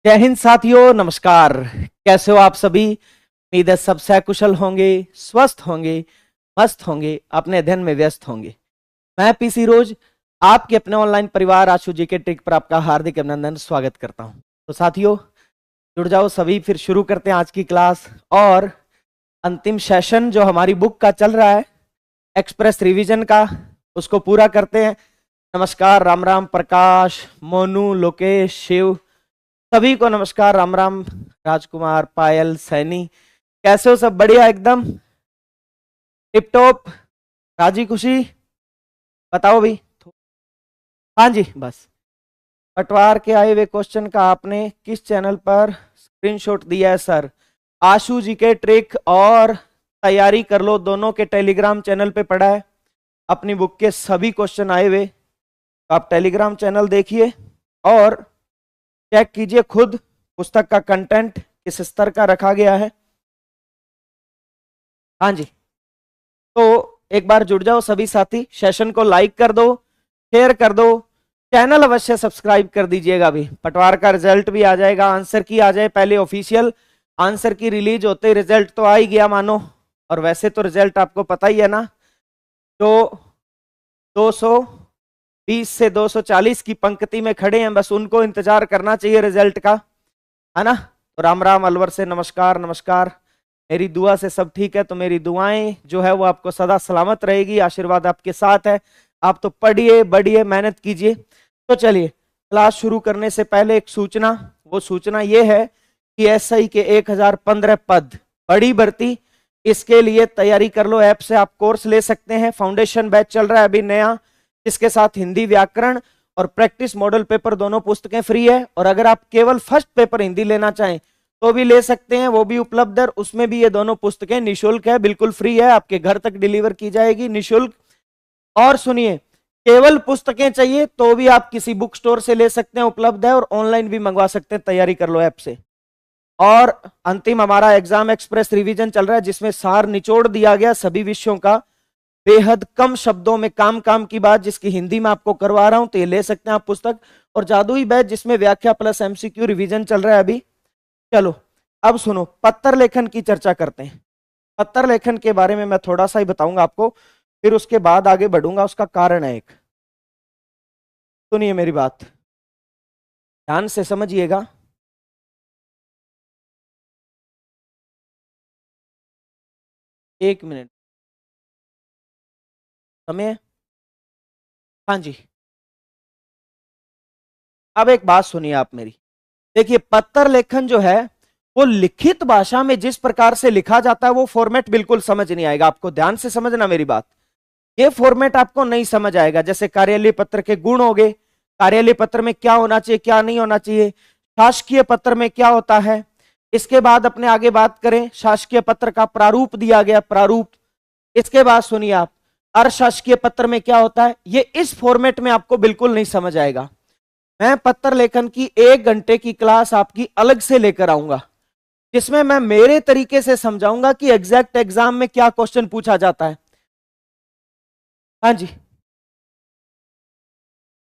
जय हिंद साथियों, नमस्कार। कैसे हो आप सभी? उम्मीद है सब सकुशल होंगे, स्वस्थ होंगे, मस्त होंगे, अपने अध्ययन में व्यस्त होंगे। मैं पीसी रोज आपके अपने ऑनलाइन परिवार आशु जी के ट्रिक पर आपका हार्दिक अभिनंदन स्वागत करता हूं। तो साथियों जुड़ जाओ सभी, फिर शुरू करते हैं आज की क्लास। और अंतिम सेशन जो हमारी बुक का चल रहा है एक्सप्रेस रिवीजन का, उसको पूरा करते हैं। नमस्कार, राम राम, प्रकाश, मोनू, लोकेश, शिव, सभी को नमस्कार, राम राम। राजकुमार, पायल, सैनी, कैसे हो? सब बढ़िया, एकदम टिप टॉप, राजी खुशी? बताओ भी। हाँ जी, बस पटवार के आए हुए क्वेश्चन का आपने किस चैनल पर स्क्रीनशॉट दिया है सर? आशु जी के ट्रिक और तैयारी कर लो दोनों के टेलीग्राम चैनल पे पड़ा है। अपनी बुक के सभी क्वेश्चन आए हुए, तो आप टेलीग्राम चैनल देखिए और चेक कीजिए खुद पुस्तक का कंटेंट किस स्तर का रखा गया है। हाँ जी, तो एक बार जुड़ जाओ सभी साथी, सेशन को लाइक कर दो, शेयर कर दो, चैनल अवश्य सब्सक्राइब कर दीजिएगा। भी पटवार का रिजल्ट भी आ जाएगा, आंसर की आ जाए पहले ऑफिशियल, आंसर की रिलीज होते ही रिजल्ट तो आ ही गया मानो। और वैसे तो रिजल्ट आपको पता ही है ना, जो 220 से 240 की पंक्ति में खड़े हैं, बस उनको इंतजार करना चाहिए रिजल्ट का, है ना। तो राम राम, अलवर से नमस्कार नमस्कार। मेरी दुआ से सब ठीक है, तो मेरी दुआएं जो है वो आपको सदा सलामत रहेगी, आशीर्वाद आपके साथ है। आप तो पढ़िए बढ़िए, मेहनत कीजिए। तो चलिए क्लास शुरू करने से पहले एक सूचना, वो सूचना ये है कि एसआई के 1015 पद, बड़ी भर्ती, इसके लिए तैयारी कर लो। ऐप से आप कोर्स ले सकते हैं। फाउंडेशन बैच चल रहा है अभी नया, इसके साथ हिंदी व्याकरण और प्रैक्टिस मॉडल पेपर दोनों पुस्तकें फ्री है। और अगर आप केवल फर्स्ट पेपर हिंदी लेना चाहें तो भी ले सकते हैं, वो भी उपलब्ध है। उसमें भी ये दोनों पुस्तकें निशुल्क है, बिल्कुल फ्री है, आपके घर तक डिलीवर की जाएगी निशुल्क। और सुनिए, केवल पुस्तकें चाहिए तो भी आप किसी बुक स्टोर से ले सकते हैं, उपलब्ध है, और ऑनलाइन भी मंगवा सकते हैं। तैयारी कर लो ऐप से। और अंतिम हमारा एग्जाम एक्सप्रेस रिवीजन चल रहा है, जिसमें सार निचोड़ दिया गया सभी विषयों का, बेहद कम शब्दों में, काम काम की बात, जिसकी हिंदी में आपको करवा रहा हूं, तो ये ले सकते हैं आप पुस्तक। और जादुई बैच जिसमें व्याख्या प्लस एमसीक्यू रिवीजन चल रहा है अभी। चलो अब सुनो, पत्र लेखन की चर्चा करते हैं। पत्र लेखन के बारे में मैं थोड़ा सा ही बताऊंगा आपको, फिर उसके बाद आगे बढ़ूंगा। उसका कारण है एक, सुनिए मेरी बात, ध्यान से समझिएगा। एक मिनट, समय, हाँ जी। अब एक बात सुनिए आप मेरी, देखिए पत्र लेखन जो है वो लिखित भाषा में जिस प्रकार से लिखा जाता है वो फॉर्मेट बिल्कुल समझ नहीं आएगा आपको। ध्यान से समझना मेरी बात, ये फॉर्मेट आपको नहीं समझ आएगा। जैसे कार्यालय पत्र के गुण हो गए, कार्यालय पत्र में क्या होना चाहिए क्या नहीं होना चाहिए, शासकीय पत्र में क्या होता है। इसके बाद अपने आगे बात करें, शासकीय पत्र का प्रारूप दिया गया, प्रारूप। इसके बाद सुनिए आप, अशासकीय पत्र में क्या होता है, ये इस फॉर्मेट में आपको बिल्कुल नहीं समझ आएगा। मैं पत्र लेखन की 1 घंटे की क्लास आपकी अलग से लेकर आऊंगा, जिसमें मैं मेरे तरीके से समझाऊंगा कि एग्जैक्ट एग्जाम में क्या क्वेश्चन पूछा जाता है। हाँ जी,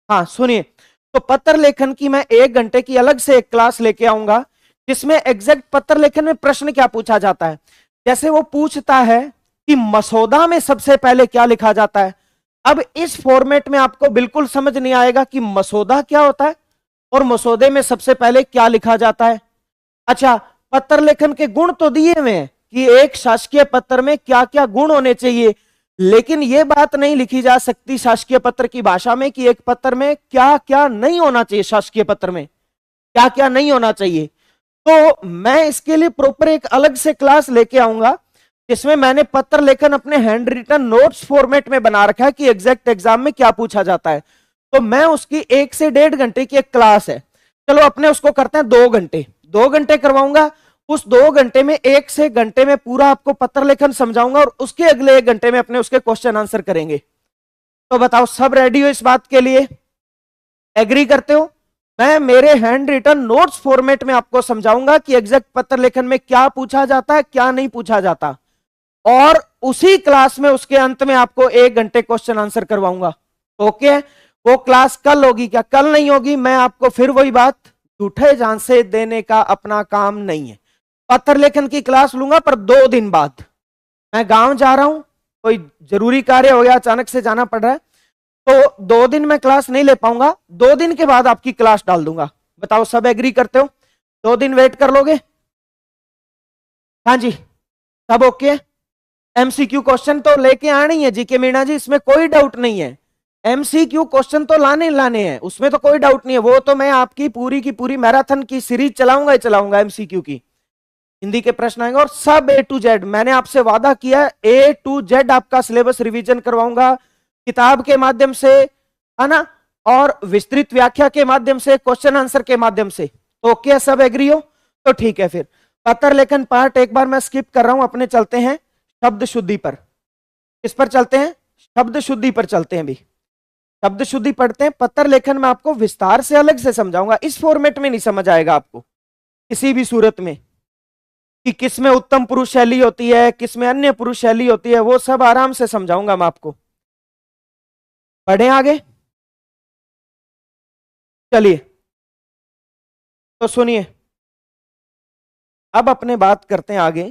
हाँ सुनिए, तो पत्र लेखन की मैं 1 घंटे की अलग से एक क्लास लेके आऊंगा, जिसमें एग्जैक्ट पत्र लेखन में प्रश्न क्या पूछा जाता है। जैसे वो पूछता है कि मसौदा में सबसे पहले क्या लिखा जाता है। अब इस फॉर्मेट में आपको बिल्कुल समझ नहीं आएगा कि मसौदा क्या होता है और मसौदे में सबसे पहले क्या लिखा जाता है। अच्छा, पत्र लेखन के गुण तो दिए हुए हैं कि एक शासकीय पत्र में क्या क्या गुण होने चाहिए, लेकिन यह बात नहीं लिखी जा सकती शासकीय पत्र की भाषा में कि एक पत्र में क्या क्या नहीं होना चाहिए, शासकीय पत्र में क्या क्या नहीं होना चाहिए। तो मैं इसके लिए प्रॉपर एक अलग से क्लास लेके आऊंगा, जिसमें मैंने पत्र लेखन अपने हैंड रिटन नोट्स फॉर्मेट में बना रखा है कि एग्जैक्ट एग्जाम में क्या पूछा जाता है। तो मैं उसकी 1 से 1.5 घंटे की एक क्लास है, चलो अपने उसको करते हैं 2 घंटे। 2 घंटे करवाऊंगा, उस 2 घंटे में 1 से घंटे में पूरा आपको पत्र लेखन समझाऊंगा, और उसके अगले 1 घंटे में अपने उसके क्वेश्चन आंसर करेंगे। तो बताओ सब रेडी हो इस बात के लिए? एग्री करते हो? मैं मेरे हैंड रिटन नोट्स फॉर्मेट में आपको समझाऊंगा कि एग्जैक्ट पत्र लेखन में क्या पूछा जाता है क्या नहीं पूछा जाता, और उसी क्लास में उसके अंत में आपको 1 घंटे क्वेश्चन आंसर करवाऊंगा। ओके, वो क्लास कल होगी क्या? कल नहीं होगी। मैं आपको फिर वही बात झूठे झांसे देने का अपना काम नहीं है। पत्र लेखन की क्लास लूंगा पर 2 दिन बाद। मैं गांव जा रहा हूं, कोई जरूरी कार्य हो गया, अचानक से जाना पड़ रहा है, तो 2 दिन में क्लास नहीं ले पाऊंगा, 2 दिन के बाद आपकी क्लास डाल दूंगा। बताओ सब एग्री करते हो? 2 दिन वेट कर लोगे? हाँ जी, सब ओके? एमसीक्यू क्वेश्चन तो लेके आने ही है जीके मीणा जी, इसमें कोई डाउट नहीं है। एमसीक्यू क्वेश्चन तो लाने हैं, उसमें तो कोई डाउट नहीं है। वो तो मैं आपकी पूरी मैराथन की सीरीज चलाऊंगा ही चलाऊंगा एमसीक्यू की। हिंदी के प्रश्न आएंगे और सब A to Z, मैंने आपसे वादा किया है A to Z आपका सिलेबस रिवीजन करवाऊंगा, किताब के माध्यम से, है ना, और विस्तृत व्याख्या के माध्यम से, क्वेश्चन आंसर के माध्यम से। तो ओके, सब एग्री हो? तो ठीक है, फिर पत्र लेखन पार्ट एक बार मैं स्किप कर रहा हूं, अपने चलते हैं शब्द शुद्धि पर। किस पर चलते हैं? शब्द शुद्धि पर चलते हैं। भी शब्द शुद्धि पढ़ते हैं। पत्र लेखन में आपको विस्तार से अलग से समझाऊंगा, इस फॉर्मेट में नहीं समझ आएगा आपको किसी भी सूरत में, कि किसमें उत्तम पुरुष शैली होती है, किसमें अन्य पुरुष शैली होती है, वो सब आराम से समझाऊंगा मैं आपको। पढ़े आगे, चलिए तो सुनिए, अब अपने बात करते हैं आगे।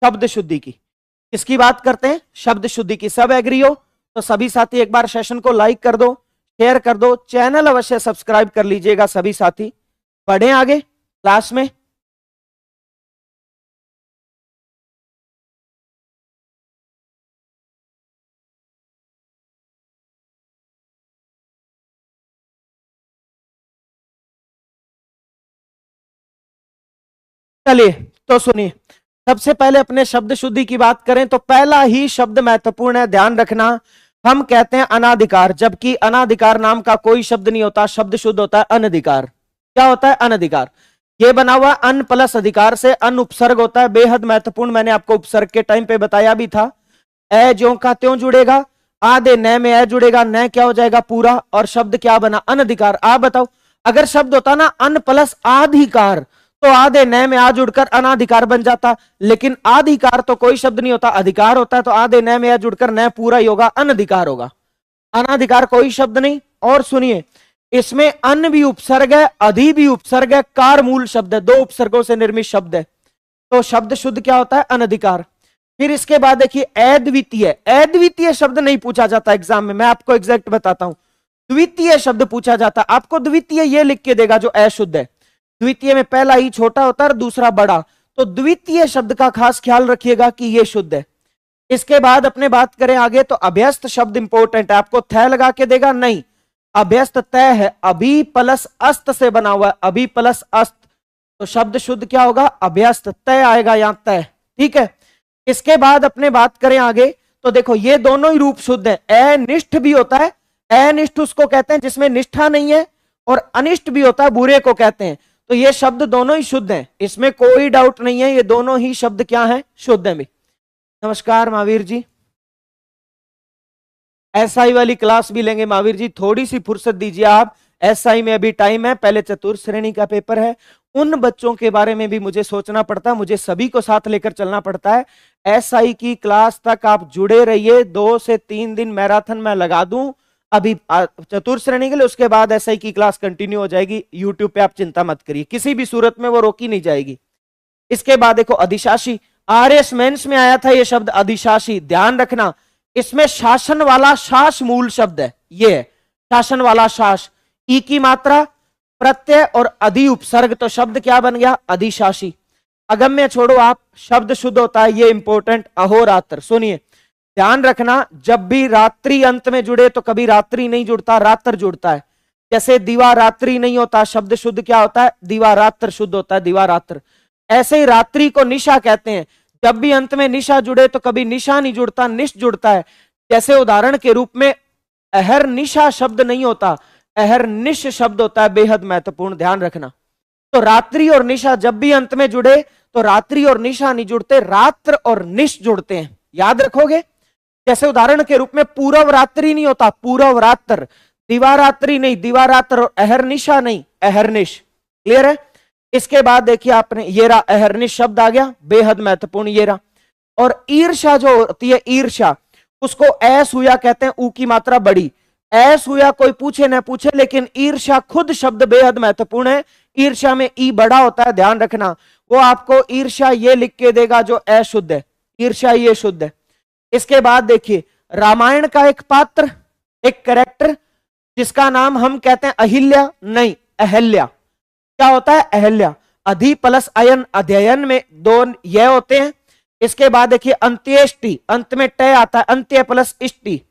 शब्द शुद्धि की। किसकी बात करते हैं? शब्द शुद्धि की। सब एग्री हो? तो सभी साथी एक बार सेशन को लाइक कर दो, शेयर कर दो, चैनल अवश्य सब्सक्राइब कर लीजिएगा सभी साथी। पढ़े आगे क्लास में। चलिए तो सुनिए, सबसे पहले अपने शब्द शुद्धि की बात करें तो पहला ही शब्द महत्वपूर्ण है, ध्यान रखना। हम कहते हैं अनाधिकार, जबकि अनाधिकार नाम का कोई शब्द नहीं होता, शब्द शुद्ध होता है अनधिकार। क्या होता है? अनधिकार। ये बना हुआ अन प्लस अधिकार से, अन उपसर्ग होता है, बेहद महत्वपूर्ण। मैंने आपको उपसर्ग के टाइम पे बताया भी था। ए ज्यों का त्यों जुड़ेगा, आधे न में ए जुड़ेगा, न क्या हो जाएगा? पूरा। और शब्द क्या बना? अनधिकार। आप बताओ, अगर शब्द होता ना अन प्लस आधिकार, तो आधे न में आ जुड़कर अनाधिकार बन जाता। लेकिन आधिकार तो कोई शब्द नहीं होता, अधिकार होता है, तो आधे न में आ जुड़कर न पूरा ही होगा, अनधिकार होगा। अनाधिकार कोई शब्द नहीं। और सुनिए, इसमें अन भी उपसर्ग है, अधि भी उपसर्ग है, कार मूल शब्द है, 2 उपसर्गों से निर्मित शब्द है। तो शब्द शुद्ध क्या होता है? अनधिकार। फिर इसके बाद देखिए अद्वितीय। अद्वितीय शब्द नहीं पूछा जाता एग्जाम में, मैं आपको एग्जैक्ट बताता हूं। द्वितीय शब्द पूछा जाता। आपको द्वितीय ये लिख के देगा जो अशुद्ध है। द्वितीय में पहला ही छोटा होता है, दूसरा बड़ा, तो द्वितीय शब्द का खास ख्याल रखिएगा कि ये शुद्ध है। इसके बाद अपने बात करें आगे तो अभ्यस्त शब्द इंपॉर्टेंट है। आपको थ लगा के देगा? नहीं, अभ्यस्त तय है, अभी प्लस अस्त से बना हुआ है, अभी प्लस अस्त। तो शब्द शुद्ध क्या होगा? अभ्यस्त तय आएगा यहां, तय। ठीक है। इसके बाद अपने बात करें आगे तो देखो ये दोनों ही रूप शुद्ध है। अनिष्ठ भी होता है, अनिष्ठ उसको कहते हैं जिसमें निष्ठा नहीं है, और अनिष्ट भी होता है, बुरे को कहते हैं। तो ये शब्द दोनों ही शुद्ध हैं, इसमें कोई डाउट नहीं है, ये दोनों ही शब्द क्या हैं? शुद्ध हैं। नमस्कार महावीर जी, एसआई वाली क्लास भी लेंगे महावीर जी, थोड़ी सी फुर्सत दीजिए आप। एसआई में अभी टाइम है, पहले चतुर्थ श्रेणी का पेपर है, उन बच्चों के बारे में भी मुझे सोचना पड़ता है, मुझे सभी को साथ लेकर चलना पड़ता है। एसआई की क्लास तक आप जुड़े रहिए, 2 से 3 दिन मैराथन में लगा दूं अभी चतुर्थ श्रेणी के लिए, उसके बाद एसआई की क्लास कंटिन्यू हो जाएगी यूट्यूब पे, आप चिंता मत करिए, किसी भी सूरत में वो रोकी नहीं जाएगी। इसके बाद देखो अधिशासी, आरएस मेंस में आया था ये शब्द अधिशासी, ध्यान रखना, इसमें शासन वाला शास मूल शब्द है, ये है शासन वाला शास, ई की मात्रा, प्रत्यय और अधि उपसर्ग, तो शब्द क्या बन गया? अधिशासी। अगम्य छोड़ो आप, शब्द शुद्ध होता है, ये इंपॉर्टेंट, अहोरात्र। सुनिए ध्यान रखना, जब भी रात्रि अंत में जुड़े तो कभी रात्रि नहीं जुड़ता, रात्र जुड़ता है। जैसे दिवारात्रि नहीं होता, शब्द शुद्ध क्या होता है? दिवारात्र शुद्ध होता है, दिवारात्र। ऐसे ही रात्रि को निशा कहते हैं, जब भी अंत में निशा जुड़े तो कभी निशा नहीं जुड़ता, निश जुड़ता है। जैसे उदाहरण के रूप में अहर निशा शब्द नहीं होता, अहर निश शब्द होता है, बेहद महत्वपूर्ण, ध्यान रखना। तो रात्रि और निशा जब भी अंत में जुड़े तो रात्रि और निशा नहीं जुड़ते, रात्र और निश जुड़ते हैं, याद रखोगे। जैसे उदाहरण के रूप में पूर्व रात्रि नहीं होता, पूर्व रात्र, दिवारात्रि नहीं, दिवारात्र, और अहरनिशा नहीं, अहरनिश। क्लियर है। इसके बाद देखिए आपने ये रहा अहरनिश शब्द आ गया, बेहद महत्वपूर्ण ये रहा। और ईर्षा जो होती है, ईर्षा, उसको ऐसुया कहते हैं, ऊ की मात्रा बड़ी। ऐसुया कोई पूछे न पूछे, लेकिन ईर्ष्या खुद शब्द बेहद महत्वपूर्ण है। ईर्ष्या में ई बड़ा होता है, ध्यान रखना। वो आपको ईर्ष्या ये लिख के देगा जो अशुद्ध है, ईर्ष्या ये शुद्ध है। इसके बाद देखिए, रामायण का एक पात्र, एक कैरेक्टर जिसका नाम हम कहते हैं अहिल्या, नहीं अहल्या। क्या होता है? अहल्या। अधि प्लस अयन, अध्ययन में दो ये होते हैं। इसके बाद देखिए अंत्येष्टि, अंत में ट आता है, अंत्य प्लस इष्टि।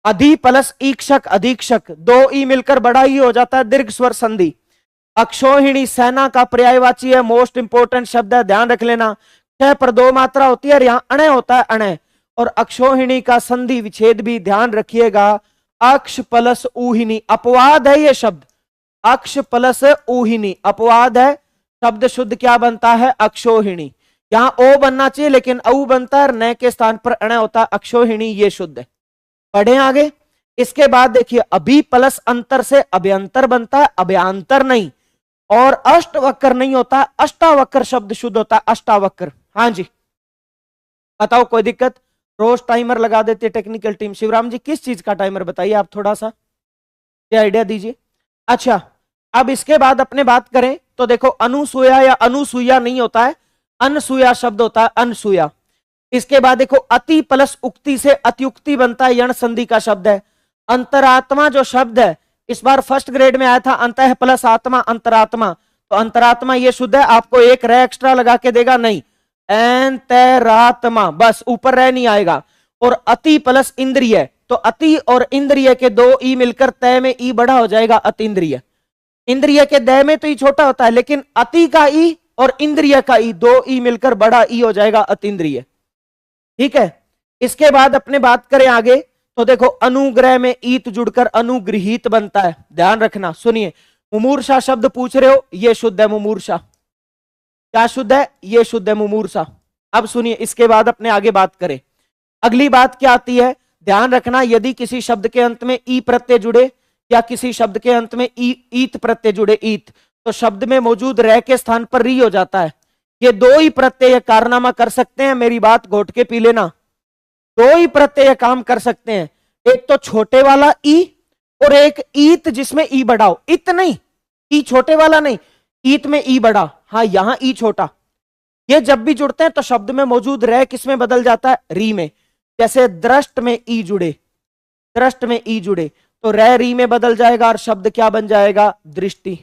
अधि प्लस ईक्षक, अधीक्षक, दो ई मिलकर बड़ा ही हो जाता है, दीर्घ स्वर संधि। अक्षोहिणी सेना का पर्यायवाची है, मोस्ट इंपोर्टेंट शब्द है, ध्यान रख लेना। छह पर दो मात्रा होती है और यहां अणय होता है, अणय। और अक्षोहिणी का संधि विच्छेद भी ध्यान रखिएगा, अक्ष प्लस ऊहिनी, अपवाद है ये शब्द। अक्ष प्लस ऊहिनी अपवाद है, शब्द शुद्ध क्या बनता है? अक्षोहिणी। यहां ओ बनना चाहिए लेकिन औ बनता है, न के स्थान पर अणय होता है, अक्षोहिणी ये शुद्ध है। पढ़े आगे। इसके बाद देखिए, अभी प्लस अंतर से अभ्यंतर बनता है, अभ्यांतर नहीं। और अष्टवक्र नहीं होता, अष्टावक्र शब्द शुद्ध होता है, अष्टावक्र। हाँ जी, बताओ कोई दिक्कत? रोज टाइमर लगा देते टेक्निकल टीम। शिवराम जी किस चीज का टाइमर बताइए आप, थोड़ा सा ये आइडिया दीजिए। अच्छा, अब इसके बाद अपने बात करें तो देखो, अनुसूया या अनुसूया नहीं होता है, अनसूया शब्द होता है, अनसूया। इसके बाद देखो, अति प्लस उक्ति से अत्युक्ति बनता है, यण संधि का शब्द है। अंतरात्मा जो शब्द है, इस बार फर्स्ट ग्रेड में आया था, अंतः प्लस आत्मा, अंतरात्मा। तो अंतरात्मा ये शुद्ध है, आपको एक रे एक्स्ट्रा लगा के देगा, नहीं अंतरात्मा, बस ऊपर रह नहीं आएगा। और अति प्लस इंद्रिय, तो अति और इंद्रिय के दो ई मिलकर तय में ई बड़ा हो जाएगा, अतीन्द्रिय। इंद्रिय के दय में तो ई छोटा होता है, लेकिन अति का ई और इंद्रिय का ई, दो ई मिलकर बड़ा ई हो जाएगा, अतीन्द्रिय। ठीक है। इसके बाद अपने बात करें आगे तो देखो, अनुग्रह में ईत जुड़कर अनुगृहीत बनता है, ध्यान रखना। सुनिए, मुमूर्षा शब्द पूछ रहे हो, ये शुद्ध है मुमूर्षा। क्या शुद्ध है? ये शुद्ध है मुमूर्षा। अब सुनिए, इसके बाद अपने आगे बात करें। अगली बात क्या आती है, ध्यान रखना, यदि किसी शब्द के अंत में ई प्रत्यय जुड़े या किसी शब्द के अंत में ईत प्रत्यय जुड़े, ईत, तो शब्द में मौजूद रह के स्थान पर री हो जाता है। ये दो ही प्रत्यय कारनामा कर सकते हैं, मेरी बात घोट के पी लेना। दो ही प्रत्यय काम कर सकते हैं, एक तो छोटे वाला ई और एक ईत जिसमें ई बड़ा हो। इत नहीं, ई छोटे वाला नहीं, ईत में ई बड़ा। हाँ, यहां ई छोटा। ये जब भी जुड़ते हैं तो शब्द में मौजूद रह किस में बदल जाता है? री में। जैसे दृष्ट में ई जुड़े, दृष्ट में ई जुड़े तो रह री में बदल जाएगा और शब्द क्या बन जाएगा? दृष्टि।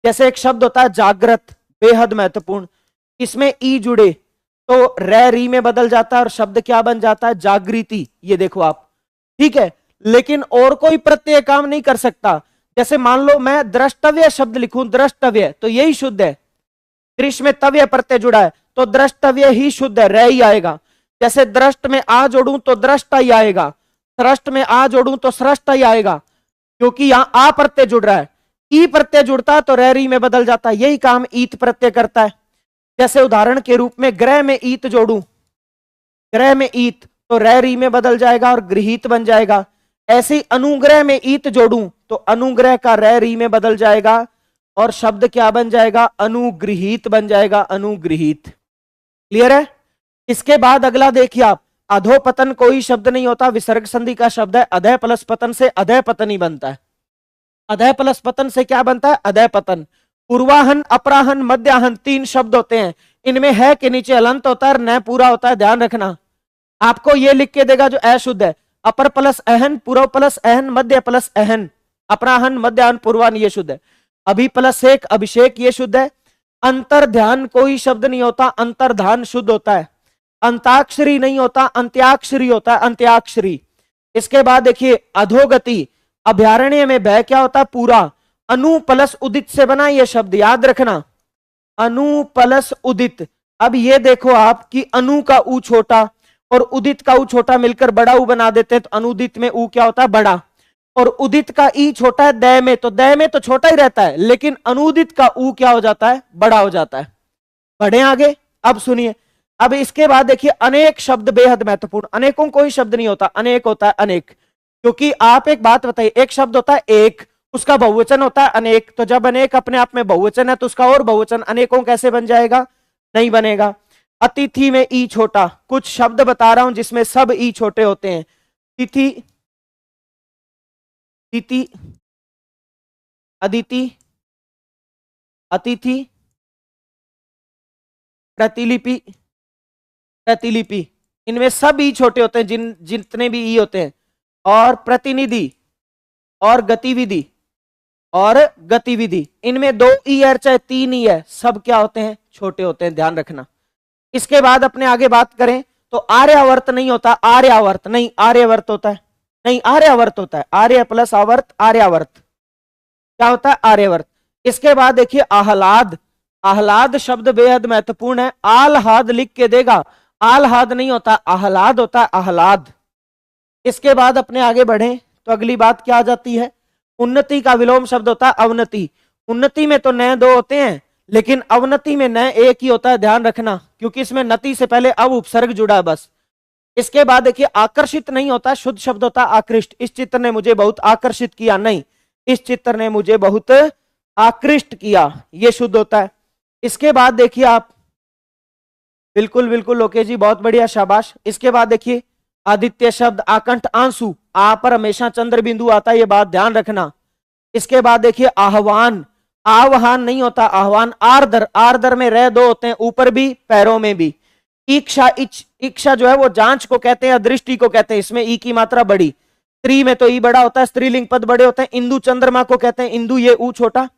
जैसे एक शब्द होता है जागृत, बेहद महत्वपूर्ण, इसमें ई जुड़े तो रह री में बदल जाता है और शब्द क्या बन जाता है? जागृति। ये देखो आप, ठीक है। लेकिन और कोई प्रत्यय काम नहीं कर सकता। जैसे मान लो मैं द्रष्टव्य शब्द लिखूं, द्रष्टव्य, तो यही शुद्ध है। दृश्य में तव्य प्रत्यय जुड़ा है तो द्रष्टव्य ही शुद्ध है, रह ही आएगा। जैसे दृष्ट में आ जोड़ूं तो दृष्टा ही आएगा, सृष्ट में आ जोड़ूं तो सृष्टा ही आएगा, क्योंकि यहां आ प्रत्यय जुड़ रहा है। ई प्रत्यय जुड़ता है तो रह री में बदल जाता है, यही काम ईत प्रत्यय करता है। जैसे उदाहरण के रूप में ग्रह में ईत जोड़ूं, ग्रह में ईत तो रह री में बदल जाएगा और गृहीत बन जाएगा। ऐसे ही अनुग्रह में ईत जोड़ूं तो अनुग्रह का रह री में बदल जाएगा और शब्द क्या बन जाएगा? अनुगृहीत बन जाएगा, अनुगृहीत। क्लियर है? इसके बाद अगला देखिए आप, अधोपतन कोई शब्द नहीं होता, विसर्ग संधि का शब्द है। अधय प्लस पतन से अधय पतन ही बनता है। अधय प्लस पतन से क्या बनता है? अधय पतन। पूर्वाहन, अपराहन, मध्याहन, तीन शब्द होते हैं। इनमें है के नीचे हलंत होता है, न पूरा होता है, ध्यान रखना। आपको यह लिख के देगा जो अशुद्ध है, अपर प्लस अहन, पूर्व प्लस अहन, मध्य प्लस अहन, अपराहन, मध्याहन, पूर्वाहन, ये शुद्ध है। अभी प्लस एक, अभिषेक, ये शुद्ध है। अंतर ध्यान कोई शब्द नहीं होता, अंतर्धान शुद्ध होता है। अंताक्षरी नहीं होता, अंत्याक्षरी होता है, अंत्याक्षरी। इसके बाद देखिए, अधोगति, अभ्यारण्य में भय क्या होता है? पूरा। अनु प्लस उदित से बना ये शब्द, याद रखना, अनु प्लस उदित। अब ये देखो आप कि अनु का ऊ छोटा और उदित का ऊ छोटा मिलकर बड़ा ऊ बना देते हैं, तो अनुदित में ऊ क्या होता है? बड़ा। और उदित का ई छोटा है दय में, तो दय में तो छोटा ही रहता है, लेकिन अनुदित का ऊ क्या हो जाता है? बड़ा हो जाता है। बढ़े आगे। अब सुनिए, अब इसके बाद देखिए, अनेक शब्द बेहद महत्वपूर्ण। अनेकों कोई शब्द नहीं होता, अनेक होता है, अनेक। क्योंकि आप एक बात बताइए, एक शब्द होता है एक, उसका बहुवचन होता है अनेक, तो जब अनेक अपने आप में बहुवचन है तो उसका और बहुवचन अनेकों कैसे बन जाएगा? नहीं बनेगा। अतिथि में ई छोटा, कुछ शब्द बता रहा हूं जिसमें सब ई छोटे होते हैं। तिथि, तिथि, अदिति, अतिथि, प्रतिलिपि, प्रतिलिपि। इनमें सब ई छोटे होते हैं, जितने भी ई होते हैं। और प्रतिनिधि और गतिविधि और गतिविधि, इनमें 2 ई है चाहे 3 ई है, सब क्या होते हैं, छोटे होते हैं, ध्यान रखना। इसके बाद अपने आगे बात करें तो आर्यावर्त नहीं होता, आर्यावर्त नहीं, आर्यवर्त होता है, नहीं आर्यावर्त होता है, आर्य प्लस आवर्त, आर्यावर्त। क्या होता है, आर्यवर्त। इसके बाद देखिए आह्लाद, आह्लाद शब्द बेहद महत्वपूर्ण है। आह्लाद लिख के देगा, आह्लाद नहीं होता, आह्लाद होता है, आह्लाद। इसके बाद अपने आगे बढ़े तो अगली बात क्या आ जाती है, उन्नति का विलोम शब्द होता है अवनति। उन्नति में तो नए 2 होते हैं, लेकिन अवनति में नए 1 ही होता है, ध्यान रखना, क्योंकि इसमें नति से पहले अब उपसर्ग जुड़ा है बस। इसके बाद देखिए आकर्षित नहीं होता, शुद्ध शब्द होता है आकृष्ट। इस चित्र ने मुझे बहुत आकर्षित किया, नहीं, इस चित्र ने मुझे बहुत आकृष्ट किया, ये शुद्ध होता है। इसके बाद देखिए आप, बिल्कुल बिल्कुल लोकेश जी, बहुत बढ़िया, शाबाश। इसके बाद देखिए आदित्य शब्द, आकंठ आंसू, आ पर हमेशा चंद्र बिंदु आता है, ये बात ध्यान रखना। इसके बाद देखिए आह्वान, आह्वान नहीं होता, आह्वान। आर्दर, आर्दर में रह 2 होते हैं, ऊपर भी पैरों में भी। इच्छा, इच्छा जो है वो जांच को कहते हैं, दृष्टि को कहते हैं, इसमें ई की मात्रा बड़ी। स्त्री में तो ई बड़ा होता है, स्त्रीलिंग पद बड़े होते हैं। इंदु चंद्रमा को कहते हैं, इंदु ये ऊ छोटा।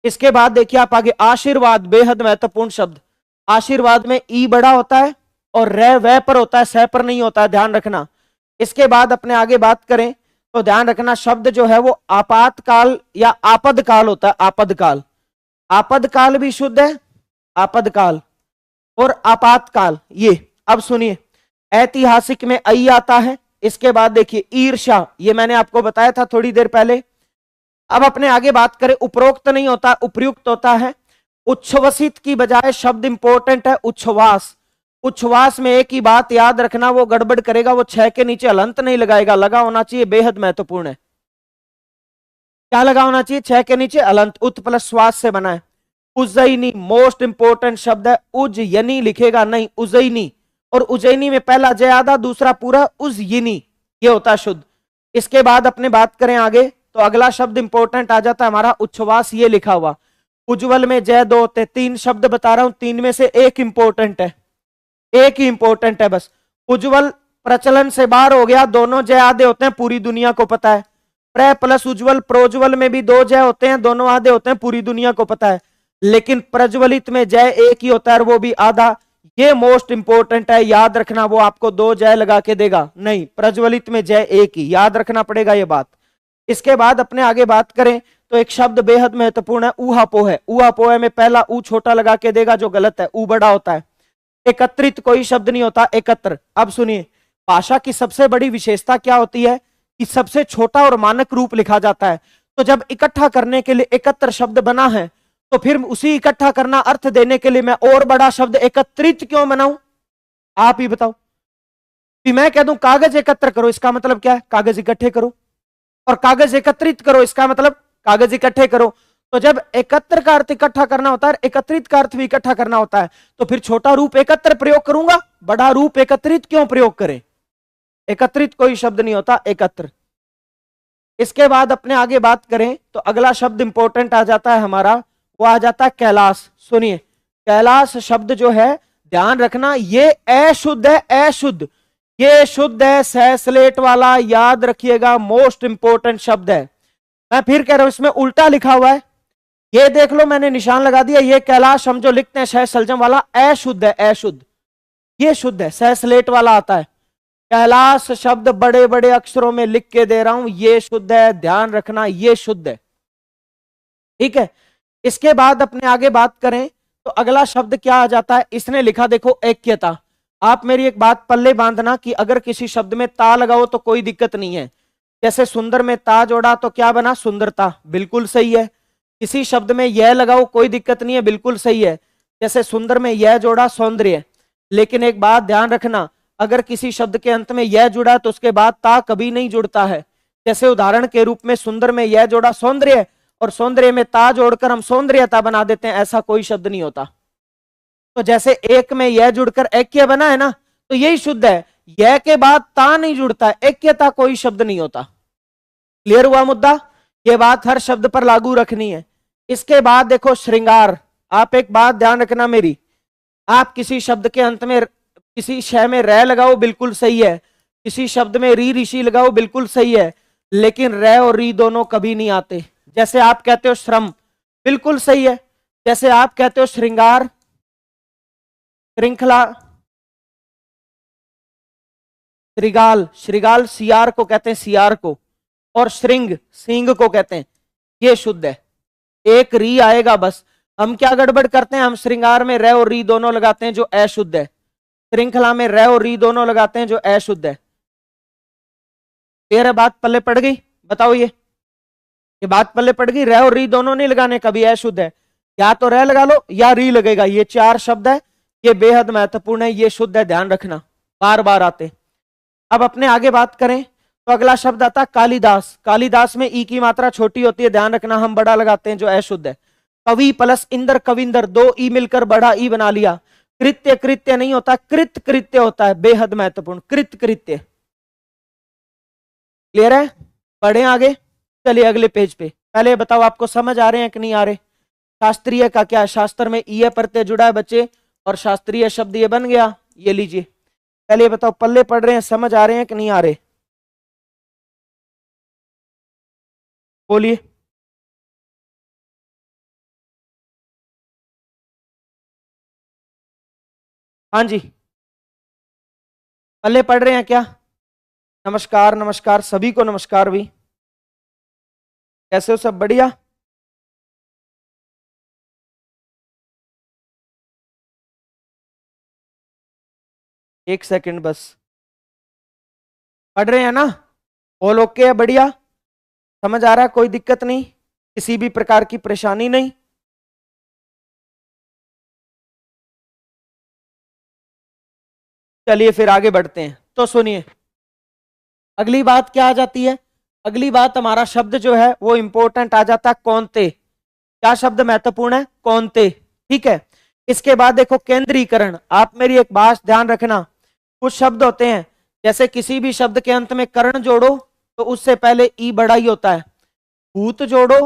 इसके बाद देखिए आप आगे आशीर्वाद, बेहद महत्वपूर्ण शब्द। आशीर्वाद में ई बड़ा होता है और रे वह पर होता है, सह पर नहीं होता है, ध्यान रखना। इसके बाद अपने आगे बात करें तो ध्यान रखना, शब्द जो है वो आपातकाल या आपदकाल होता है, आपदकाल। आपदकाल भी शुद्ध है, आपदकाल और आपातकाल। ये अब सुनिए, ऐतिहासिक में आई आता है। इसके बाद देखिए ईर्ष्या, ये मैंने आपको बताया था थोड़ी देर पहले। अब अपने आगे बात करें, उपरोक्त नहीं होता, उपयुक्त होता है। उच्छ्वसित की बजाय शब्द इंपॉर्टेंट है, उच्छ्वास। उच्छ्वास में एक ही बात याद रखना, वो गड़बड़ करेगा, वो 6 के नीचे हलंत नहीं लगाएगा, लगा होना चाहिए, बेहद महत्वपूर्ण है। क्या लगा होना चाहिए, 6 के नीचे हलंत, उत प्लस श्वास से बना है। उज्जैनी मोस्ट इंपोर्टेंट शब्द है, उज्जयनी लिखेगा नहीं, उज्जैनी। और उज्जैनी में पहला जय आधा, दूसरा पूरा, उज्जयिनी, ये होता है शुद्ध। इसके बाद अपने बात करें आगे तो अगला शब्द इंपॉर्टेंट आ जाता है हमारा उच्छ्वास, ये लिखा हुआ। उज्जवल में जय 2 होते, 3 शब्द बता रहा हूं, 3 में से 1 इंपॉर्टेंट है, 1 ही इंपॉर्टेंट है बस। उज्जवल प्रचलन से बाहर हो गया, दोनों जय आधे होते हैं, पूरी दुनिया को पता है। प्र प्लस उज्जवल, प्रोज्वल में भी 2 जय होते हैं, दोनों आधे होते हैं, पूरी दुनिया को पता है। लेकिन प्रज्वलित में जय 1 ही होता है, वो भी आधा। ये मोस्ट इंपॉर्टेंट है, याद रखना, वो आपको 2 जय लगा के देगा नहीं, प्रज्वलित में जय 1 ही, याद रखना पड़ेगा ये बात। इसके बाद अपने आगे बात करें तो एक शब्द बेहद महत्वपूर्ण है, ऊहापोह है। ऊहापोह में पहला ऊ छोटा लगा के देगा, जो गलत है, ऊ बड़ा होता है। एकत्रित कोई शब्द नहीं होता, एकत्र। अब सुनिए, भाषा की सबसे बड़ी विशेषता क्या होती है कि सबसे छोटा और मानक रूप लिखा जाता है। तो जब इकट्ठा करने के लिए एकत्र शब्द बना है, तो फिर उसी इकट्ठा करना अर्थ देने के लिए मैं और बड़ा शब्द एकत्रित क्यों बनाऊं, आप ही बताओ। कि मैं कह दूं कागज एकत्र करो, इसका मतलब क्या है, कागज इकट्ठे करो। और कागज एकत्रित करो, इसका मतलब कागज इकट्ठे करो। तो जब एकत्र का अर्थ इकट्ठा करना होता है, एकत्रित का अर्थ भी इकट्ठा करना होता है, तो फिर छोटा रूप एकत्र प्रयोग करूंगा, बड़ा रूप एकत्रित क्यों प्रयोग करें। एकत्रित कोई शब्द नहीं होता, एकत्र। इसके बाद अपने आगे बात करें तो अगला शब्द इंपॉर्टेंट आ जाता है हमारा, वो आ जाता है कैलाश। सुनिए, कैलाश शब्द जो है, ध्यान रखना, ये अशुद्ध है, अशुद्ध, ये शुद्ध है, सह स्लेट वाला, याद रखिएगा, मोस्ट इंपॉर्टेंट शब्द है। मैं फिर कह रहा हूं, इसमें उल्टा लिखा हुआ है, ये देख लो, मैंने निशान लगा दिया। ये कैलाश हम जो लिखते हैं सह सलजम वाला, अशुद्ध है, अशुद्ध, ये शुद्ध है, सह स्लेट वाला आता है। कैलाश शब्द बड़े बड़े अक्षरों में लिख के दे रहा हूं, ये शुद्ध है, ध्यान रखना, ये शुद्ध है, ठीक है। इसके बाद अपने आगे बात करें तो अगला शब्द क्या आ जाता है, इसने लिखा देखो ऐक्यता। आप मेरी एक बात पल्ले बांधना कि अगर किसी शब्द में ता लगाओ तो कोई दिक्कत नहीं है। जैसे सुंदर में ता जोड़ा तो क्या बना, सुंदरता, बिल्कुल सही है। किसी शब्द में यह लगाओ, कोई दिक्कत नहीं है, बिल्कुल सही है। जैसे सुंदर में यह जोड़ा, सौंदर्य। लेकिन एक बात ध्यान रखना, अगर किसी शब्द के अंत में यह जुड़ा तो उसके बाद ता कभी नहीं जुड़ता है। जैसे उदाहरण के रूप में सुंदर में यह जोड़ा सौंदर्य, और सौंदर्य में ता जोड़कर हम सौंदर्यता बना देते हैं, ऐसा कोई शब्द नहीं होता। तो जैसे एक में यह जुड़कर ऐक्य बना है ना, तो यही शुद्ध है। यह के बाद ता नहीं जुड़ता है, ऐक्यता कोई शब्द नहीं होता। क्लियर हुआ मुद्दा? ये बात हर शब्द पर लागू रखनी है। इसके बाद देखो श्रृंगार। आप एक बात ध्यान रखना मेरी, आप किसी शब्द के अंत में किसी शय में रह लगाओ बिल्कुल सही है, किसी शब्द में री ऋषि लगाओ बिल्कुल सही है, लेकिन रह और री दोनों कभी नहीं आते। जैसे आप कहते हो श्रम, बिल्कुल सही है। जैसे आप कहते हो श्रृंगार, श्रृंखला, श्रृगाल, श्रृगाल सियार को कहते हैं, सियार को, और श्रृंग सिंह को कहते हैं। ये शुद्ध है, एक री आएगा बस। हम क्या गड़बड़ करते हैं, हम श्रृंगार में र और री दोनों लगाते हैं जो अशुद्ध है, श्रृंखला में र और री दोनों लगाते हैं जो अशुद्ध है। तेरह बात पल्ले पड़ गई? बताओ ये बात पल्ले पड़ गई? र और री दोनों नहीं लगाने, कभी अशुद्ध है, या तो र लगा लो या री लगेगा। ये चार शब्द है, ये बेहद महत्वपूर्ण है, ये शुद्ध है, ध्यान रखना, बार बार आते। अब अपने आगे बात करें तो अगला शब्द आता कालिदास। कालिदास में ई की मात्रा छोटी होती है, ध्यान रखना, हम बड़ा लगाते हैं जो अशुद्ध है। कवि प्लस इंदर, कविंदर, दो ई मिलकर बड़ा ई बना लिया। कृत्य, कृत्य नहीं होता, कृत कृत्य होता है, बेहद महत्वपूर्ण, कृत कृत्य। क्लियर है? पढ़े आगे, चलिए अगले पेज पे। पहले बताओ आपको समझ आ रहे हैं कि नहीं आ रहे? शास्त्रीय का क्या, शास्त्र में ई प्रत्यय जुड़ा है बच्चे, और शास्त्रीय शब्द ये बन गया। ये लीजिए, पहले बताओ पल्ले पढ़ रहे हैं, समझ आ रहे हैं कि नहीं आ रहे? बोलिए। हाँ जी, पल्ले पढ़ रहे हैं क्या? नमस्कार, नमस्कार सभी को, नमस्कार भी। कैसे हो सब? बढ़िया। एक सेकंड बस, पढ़ रहे हैं ना? ऑल ओके है? बढ़िया, समझ आ रहा है? कोई दिक्कत नहीं, किसी भी प्रकार की परेशानी नहीं? चलिए फिर आगे बढ़ते हैं। तो सुनिए, अगली बात क्या आ जाती है? अगली बात हमारा शब्द जो है वो इंपॉर्टेंट आ जाता है, कौनते। क्या शब्द महत्वपूर्ण है? कौनते। ठीक है, इसके बाद देखो केंद्रीकरण। आप मेरी एक बात ध्यान रखना, कुछ शब्द होते हैं, जैसे किसी भी शब्द के अंत में कर्ण जोड़ो तो उससे पहले ई बड़ा ही होता है, भूत जोड़ो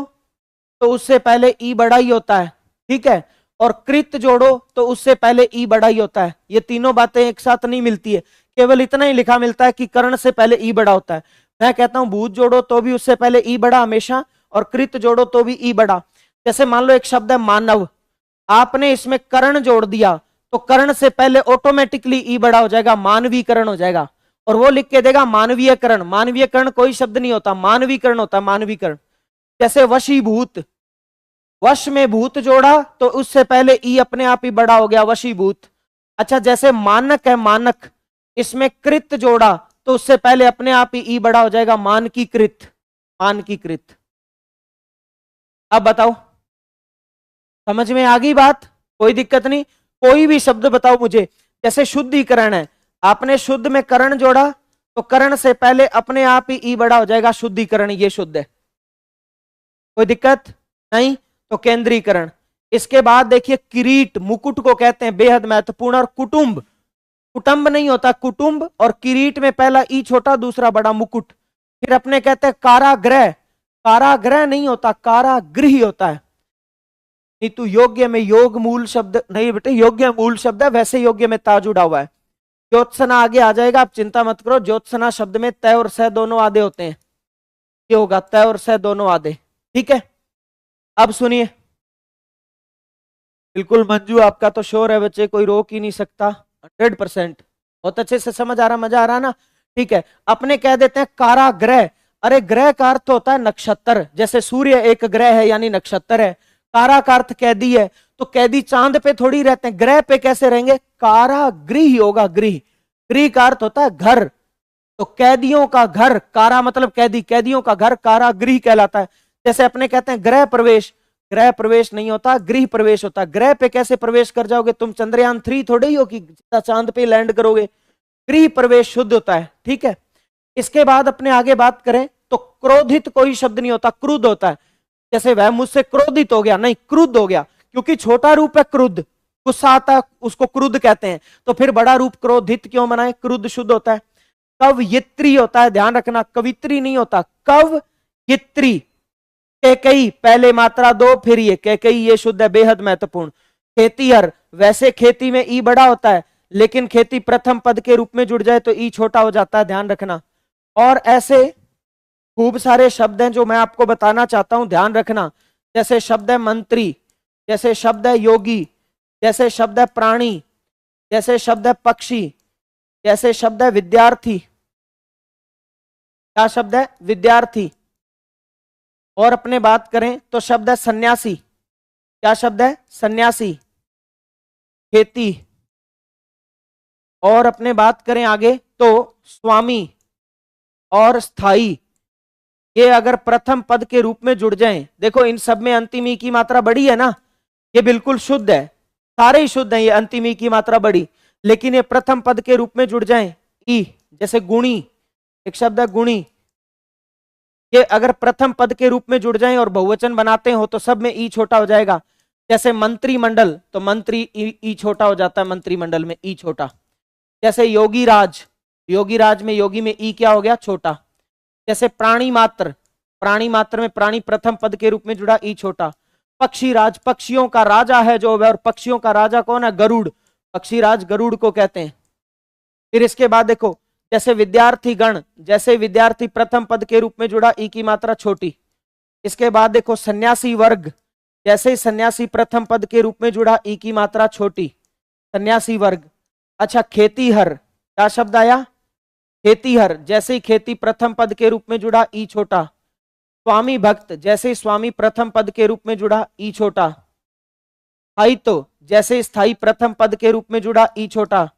तो उससे पहले ई बड़ा ही होता है, ठीक है, और कृत जोड़ो तो उससे पहले ई बड़ा ही होता है। ये तीनों बातें एक साथ नहीं मिलती है, केवल इतना ही लिखा मिलता है कि कर्ण से पहले ई बड़ा होता है। मैं कहता हूं भूत जोड़ो तो भी उससे पहले ई बड़ा हमेशा, और कृत जोड़ो तो भी ई बड़ा। जैसे मान लो एक शब्द है मानव, आपने इसमें कर्ण जोड़ दिया तो कर्ण से पहले ऑटोमेटिकली ई बड़ा हो जाएगा, मानवीकरण हो जाएगा, और वो लिख के देगा मानवीयकरण। मानवीयकरण कोई शब्द नहीं होता, मानवीकरण होता है, मानवीकरण। जैसे वशीभूत, वश में भूत जोड़ा तो उससे पहले ई अपने आप ही बड़ा हो गया, वशीभूत। अच्छा, जैसे मानक है, मानक, इसमें कृत जोड़ा तो उससे पहले अपने आप ही ई बड़ा हो जाएगा, मानकीकृत, मानकीकृत। अब बताओ समझ में आ गई बात? कोई दिक्कत नहीं? कोई भी शब्द बताओ मुझे, जैसे शुद्धिकरण है, आपने शुद्ध में करण जोड़ा तो करण से पहले अपने आप ही ई बड़ा हो जाएगा, शुद्धिकरण, ये शुद्ध है, कोई दिक्कत नहीं? तो केंद्रीकरण। इसके बाद देखिए किरीट, मुकुट को कहते हैं, बेहद महत्वपूर्ण। और कुटुंब, कुटुंब नहीं होता, कुटुंब, और किरीट में पहला ई छोटा दूसरा बड़ा, मुकुट। फिर अपने कहते हैं कारागृह, कारागृह नहीं होता, कारागृह होता है। नहीं तो योग्य में योग मूल शब्द नहीं बेटे, योग्य मूल शब्द है, वैसे योग्य में ता जुड़ा हुआ है। ज्योत्सना आगे आ जाएगा, आप चिंता मत करो। ज्योत्सना शब्द में तय और सह दोनों आधे होते हैं, ये होगा तय और सह दोनों आधे, ठीक है। अब सुनिए, बिल्कुल मंजू आपका तो शोर है बच्चे, कोई रोक ही नहीं सकता, 100%। बहुत अच्छे से समझ आ रहा, मजा आ रहा ना? ठीक है, अपने कह देते हैं कारागृह। अरे ग्रह का अर्थ होता है नक्षत्र, जैसे सूर्य एक ग्रह है यानी नक्षत्र है। कारा का अर्थ कैदी है, तो कैदी चांद पे थोड़ी रहते हैं, ग्रह पे कैसे रहेंगे? कारागृह होगा, गृह, गृह का अर्थ होता है घर, तो कैदियों का घर, कारा मतलब कैदी, कैदियों का घर कारागृह कहलाता है। जैसे अपने कहते हैं गृह प्रवेश, गृह प्रवेश नहीं होता, गृह प्रवेश होता है। ग्रह पे कैसे प्रवेश कर जाओगे तुम? चंद्रयान 3 थोड़े ही हो कि चांद पे लैंड करोगे, गृह प्रवेश शुद्ध होता है, ठीक है। इसके बाद अपने आगे बात करें तो क्रोधित कोई शब्द नहीं होता, क्रुद्ध होता है। जैसे वह मुझसे क्रोधित हो गया, नहीं क्रुद्ध हो गया, क्योंकि छोटा रूप है क्रुद्ध, गुस्सा आता है उसको क्रुद्ध कहते हैं। तो फिर बड़ा रूप क्रोधित क्यों बनाए, क्रुद्ध शुद्ध होता है। कवयित्री होता है, ध्यान रखना, कवित्री नहीं होता, कवयित्री। कैकई पहले मात्रा दो फिर ये कैकई, ये शुद्ध है, बेहद महत्वपूर्ण। खेतीहर, वैसे खेती में ई बड़ा होता है, लेकिन खेती प्रथम पद के रूप में जुड़ जाए तो ई छोटा हो जाता है, ध्यान रखना। और ऐसे खूब सारे शब्द हैं जो मैं आपको बताना चाहता हूं, ध्यान रखना। जैसे शब्द है मंत्री, जैसे शब्द है योगी, जैसे शब्द है प्राणी, जैसे शब्द है पक्षी, जैसे शब्द है विद्यार्थी। क्या शब्द है, विद्यार्थी। और अपने बात करें तो शब्द है सन्यासी। क्या शब्द है, सन्यासी। खेती। और अपने बात करें आगे तो स्वामी और स्थाई, ये अगर प्रथम पद के रूप में जुड़ जाएं, देखो इन सब में अंतिम ई की मात्रा बड़ी है ना, ये बिल्कुल शुद्ध है, सारे ही शुद्ध हैं, ये अंतिम ई की मात्रा बड़ी, लेकिन ये प्रथम पद के रूप में जुड़ जाएं ई, जैसे गुणी, एक शब्द है गुणी, ये अगर प्रथम पद के रूप में जुड़ जाएं और बहुवचन बनाते हो तो सब में ई छोटा हो जाएगा। जैसे मंत्रिमंडल, तो मंत्री ई छोटा हो जाता है, मंत्रिमंडल में ई छोटा। जैसे योगी राज, योगी राज में योगी में ई क्या हो गया, छोटा। जैसे प्राणी मात्र, प्राणी मात्र में प्राणी प्रथम पद के रूप में जुड़ा, ई छोटा। पक्षी राज, पक्षियों का राजा है जो, और पक्षियों का राजा कौन है, गरुड़, पक्षी राज गरुड़ को कहते हैं। फिर इसके बाद देखो जैसे विद्यार्थी गण, जैसे विद्यार्थी प्रथम पद के रूप में जुड़ा, ई की मात्रा छोटी। इसके बाद देखो सन्यासी वर्ग, जैसे ही सन्यासी प्रथम पद के रूप में जुड़ा, ई की मात्रा छोटी, सन्यासी वर्ग। अच्छा खेतीहर, क्या शब्द आया, खेतीहर, जैसे ही खेती प्रथम पद के रूप में जुड़ा, ई छोटा। स्वामी भक्त, जैसे ही स्वामी प्रथम पद के रूप में जुड़ा, ई छोटा। स्थायित्व, जैसे स्थायी प्रथम पद के रूप में जुड़ा, ई छोटा।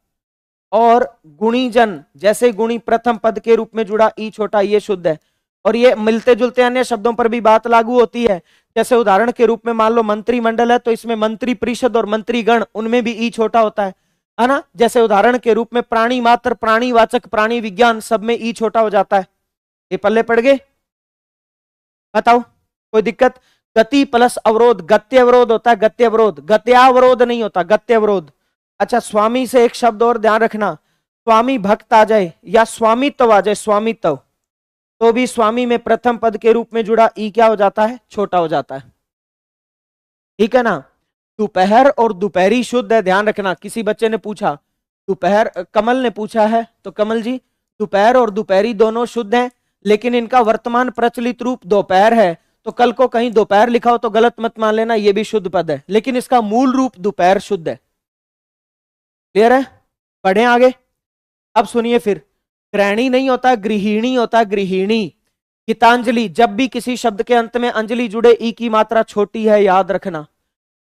और गुणीजन, जैसे गुणी प्रथम पद के रूप में जुड़ा, ई छोटा, ये शुद्ध है। और ये मिलते जुलते अन्य शब्दों पर भी बात लागू होती है। जैसे उदाहरण के रूप में मान लो मंत्रिमंडल है तो इसमें मंत्री परिषद और मंत्रीगण, उनमें भी ई छोटा होता है ना। जैसे उदाहरण के रूप में प्राणी मात्र, प्राणीवाचक, प्राणी विज्ञान, सब में ई छोटा हो जाता है। ये पल्ले पड़ गए, बताओ कोई दिक्कत। गति प्लस अवरोध, गत्य अवरोध होता है, गत्य अवरोध, गत्यावरोध नहीं होता, गत्य अवरोध। अच्छा स्वामी से एक शब्द और ध्यान रखना, स्वामी भक्त आ जाए या स्वामित्व आ जाए, स्वामित्व, तो भी स्वामी में प्रथम पद के रूप में जुड़ा, ई क्या हो जाता है, छोटा हो जाता है, ठीक है ना। दोपहर और दोपहरी शुद्ध है, ध्यान रखना। किसी बच्चे ने पूछा दोपहर, कमल ने पूछा है, तो कमल जी दोपहर और दोपहरी दोनों शुद्ध हैं, लेकिन इनका वर्तमान प्रचलित रूप दोपहर है, तो कल को कहीं दोपहर लिखा हो तो गलत मत मान लेना, ये भी शुद्ध पद है, लेकिन इसका मूल रूप दोपहर शुद्ध है। क्लियर है, पढ़ें आगे। अब सुनिए फिर, गृहिणी नहीं होता, गृहिणी होता, गृहिणी। गीतांजलि, जब भी किसी शब्द के अंत में अंजलि जुड़े, ई की मात्रा छोटी है, याद रखना।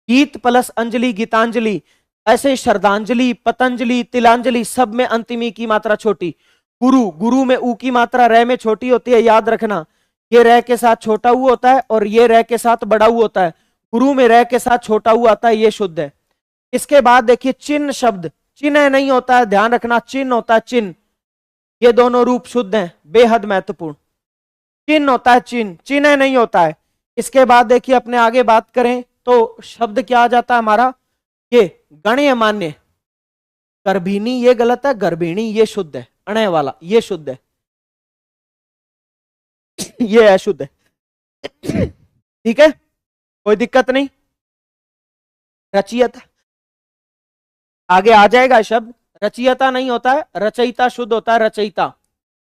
गीत प्लस अंजलि, गीतांजलि। ऐसे श्रद्धांजलि, पतंजलि, तिलांजलि, सब में अंतिम ई की मात्रा छोटी। गुरु, गुरु में ऊ की मात्रा रे में छोटी होती है, याद रखना। ये रे के साथ छोटा ऊ होता है और ये रे के साथ बड़ा ऊ होता है। गुरु में रे के साथ छोटा ऊ आता है, ये शुद्ध है। इसके बाद देखिए चिन्ह शब्द, चिन्ह नहीं होता है, ध्यान रखना, चिन्ह होता है, चिन्ह। ये दोनों रूप शुद्ध हैं, बेहद महत्वपूर्ण। चिन्ह होता है, चिन्ह, चिन्ह नहीं होता है। इसके बाद देखिए अपने आगे बात करें तो शब्द क्या आ जाता है हमारा, ये गण्यमान्य। गर्भिणी ये गलत है, गर्भिणी ये शुद्ध है, अणय वाला ये शुद्ध है, ये अशुद्ध है, ठीक है, कोई दिक्कत नहीं। रचयिता आगे आ जाएगा शब्द, रचयिता नहीं होता है, रचयिता शुद्ध होता है, रचयिता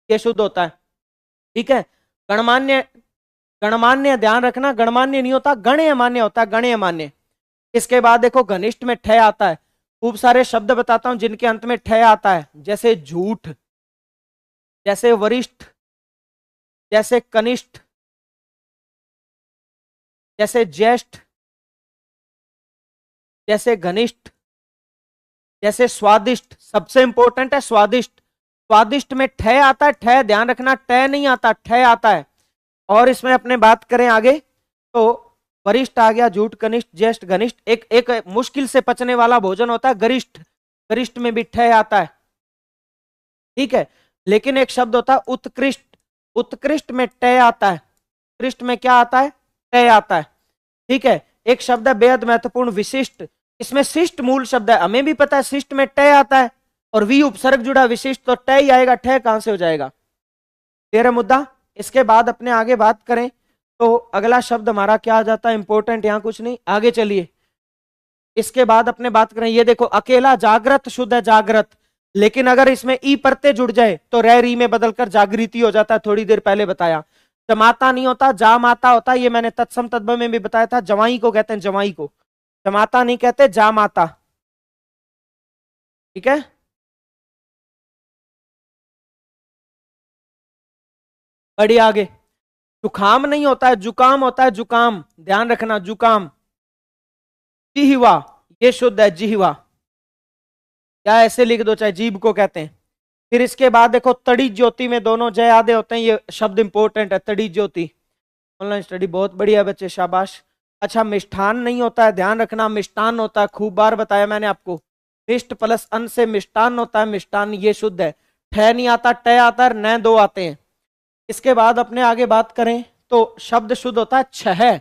ये शुद्ध होता है, ठीक है। गणमान्य, गणमान्य ध्यान रखना, गणमान्य नहीं होता, गण्यमान्य होता है, गण्यमान्य। इसके बाद देखो घनिष्ठ में ठय आता है। खूब सारे शब्द बताता हूं जिनके अंत में ठय आता है, जैसे झूठ, जैसे वरिष्ठ, जैसे कनिष्ठ, जैसे ज्येष्ठ, जैसे घनिष्ठ, जैसे स्वादिष्ट। सबसे इंपॉर्टेंट है स्वादिष्ट, स्वादिष्ट में ठय आता है, ठय ध्यान रखना, टय नहीं आता, ठय आता है। और इसमें अपने बात करें आगे तो वरिष्ठ आ गया, झूठ, कनिष्ठ, ज्येष्ठ, घनिष्ठ। एक मुश्किल से पचने वाला भोजन होता है गरिष्ठ, गरिष्ठ में भी ठय आता है, ठीक है। लेकिन एक शब्द होता है उत्कृष्ट, उत्कृष्ट में टय आता है, उत्कृष्ट में क्या आता है, टय आता है, ठीक है। एक शब्द है बेहद महत्वपूर्ण, विशिष्ट, इसमें शिष्ट मूल शब्द है, हमें भी पता है शिष्ट में ट आता है और वी उपसर्ग जुड़ा विशिष्ट, तो ट ही आएगा, ठ कहां से हो जाएगा। क्लियर है मुद्दा। इसके बाद अपने आगे बात करें तो अगला शब्द हमारा क्या आ जाता है, इंपॉर्टेंट, यहां कुछ नहीं, आगे चलिए। इसके बाद अपने बात करें, ये देखो अकेला जागृत शुद्ध है, जागृत, लेकिन अगर इसमें ई प्रत्यय जुड़ जाए तो रै री में बदलकर जागृति हो जाता है, थोड़ी देर पहले बताया। जमाता नहीं होता, जा माता होता, ये मैंने तत्सम तद्भव में भी बताया था, जवाई को कहते हैं, जवाई को, जमाता नहीं कहते, जा माता। ठीक है, बढ़िया आगे। जुखाम नहीं होता है, जुकाम होता है, जुकाम, ध्यान रखना, जुकाम। जिह्वा, ये शुद्ध है, जिह्वा, या ऐसे लिख दो, चाहे जीभ को कहते हैं। फिर इसके बाद देखो तड़ी ज्योति में दोनों जय आधे होते हैं, ये शब्द इंपॉर्टेंट है, तड़ी ज्योति। ऑनलाइन स्टडी बहुत बढ़िया बच्चे, शाबाश। अच्छा, मिष्ठान नहीं होता है, ध्यान रखना, मिष्टान होता है, खूब बार बताया मैंने आपको, मिष्ट प्लस अन्न से मिष्टान होता है, मिष्टान, ये शुद्ध है। ठह नहीं आता, ट आता है, न दो आते हैं। इसके बाद अपने आगे बात करें तो शब्द शुद्ध होता है छह।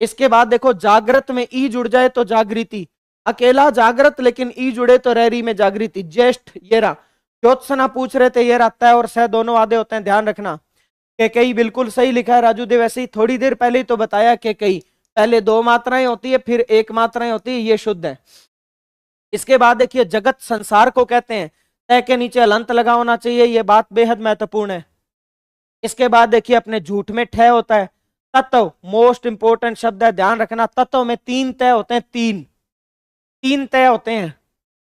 इसके बाद देखो जागृत में ई जुड़ जाए तो जागृति, अकेला जागृत लेकिन ई जुड़े तो रैरी में जागृति। ज्येष्ठ, ये रहा, ज्योत्सना पूछ रहे थे, ये रहता है और सह दोनों आधे होते हैं, ध्यान रखना। केकई बिल्कुल सही लिखा है राजू देव, ऐसे ही थोड़ी देर पहले ही तो बताया, केकई पहले दो मात्राएं होती है फिर एक मात्राएं होती है, ये शुद्ध है। इसके बाद देखिए जगत संसार को कहते हैं, तय के नीचे अलंत लगा होना चाहिए, ये बात बेहद महत्वपूर्ण है। इसके बाद देखिए अपने झूठ में ठह होता है। तत्व मोस्ट इंपोर्टेंट शब्द है, ध्यान रखना, तत्व में तीन तय होते हैं, तीन तय होते हैं।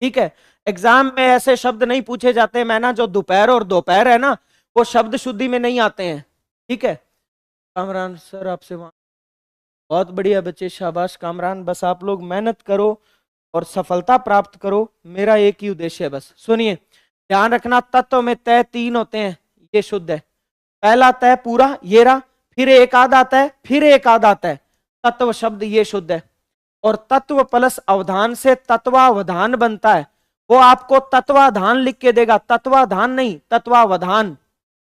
ठीक है, एग्जाम में ऐसे शब्द नहीं पूछे जाते, मैं ना जो दोपहर और दोपहर है ना, वो शब्द शुद्धि में नहीं आते हैं। ठीक है, कामरान सर आपसे बहुत बढ़िया बच्चे, शाबाश कामरान, बस आप लोग मेहनत करो और सफलता प्राप्त करो, मेरा एक ही उद्देश्य है बस। सुनिए, ध्यान रखना, तत्व में तय तीन होते हैं, ये शुद्ध है। पहला तय पूरा, ये रहा, फिर एक आध आता है, फिर एक आध आता है, तत्व शब्द ये शुद्ध है। और तत्व प्लस अवधान से तत्वावधान बनता है, वो आपको तत्वाधान लिख के देगा, तत्वाधान नहीं, तत्वावधान।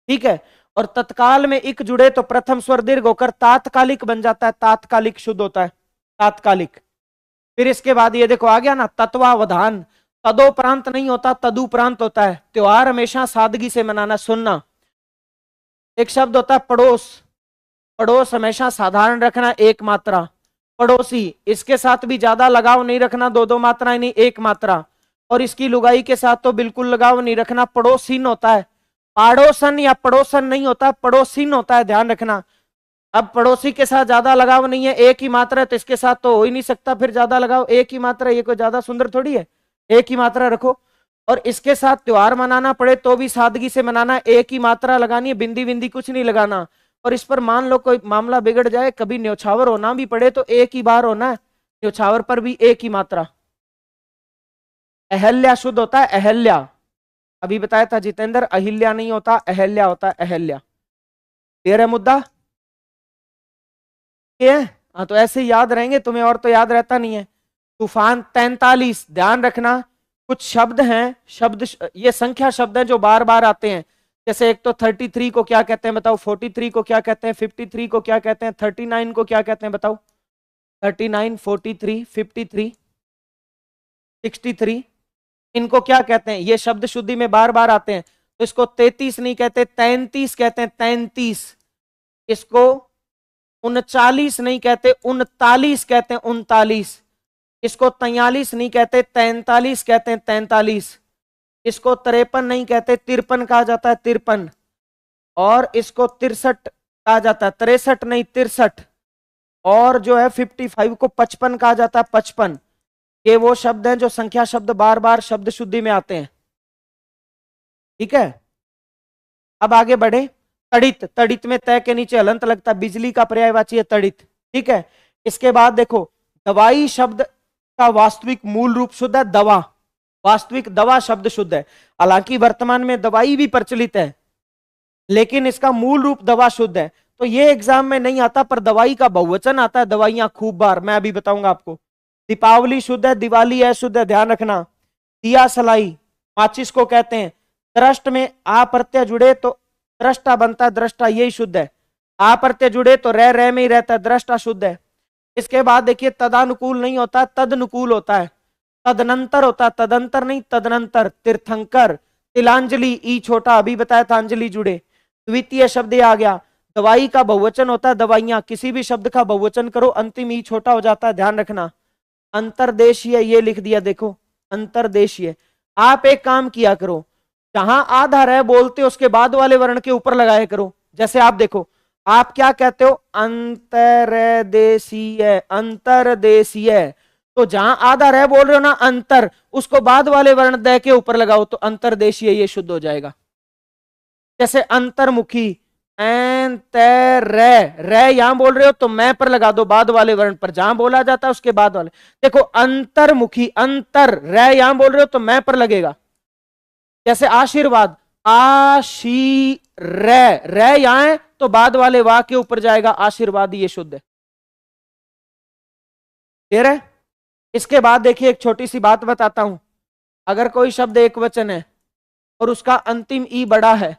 ठीक है, और तत्काल में इक जुड़े तो प्रथम स्वर दीर्घ होकर तात्कालिक बन जाता है, तात्कालिक शुद्ध होता है, तात्कालिक। फिर इसके बाद ये देखो आ गया ना, तत्वावधान, तदोपरांत नहीं होता, तदुपरांत होता है। त्योहार हमेशा सादगी से मनाना, सुनना। एक शब्द होता है पड़ोस, पड़ोस हमेशा साधारण रखना, एक मात्रा। पड़ोसी, इसके साथ भी ज्यादा लगाव नहीं रखना, दो दो मात्राएं नहीं, एक मात्रा। और इसकी लुगाई के साथ तो बिल्कुल लगाव नहीं रखना, पड़ोसीन होता है। पाड़ोसन या पड़ोसन नहीं होता, पड़ोसीन होता है, ध्यान रखना। अब पड़ोसी के साथ ज्यादा लगाव नहीं है, एक ही मात्रा है, तो इसके साथ तो हो ही नहीं सकता फिर ज्यादा लगाव, एक ही मात्रा, ये कोई ज्यादा सुंदर थोड़ी है, एक ही मात्रा रखो। और इसके साथ त्योहार मनाना पड़े तो भी सादगी से मनाना, एक ही मात्रा लगानी है, बिंदी बिंदी कुछ नहीं लगाना। और इस पर मान लो कोई मामला बिगड़ जाए, कभी न्योछावर होना भी पड़े तो एक ही बार होना है, न्योछावर पर भी एक ही मात्रा। अहल्या शुद्ध होता है, अहल्या, अभी बताया था जितेंद्र, अहिल्या नहीं होता, अहल्या होता है, अहल्या। क्लियर है मुद्दा, ये हाँ, तो ऐसे ही याद रहेंगे तुम्हें, और तो याद रहता नहीं है। तूफान 43, ध्यान रखना, कुछ शब्द हैं, शब्द ये संख्या शब्द हैं जो बार बार आते हैं। जैसे एक तो 33 को क्या कहते हैं बताओ, 43 को क्या कहते हैं, 53 को क्या कहते हैं, 39 को क्या कहते हैं बताओ। 39, 43, 53, 63, इनको क्या कहते हैं, ये शब्द शुद्धि में बार बार आते हैं। तो इसको 33 नहीं कहते, 33 कहते हैं, 33। इसको 39 नहीं कहते, 39 कहते हैं, 39। इसको 43 नहीं कहते, 43 कहते हैं, 43। इसको 53 नहीं कहते, 53 कहा जाता है, 53। और इसको 63 कहा जाता है, 63 नहीं 63। और जो है 55 को 55 कहा जाता है, 55। ये वो शब्द हैं जो संख्या शब्द बार बार शब्द शुद्धि में आते हैं। ठीक है, अब आगे बढ़े। तड़ित, तड़ित में तय के नीचे हलंत लगता है, बिजली का पर्यायवाची है तड़ित। ठीक है, इसके बाद देखो दवाई शब्द का वास्तविक मूल रूप शुद्ध है, दवा, वास्तविक दवा शब्द शुद्ध है। हालांकि वर्तमान में दवाई भी प्रचलित है, लेकिन इसका मूल रूप दवा शुद्ध है। तो ये एग्जाम में नहीं आता, पर दवाई का बहुवचन आता है, दवाइयां खूब बार, मैं अभी बताऊंगा आपको। दीपावली शुद्ध है, दिवाली है शुद्ध है, ध्यान रखना। दिया सलाई, माचिस को कहते हैं। दृष्ट में आ प्रत्यय जुड़े तो दृष्टा बनता है, दृष्टा, यही शुद्ध है। आ प्रत्यय जुड़े तो रह में ही रहता है, दृष्टा शुद्ध है। इसके बाद देखिए तदानुकूल नहीं होता, तदनुकूल होता है। तदनंतर होता है, तदंतर नहीं तदनंतर। तीर्थंकर, तिलांजलि, ई छोटा, अभी बताया था अंजलि जुड़े। द्वितीय शब्द आ गया। दवाई का बहुवचन होता है दवाइयां, किसी भी शब्द का बहुवचन करो अंतिम ई छोटा हो जाता है, ध्यान रखना। अंतरदेशीय ये लिख दिया, देखो अंतरदेशीय। आप एक काम किया करो, जहां आधार है बोलते उसके बाद वाले वर्ण के ऊपर लगाया करो। जैसे आप देखो, आप क्या कहते हो, अंतरदेशीय, अंतरदेशीय। तो जहां आधार है बोल रहे हो ना अंतर, उसको बाद वाले वर्ण द के ऊपर लगाओ तो अंतरदेशीय ये शुद्ध हो जाएगा। जैसे अंतर्मुखी, यहां बोल रहे हो तो मैं पर लगा दो बाद वाले वर्ण पर, जहां बोला जाता है उसके बाद वाले। देखो अंतर्मुखी, अंतर, यहां बोल रहे हो तो मैं पर लगेगा। जैसे आशीर्वाद, यहां है तो बाद वाले वाह के ऊपर जाएगा, आशीर्वाद, ये शुद्ध है। क्लियर है? इसके बाद देखिए एक छोटी सी बात बताता हूं, अगर कोई शब्द एक वचन है और उसका अंतिम ई बड़ा है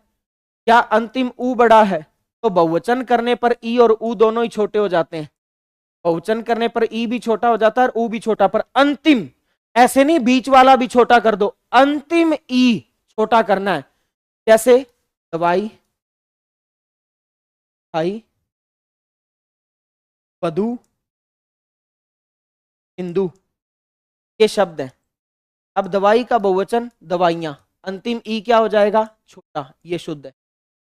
या अंतिम ऊ बड़ा है, तो बहुवचन करने पर ई और ऊ दोनों ही छोटे हो जाते हैं। बहुवचन करने पर ई भी छोटा हो जाता है और ऊ भी छोटा, पर अंतिम ऐसे नहीं, बीच वाला भी छोटा कर दो, अंतिम ई छोटा करना है। जैसे दवाई, भाई, वधु, हिंदू, ये शब्द है। अब दवाई का बहुवचन दवाइयां, अंतिम ई क्या हो जाएगा, छोटा, ये शुद्ध है।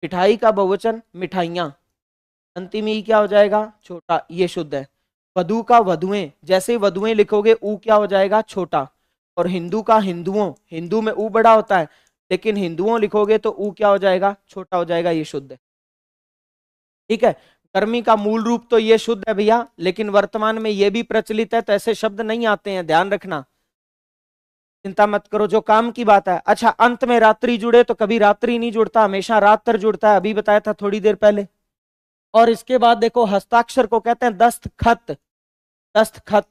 मिठाई का बहुवचन मिठाइयां, अंतिम ई क्या हो जाएगा, छोटा, ये शुद्ध है। वधु का वधुएं, जैसे वधुएं लिखोगे ऊ क्या हो जाएगा, छोटा। और हिंदू का हिंदुओं, हिंदू में ऊ बड़ा होता है, लेकिन हिंदुओं लिखोगे तो ऊ क्या हो जाएगा, छोटा हो जाएगा, ये शुद्ध है। ठीक है? कर्मी का मूल रूप तो ये शुद्ध है भैया, लेकिन वर्तमान में ये भी प्रचलित है, तो ऐसे शब्द नहीं आते हैं, ध्यान रखना, चिंता मत करो, जो काम की बात है। अच्छा, अंत में रात्रि जुड़े तो कभी रात्रि नहीं जुड़ता, हमेशा रात्र जुड़ता है, अभी बताया था थोड़ी देर पहले। और इसके बाद देखो हस्ताक्षर को कहते हैं दस्तखत, दस्तखत।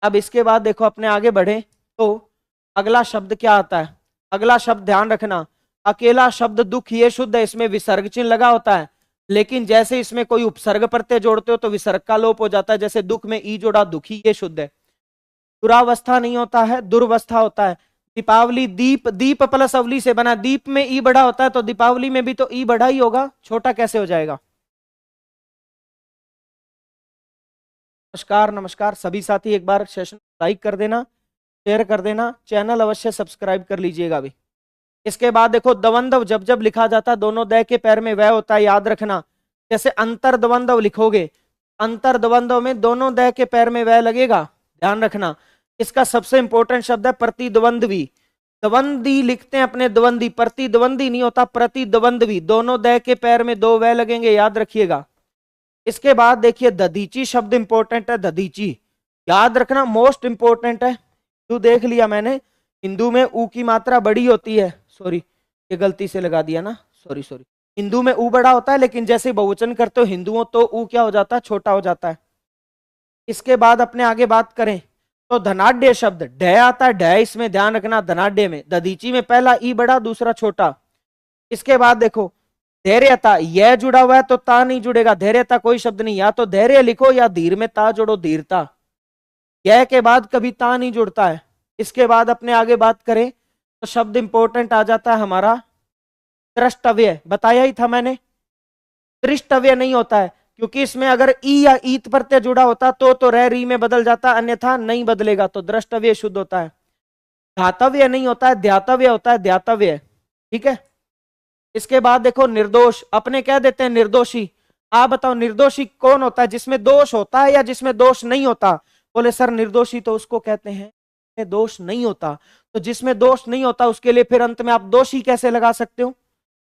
अब इसके बाद देखो अपने आगे बढ़े तो अगला शब्द क्या आता है, अगला शब्द ध्यान रखना, अकेला शब्द दुख, ये शुद्ध है, इसमें विसर्ग चिन्ह लगा होता है, लेकिन जैसे इसमें कोई उपसर्ग प्रत्यय जोड़ते हो तो विसर्ग का लोप हो जाता है। जैसे दुख में ई जोड़ा, दुखी, ये शुद्ध है। दुरावस्था नहीं होता है, दुर्वस्था होता है। दीपावली, दीप, दीप प्लस अवली से बना, दीप में ई बड़ा होता है तो दीपावली में भी तो ई बड़ा ही होगा, छोटा कैसे हो जाएगा। नमस्कार नमस्कार सभी साथी, एक बार सेशन लाइक कर देना, शेयर कर देना, चैनल अवश्य सब्सक्राइब कर लीजिएगा अभी। इसके बाद देखो दवंदव, जब जब लिखा जाता है दोनों द के पैर में वह होता है, याद रखना। जैसे अंतर दवंदव लिखोगे, अंतर दवंदव में दोनों द के पैर में वह लगेगा, ध्यान रखना। इसका सबसे इंपॉर्टेंट शब्द है प्रतिद्वंद्वी, द्वंद्वी लिखते हैं अपने द्वंद्वी, प्रतिद्वंद्वी नहीं होता, प्रतिद्वंद्वी, दोनों द के पैर में दो वह लगेंगे, याद रखिएगा। इसके बाद देखिए दधीची शब्द इंपॉर्टेंट है, दधीची याद रखना, मोस्ट इंपॉर्टेंट है। तो देख लिया मैंने, हिंदू में ऊ की मात्रा बड़ी होती है, सॉरी ये गलती से लगा दिया ना, सॉरी सॉरी, हिंदू में ऊ बड़ा होता है, लेकिन जैसे बहुवचन करते हो हिंदुओं तो ऊ क्या हो जाता है, छोटा हो जाता है। इसके बाद अपने आगे बात करें तो धनाढ्य शब्द, ढ आता है, ढ इसमें ध्यान रखना, धनाढ्य में, दधीची में पहला ई बड़ा दूसरा छोटा। इसके बाद देखो धैर्यता, यह जुड़ा हुआ है तो ता नहीं जुड़ेगा, धैर्यता कोई शब्द नहीं, या तो धैर्य लिखो या धीर में ता जोड़ो, धीरता। यह के बाद कभी ता नहीं जुड़ता है। इसके बाद अपने आगे बात करें तो शब्द इंपॉर्टेंट आ जाता है हमारा द्रष्टव्य, बताया ही था मैंने, दृष्टव्य नहीं होता है, क्योंकि इसमें अगर ई या ईत प्रत्यय जुड़ा होता तो रे री में बदल जाता, अन्यथा नहीं बदलेगा, तो द्रष्टव्य शुद्ध होता है। धातव्य नहीं होता है, ध्यातव्य होता है, ध्यातव्य, ठीक है। इसके बाद देखो निर्दोष, अपने कह देते हैं निर्दोषी, आप बताओ निर्दोषी कौन होता है, जिसमें दोष होता है या जिसमें दोष नहीं होता। बोले सर निर्दोषी तो उसको कहते हैं दोष नहीं होता, तो जिसमें दोष नहीं होता उसके लिए फिर अंत में आप दोषी कैसे लगा सकते हो।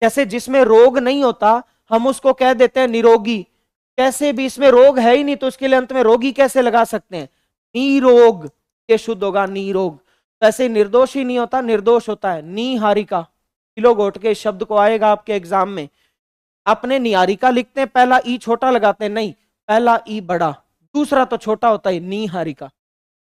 जैसे जिसमें रोग नहीं होता हम उसको कह देते हैं निरोगी, कैसे भी इसमें रोग है ही नहीं तो उसके लिए अंत में रोगी कैसे लगा सकते हैं, निरोग, ये शुद्ध होगा निरोग। वैसे निर्दोषी नहीं होता, निर्दोष होता है। निहारिका, किलो गोट के शब्द को आएगा आपके एग्जाम में, अपने निहारिका लिखते हैं पहला ई छोटा लगाते हैं, नहीं पहला ई बड़ा दूसरा तो छोटा होता है, निहारिका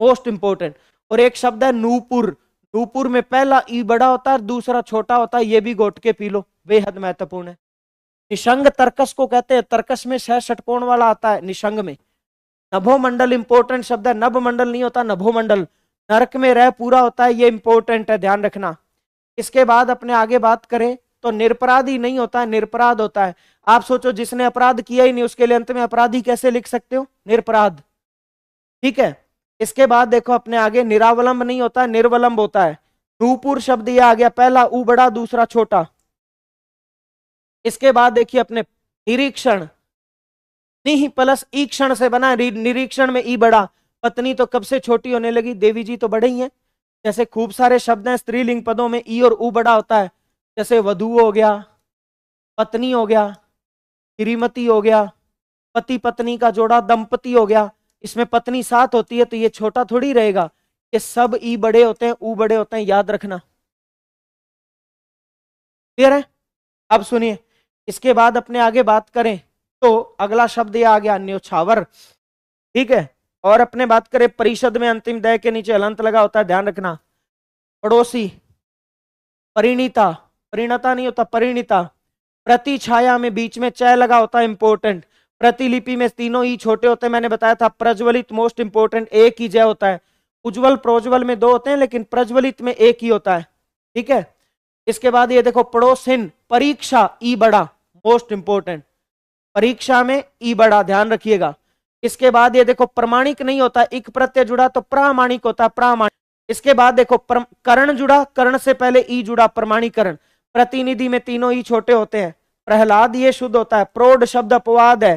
मोस्ट इंपोर्टेंट। और एक शब्द है नूपुर, नूपुर में पहला ई बड़ा होता है दूसरा छोटा होता है, ये भी गोट के पी लो, बेहद महत्वपूर्ण है। निशंग तर्कस को कहते हैं, तर्कस में 6 षटकोण वाला आता है निशंग में, नभोमंडल इंपॉर्टेंट शब्द है, नभमंडल नहीं होता, नभोमंडल। नरक में रह पूरा होता है, ये इंपॉर्टेंट है, ध्यान रखना। इसके बाद अपने आगे बात करें तो निरपराधी नहीं होता है, निरपराध होता है। आप सोचो जिसने अपराध किया ही नहीं उसके लिए अंत में अपराधी कैसे लिख सकते हो, निरपराध। ठीक है। इसके बाद देखो अपने आगे निरावलंब नहीं होता है, निर्वलंब होता है। नूपुर शब्द ये आ गया, पहला ऊ बड़ा दूसरा छोटा। इसके बाद देखिए अपने निरीक्षण, निह प्लस ईक्षण से बना, निरीक्षण में ई बड़ा। पत्नी तो कब से छोटी होने लगी, देवी जी तो बड़े ही हैं। जैसे खूब सारे शब्द हैं स्त्रीलिंग पदों में ई और ऊ बड़ा होता है, जैसे वधु हो गया, पत्नी हो गया, श्रीमती हो गया, पति पत्नी का जोड़ा दंपति हो गया। इसमें पत्नी साथ होती है तो ये छोटा थोड़ी रहेगा, ये सब ई बड़े होते हैं, ऊ बड़े होते हैं, याद रखना। क्लियर है। अब सुनिए, इसके बाद अपने आगे बात करें तो अगला शब्द ये आ गया न्योछावर। ठीक है। और अपने बात करें परिषद में अंतिम दय के नीचे हलंत लगा होता है, ध्यान रखना। पड़ोसी, परिणीता, परिणता नहीं होता, परिणीता। प्रति छाया में बीच में चय लगा होता है, इंपोर्टेंट। प्रतिलिपि में तीनों ही छोटे होते हैं, मैंने बताया था। प्रज्वलित मोस्ट इंपोर्टेंट, एक ही जय होता है। उज्जवल प्रोज्वल में दो होते हैं लेकिन प्रज्वलित में एक ही होता है। ठीक है। इसके बाद ये देखो पड़ोसिन, परीक्षा ई बड़ा, मोस्ट इंपोर्टेंट। परीक्षा में ई बड़ा, ध्यान रखिएगा। इसके बाद ये देखो प्रमाणिक नहीं होता, एक प्रत्यय जुड़ा तो प्रामाणिक होता है, प्रामाणिक। इसके बाद देखो कर्ण जुड़ा, कर्ण से पहले ई जुड़ा, प्रमाणीकरण। प्रतिनिधि में तीनों ही छोटे होते हैं। प्रहलाद ये शुद्ध होता है। प्रौढ़ शब्द अपवाद है,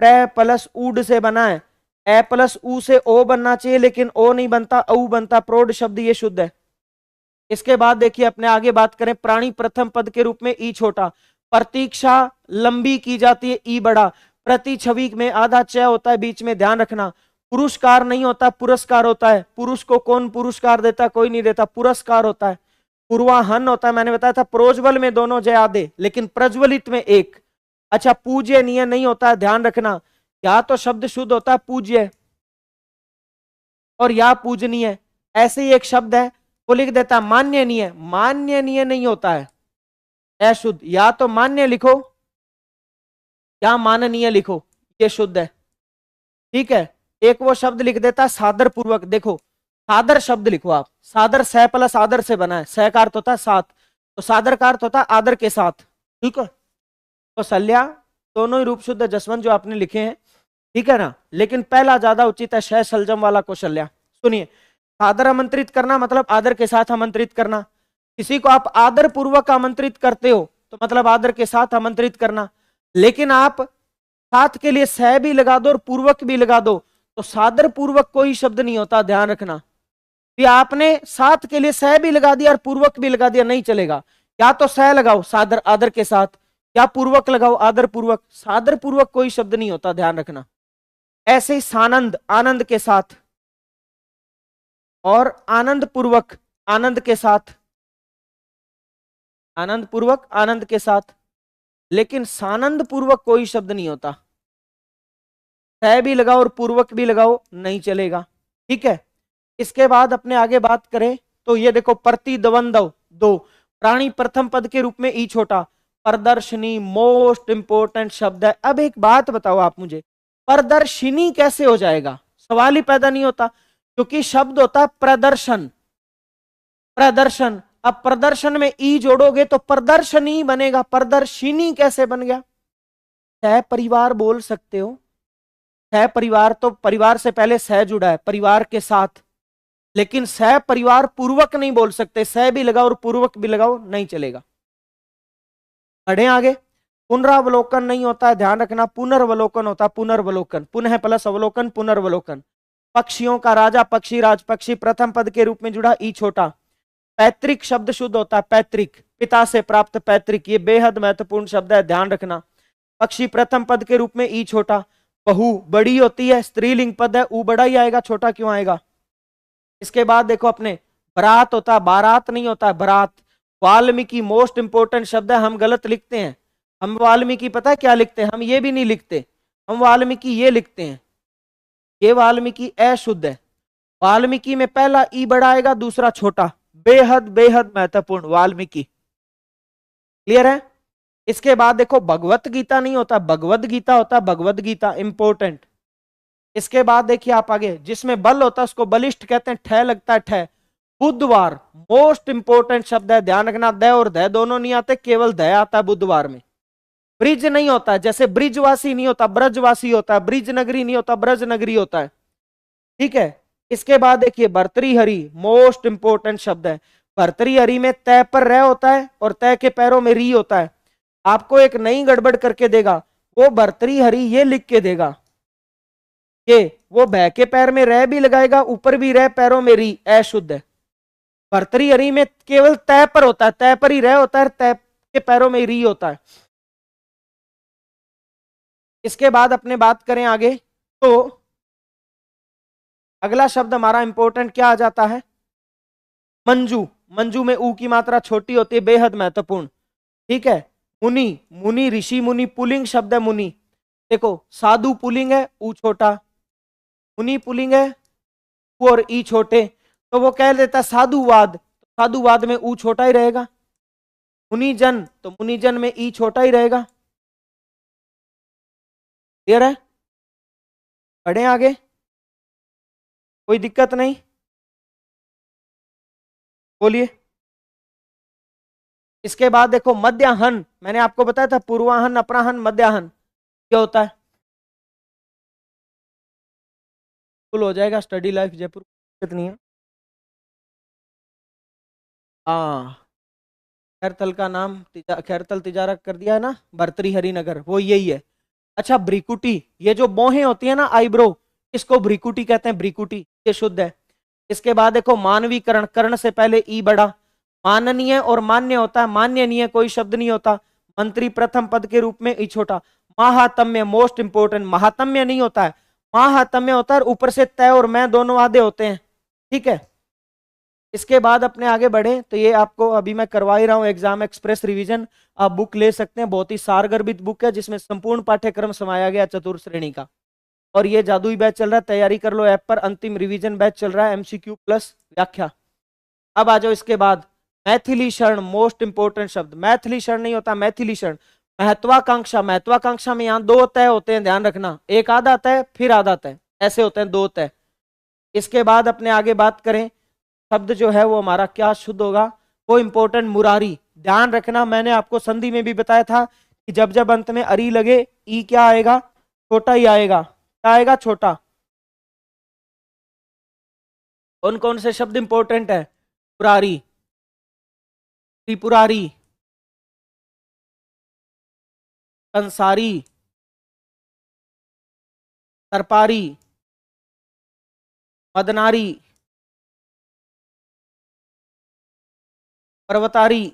प्र प्लस ऊड से बना है। ए प्लस ऊ से ओ बनना चाहिए लेकिन ओ नहीं बनता, औ बनता। प्रौढ़ शब्द ये शुद्ध है। इसके बाद देखिए अपने आगे बात करें, प्राणी प्रथम पद के रूप में ई छोटा। प्रतीक्षा लंबी की जाती है, ई बड़ा। प्रति छवि में आधा चय होता है बीच में, ध्यान रखना। पुरस्कार नहीं होता, पुरस्कार होता है। पुरुष को कौन पुरस्कार देता, कोई नहीं देता, पुरस्कार होता है। पूर्वाहन होता है, मैंने बताया था। प्रोज्वल में दोनों जय आधे लेकिन प्रज्वलित में एक। अच्छा, पूज्यनीय नहीं होता है, ध्यान रखना। या तो शब्द शुद्ध होता है पूज्य और या पूजनीय, ऐसे ही एक शब्द है वो लिख देता है मान्यनीय, मान्यनीय नहीं होता है, अशुद्ध। या तो मान्य लिखो या माननीय लिखो, ये शुद्ध है। ठीक है। एक वो शब्द लिख देता है सादर पूर्वक, देखो सादर शब्द लिखो आप। सादर स प्लस आदर से बना है, स का अर्थ होता है साथ, तो सादर का अर्थ होता है आदर के साथ। ठीक है। तो सल्या दोनों ही रूप शुद्ध जसवंत जो आपने लिखे हैं, ठीक है ना। लेकिन पहला ज्यादा उचित है, शह सलजम वाला कौशल्या। सुनिए, सादर आमंत्रित करना मतलब आदर के साथ आमंत्रित करना। किसी को आप आदर पूर्वक आमंत्रित करते हो तो मतलब आदर के साथ आमंत्रित करना। लेकिन आप साथ के लिए सह भी लगा दो और पूर्वक भी लगा दो तो सादर पूर्वक कोई शब्द नहीं होता, ध्यान रखना। कि आपने साथ के लिए सह भी लगा दिया और पूर्वक भी लगा दिया, नहीं चलेगा। या तो सह लगाओ सादर आदर के साथ, या पूर्वक लगाओ आदर पूर्वक। सादर पूर्वक कोई शब्द नहीं होता, ध्यान रखना। ऐसे ही सानंद, आनंद के साथ, और आनंद पूर्वक, आनंद के साथ, आनंद पूर्वक आनंद के साथ। लेकिन सानंद पूर्वक कोई शब्द नहीं होता, सह भी लगाओ और पूर्वक भी लगाओ, नहीं चलेगा। ठीक है। इसके बाद अपने आगे बात करें तो ये देखो प्रतिद्वंद्व, दो। प्राणी प्रथम पद के रूप में ई छोटा। प्रदर्शनी मोस्ट इंपोर्टेंट शब्द है। अब एक बात बताओ आप मुझे, प्रदर्शिनी कैसे हो जाएगा, सवाल ही पैदा नहीं होता, क्योंकि शब्द होता है प्रदर्शन, प्रदर्शन। अब प्रदर्शन में ई जोड़ोगे तो प्रदर्शनी बनेगा, प्रदर्शिनी कैसे बन गया। सह परिवार बोल सकते हो, सह परिवार तो परिवार से पहले सह जुड़ा है, परिवार के साथ। लेकिन सह परिवार पूर्वक नहीं बोल सकते, सह भी लगाओ और पूर्वक भी लगाओ, नहीं चलेगा। बढ़े आगे। पुनरावलोकन नहीं होता है, ध्यान रखना। पुनर्वलोकन होता है, पुनर्वलोकन। पुनः प्लस अवलोकन, पुनर्वलोकन। पक्षियों का राजा, पक्षी राज, पक्षी प्रथम पद के रूप में जुड़ा, ई छोटा। पैतृक शब्द शुद्ध होता है, पैतृक, पिता से प्राप्त पैतृक, ये बेहद महत्वपूर्ण शब्द है, ध्यान रखना। पक्षी प्रथम पद के रूप में ई छोटा। बहु बड़ी होती है, स्त्रीलिंग पद है, ऊ बड़ा ही आएगा, छोटा क्यों आएगा। इसके बाद देखो अपने बरात होता है, बारात नहीं होता है, बरात। वाल्मीकि मोस्ट इंपोर्टेंट शब्द है, हम गलत लिखते हैं। हम वाल्मीकि पता है क्या लिखते हैं, हम ये भी नहीं लिखते, हम वाल्मीकि ये लिखते हैं, ये वाल्मीकि अशुद्ध है। वाल्मीकि में पहला ई बड़ा आएगा, दूसरा छोटा, बेहद बेहद महत्वपूर्ण, वाल्मीकि। क्लियर है। इसके बाद देखो भगवत गीता नहीं होता, भगवद गीता होता, भगवद गीता इंपोर्टेंट। इसके बाद देखिए आप आगे, जिसमें बल होता है उसको बलिष्ठ कहते हैं, ठह लगता है ठह। बुधवार मोस्ट इंपोर्टेंट शब्द है, ध्यान रखना, द और ध दोनों नहीं आते, केवल ध आता है बुधवार में। ब्रिज नहीं होता, जैसे ब्रिजवासी नहीं होता ब्रजवासी होता है, ब्रिज नगरी नहीं होता ब्रज नगरी होता है, ठीक है। इसके बाद देखिए भर्तृहरि मोस्ट इंपोर्टेंट शब्द है। भर्तृहरि में तय पर रह होता है और तय के पैरों में री होता है। आपको एक नई गड़बड़ करके देगा, वो भर्तृहरि ये लिख के देगा कि वो भय के पैर में रह भी लगाएगा, ऊपर भी रह, पैरों में री, अशुद्ध है। भर्तृहरि में केवल तय पर होता है, तय पर ही रह होता है, तय के पैरों में री होता है। इसके बाद अपने बात करें आगे, तो अगला शब्द हमारा इंपॉर्टेंट क्या आ जाता है, मंजू। मंजू में ऊ की मात्रा छोटी होती है, बेहद महत्वपूर्ण, ठीक है। मुनि, मुनि ऋषि, मुनि पुलिंग शब्द है मुनि। देखो साधु पुलिंग है, ऊ छोटा, मुनि पुलिंग है, ऊ और ई छोटे, तो वो कह देता है साधुवाद, साधुवाद में ऊ छोटा ही रहेगा। मुनिजन, तो मुनिजन में ई छोटा ही रहेगा। क्लियर है? बढ़े आगे, कोई दिक्कत नहीं, बोलिए। इसके बाद देखो मध्याहन, मैंने आपको बताया था पूर्वाहन, अपराहन, मध्याहन क्या होता है, फुल हो जाएगा स्टडी लाइफ जयपुर, दिक्कत नहीं है। हाँ, खैरतल का नाम खैरतल तिजारा कर दिया है ना, भर्तृहरि नगर, वो यही है। अच्छा भ्रिकुटी, ये जो बोहें होती है ना आईब्रो, इसको भ्रिकुटी कहते हैं, भ्रिकुटी, ये शुद्ध है। इसके बाद देखो मानवीकरण, कर्ण से पहले ई बड़ा, माननीय और मान्य होता है, मान्य नहीं है कोई शब्द नहीं होता। मंत्री प्रथम पद के रूप में ई छोटा। महात्म्य मोस्ट इंपोर्टेंट, महात्म्य नहीं होता है, महात्म्य होता है, ऊपर से तय और मैं दोनों आधे होते हैं, ठीक है। इसके बाद अपने आगे बढ़े, तो ये आपको अभी मैं करवा ही रहा हूं एग्जाम एक्सप्रेस रिवीजन, आप बुक ले सकते हैं, बहुत ही सारगर्भित बुक है जिसमें संपूर्ण पाठ्यक्रम समाया गया चतुर्थ श्रेणी का। और ये जादुई बैच चल रहा है, तैयारी कर लो ऐप पर, अंतिम रिवीजन बैच चल रहा है, एमसीक्यू प्लस व्याख्या। अब आ जाओ इसके बाद, मैथिली शरण मोस्ट इंपोर्टेंट शब्द। मैथिली शरण नहीं होता, मैथिली शरण। महत्वाकांक्षा, महत्वाकांक्षा में यहाँ दो तय होते हैं, ध्यान रखना, एक आधा तय फिर आधा तय, ऐसे होते हैं दो तय। इसके बाद अपने आगे बात करें, शब्द जो है वो हमारा क्या शुद्ध होगा, वो इंपॉर्टेंट मुरारी। ध्यान रखना, मैंने आपको संधि में भी बताया था कि जब जब अंत में अरी लगे, ई क्या आएगा, छोटा ही आएगा, क्या आएगा, छोटा। कौन कौन से शब्द इंपॉर्टेंट है, पुरारी, त्रिपुरारी, कंसारी, तरपारी, मदनारी, पर्वतारी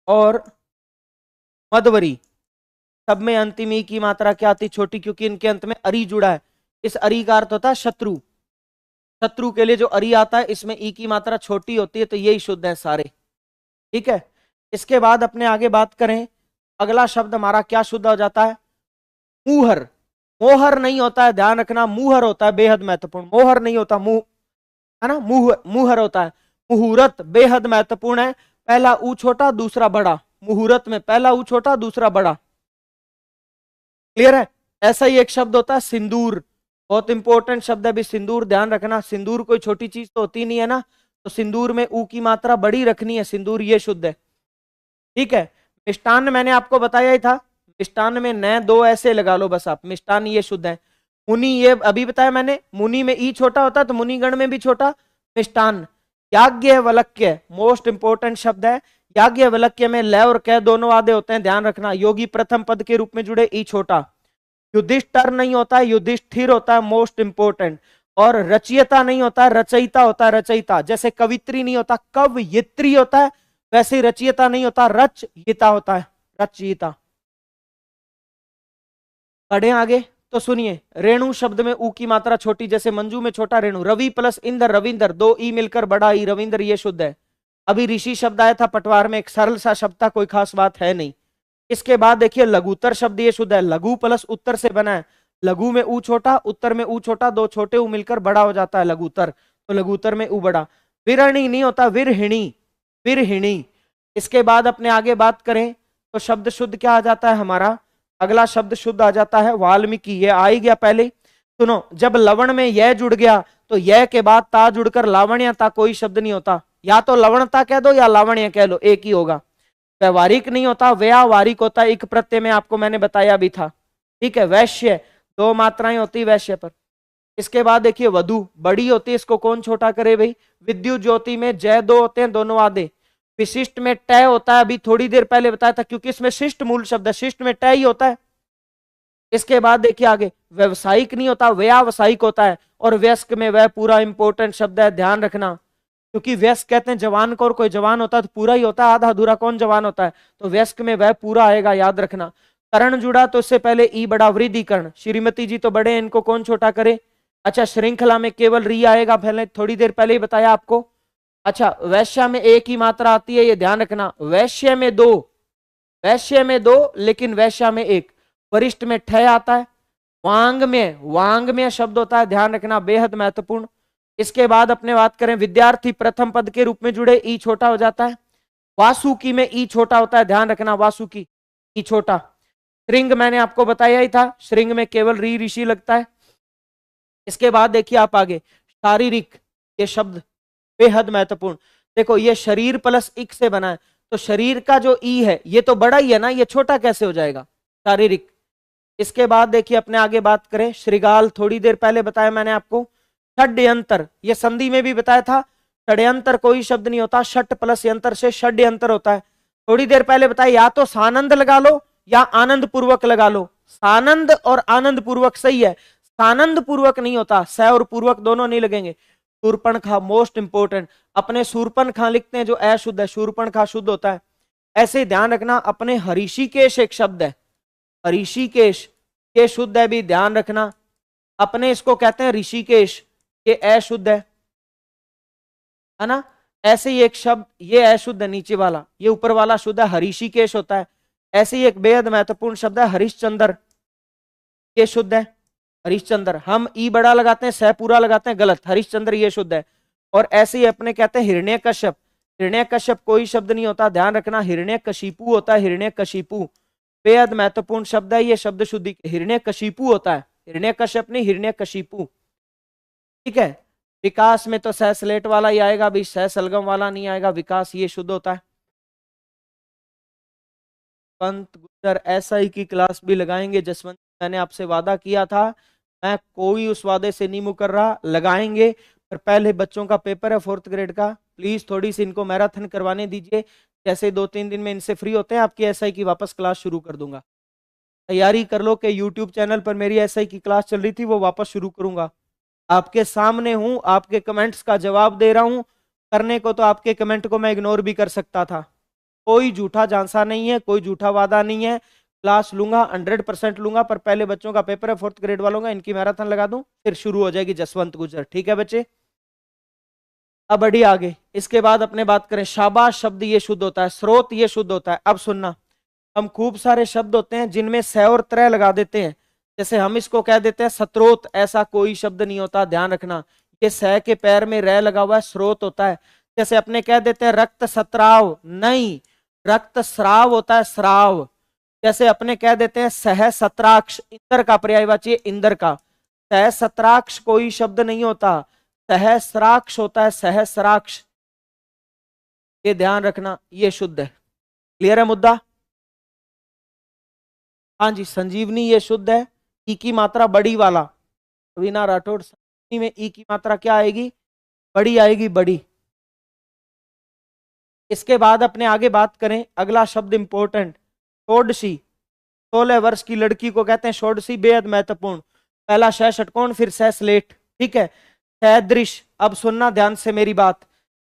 और मधवरी। सब में अंतिम ई की मात्रा क्या आती, छोटी, क्योंकि इनके अंत में अरी जुड़ा है। इस अरी का अर्थ होता है शत्रु, शत्रु के लिए जो अरी आता है, इसमें ई की मात्रा छोटी होती है, तो यही शुद्ध है सारे, ठीक है। इसके बाद अपने आगे बात करें, अगला शब्द हमारा क्या शुद्ध हो जाता है, मुहर। मोहर नहीं होता है, ध्यान रखना, मुहर होता है, बेहद महत्वपूर्ण, मोहर नहीं होता, मुंह है ना, मुहर होता है। मुहूर्त बेहद महत्वपूर्ण है, पहला ऊ छोटा दूसरा बड़ा, मुहूर्त में पहला ऊ छोटा दूसरा बड़ा, क्लियर है। ऐसा ही एक शब्द होता है सिंदूर, बहुत इंपॉर्टेंट शब्द है भी सिंदूर, ध्यान रखना, सिंदूर कोई छोटी चीज तो होती नहीं है ना, तो सिंदूर में ऊ की मात्रा बड़ी रखनी है, सिंदूर ये शुद्ध है, ठीक है। मिष्टान्न मैंने आपको बताया ही था, मिष्टान्न में न दो ऐसे लगा लो बस आप, मिष्टान्न ये शुद्ध है। मुनि ये अभी बताया मैंने, मुनि में ई छोटा होता है तो मुनिगण में भी छोटा, मिष्टान्न। याज्ञवल्क्य मोस्ट इंपोर्टेंट शब्द है, याज्ञवल्क्य में ल और क दोनों आधे होते हैं, ध्यान रखना। योगी प्रथम पद के रूप में जुड़े, ई छोटा। युधिष्ठिर नहीं होता है, युधिष्ठिर होता है, मोस्ट इंपोर्टेंट। और रचयिता नहीं होता है, रचयिता होता है, रचयिता। जैसे कवित्री नहीं होता, कवयित्री होता है, वैसे ही रचयिता नहीं होता, रचयिता होता है, रचयिता। बढ़े आगे, तो सुनिए, रेणु शब्द में ऊ की मात्रा छोटी, जैसे मंजू में छोटा रेणु। रवि प्लस इंद्र, रविंदर, दो ई मिलकर बड़ा ई, रविंद्र ये शुद्ध है। अभी ऋषि शब्द आया था पटवार में, एक सरल सा शब्द था, कोई खास बात है नहीं। इसके बाद देखिए लघुतर शब्द ये शुद्ध है, लघु प्लस उत्तर से बना है। लघु में ऊ छोटा, उत्तर में ऊ छोटा, दो छोटे ऊ मिलकर बड़ा हो जाता है लघुतर, तो लघुतर में ऊ बड़ा। विरणी नहीं होता, विरहिणी, विरहिणी। इसके बाद अपने आगे बात करें तो शब्द शुद्ध क्या आ जाता है हमारा, अगला शब्द शुद्ध आ जाता है वाल्मीकि, ये आ ही गया पहले। सुनो, जब लवण में यह जुड़ गया तो यह के बाद ता जुड़कर लावण्यता कोई शब्द नहीं होता। या तो लवणता कह दो या लावण्य कह लो, एक ही होगा। व्यवहारिक नहीं होता, व्यावहारिक होता है। एक प्रत्यय में आपको मैंने बताया भी था, ठीक है। वैश्य, दो मात्राएं होती वैश्य पर। इसके बाद देखिए वधु, बड़ी होती है, इसको कौन छोटा करे भाई। विद्युत ज्योति में जय दो होते हैं, दोनों आधे। विशिष्ट में टय होता है, अभी थोड़ी देर पहले बताया था, क्योंकि इसमें शिष्ट मूल शब्द है, शिष्ट में टय ही होता है। इसके बाद देखिए आगे, व्यवसायिक नहीं होता, व्यावसायिक होता है। और व्यस्क में वह पूरा इंपॉर्टेंट शब्द है, ध्यान रखना, क्योंकि व्यस्क कहते हैं जवान को, और कोई जवान होता है तो पूरा ही होता है, आधा अधूरा कौन जवान होता है। तो व्यस्क में वह पूरा आएगा, याद रखना। करण जुड़ा तो इससे पहले ई बड़ा, वृद्धिकरण। श्रीमती जी तो बड़े, इनको कौन छोटा करे। अच्छा, श्रृंखला में केवल री आएगा, पहले थोड़ी देर पहले ही बताया आपको। अच्छा, वैश्य में एक ही मात्रा आती है, ये ध्यान रखना। वैश्य में दो, वैश्य में दो, लेकिन वैश्य में एक। वरिष्ठ में ठय आता है। वांग में शब्द होता है, ध्यान रखना, बेहद महत्वपूर्ण। इसके बाद अपने बात करें, विद्यार्थी प्रथम पद के रूप में जुड़े, ई छोटा हो जाता है। वासुकी में ई छोटा होता है, ध्यान रखना, वासुकी ई छोटा। श्रृंग मैंने आपको बताया ही था, श्रृंग में केवल री ऋषि लगता है। इसके बाद देखिए आप आगे, शारीरिक, ये शब्द बेहद महत्वपूर्ण। देखो ये शरीर प्लस इक से बना है, तो शरीर का जो ई है ये तो बड़ा ही है ना, ये छोटा कैसे हो जाएगा, शारीरिक। इसके बाद देखिए अपने आगे बात करें, श्रृगाल, थोड़ी देर पहले बताया मैंने आपको। षड्यंतर, ये संधि में भी बताया था, षड्यंतर कोई शब्द नहीं होता, षट प्लस यंत्र से षड्यंतर होता है। थोड़ी देर पहले बताया, या तो सानंद लगा लो या आनंद पूर्वक लगा लो। सानंद और आनंद पूर्वक सही है, सानंद पूर्वक नहीं होता, स और पूर्वक दोनों नहीं लगेंगे। शूर्पणखा, मोस्ट इंपोर्टेंट, अपने शूर्पणखा लिखते हैं जो अशुद्ध है, शूर्पणखा शुद्ध होता है। ऐसे ध्यान रखना, अपने हरिषिकेश एक शब्द है, हरिषिकेश, ये शुद्ध है भी, ध्यान रखना। अपने इसको कहते हैं ऋषिकेश, ये अशुद्ध है ना। ऐसे ही एक शब्द, ये अशुद्ध है नीचे वाला, ये ऊपर वाला शुद्ध है, हरिषिकेश होता है। ऐसे ही एक बेहद महत्वपूर्ण शब्द है हरिश्चंद्र, ये शुद्ध है, हरिश्चंद्र। हम ई बड़ा लगाते हैं, सह पूरा लगाते हैं, गलत, हरिश्चंद्र ये शुद्ध है। और ऐसे ही अपने कहते हैं हिरण्यकश्यप, हिरण्यकश्यप कोई शब्द नहीं होता, ध्यान रखना, हिरण्यकशिपु होता है, हिरण्यकशिपु बेहद महत्वपूर्ण शब्द है, ये शब्द शुद्धि, हिरण्यकशिपु होता है, हिरण्यकश्यप नहीं, हिरण्यकशिपु, ठीक है। विकास में तो सह स्लेट वाला ही आएगा, अभी सह सलगम वाला नहीं आएगा, विकास ये शुद्ध होता है। जसवंत गुर्जर एसआई की क्लास भी लगाएंगे, जसवंत, मैंने आपसे वादा किया था, मैं कोई उस वादे से नहीं मुकर रहा, लगाएंगे। पर पहले बच्चों का पेपर है 4th ग्रेड का, प्लीज थोड़ी सी इनको मैराथन करवाने दीजिए। जैसे 2-3 दिन में इनसे फ्री होते हैं, आपकी एसआई की वापस क्लास शुरू कर दूंगा। तैयारी कर लो कि यूट्यूब चैनल पर मेरी एसआई की क्लास चल रही थी, वो वापस शुरू करूंगा। आपके सामने हूं, आपके कमेंट्स का जवाब दे रहा हूं। करने को तो आपके कमेंट को मैं इग्नोर भी कर सकता था, कोई झूठा झांसा नहीं है, कोई झूठा वादा नहीं है। क्लास लूंगा, 100% लूंगा, पर पहले बच्चों का पेपर है 4th ग्रेड वालों का, इनकी मैराथन लगा दूं, फिर शुरू हो जाएगी जसवंत गुर्जर, ठीक है बच्चे। अब बढ़िए आगे, इसके बाद अपने बात करें, शाबाश शब्द ये शुद्ध होता है, स्रोत ये शुद्ध होता है। अब सुनना, हम खूब सारे शब्द होते हैं जिनमें स और त्र लगा देते हैं, जैसे हम इसको कह देते हैं सत्रोत, ऐसा कोई शब्द नहीं होता, ध्यान रखना। ये स के पैर में र लगा हुआ है, स्रोत होता है। जैसे अपने कह देते हैं रक्त सत्राव, नहीं, रक्त स्राव होता है, स्राव। जैसे अपने कह देते हैं सह सत्राक्ष, इंद्र का पर्यायवाची इंद्र का, सह सत्राक्ष कोई शब्द नहीं होता, सहस्राक्ष होता है, सहस्राक्ष, ये ध्यान रखना, ये शुद्ध है। क्लियर है मुद्दा। हाँ जी, संजीवनी ये शुद्ध है, ई की मात्रा बड़ी वाला, रवीना राठौड़, संजीवनी में ई की मात्रा क्या आएगी, बड़ी आएगी, बड़ी। इसके बाद अपने आगे बात करें, अगला शब्द इंपॉर्टेंट, षोडशी, 16 वर्ष की लड़की को कहते हैं षोडशी, बेहद महत्वपूर्ण। पहला सह षटकोण, फिर सह स्लेट, ठीक है। सदृश, अब सुनना ध्यान से मेरी बात,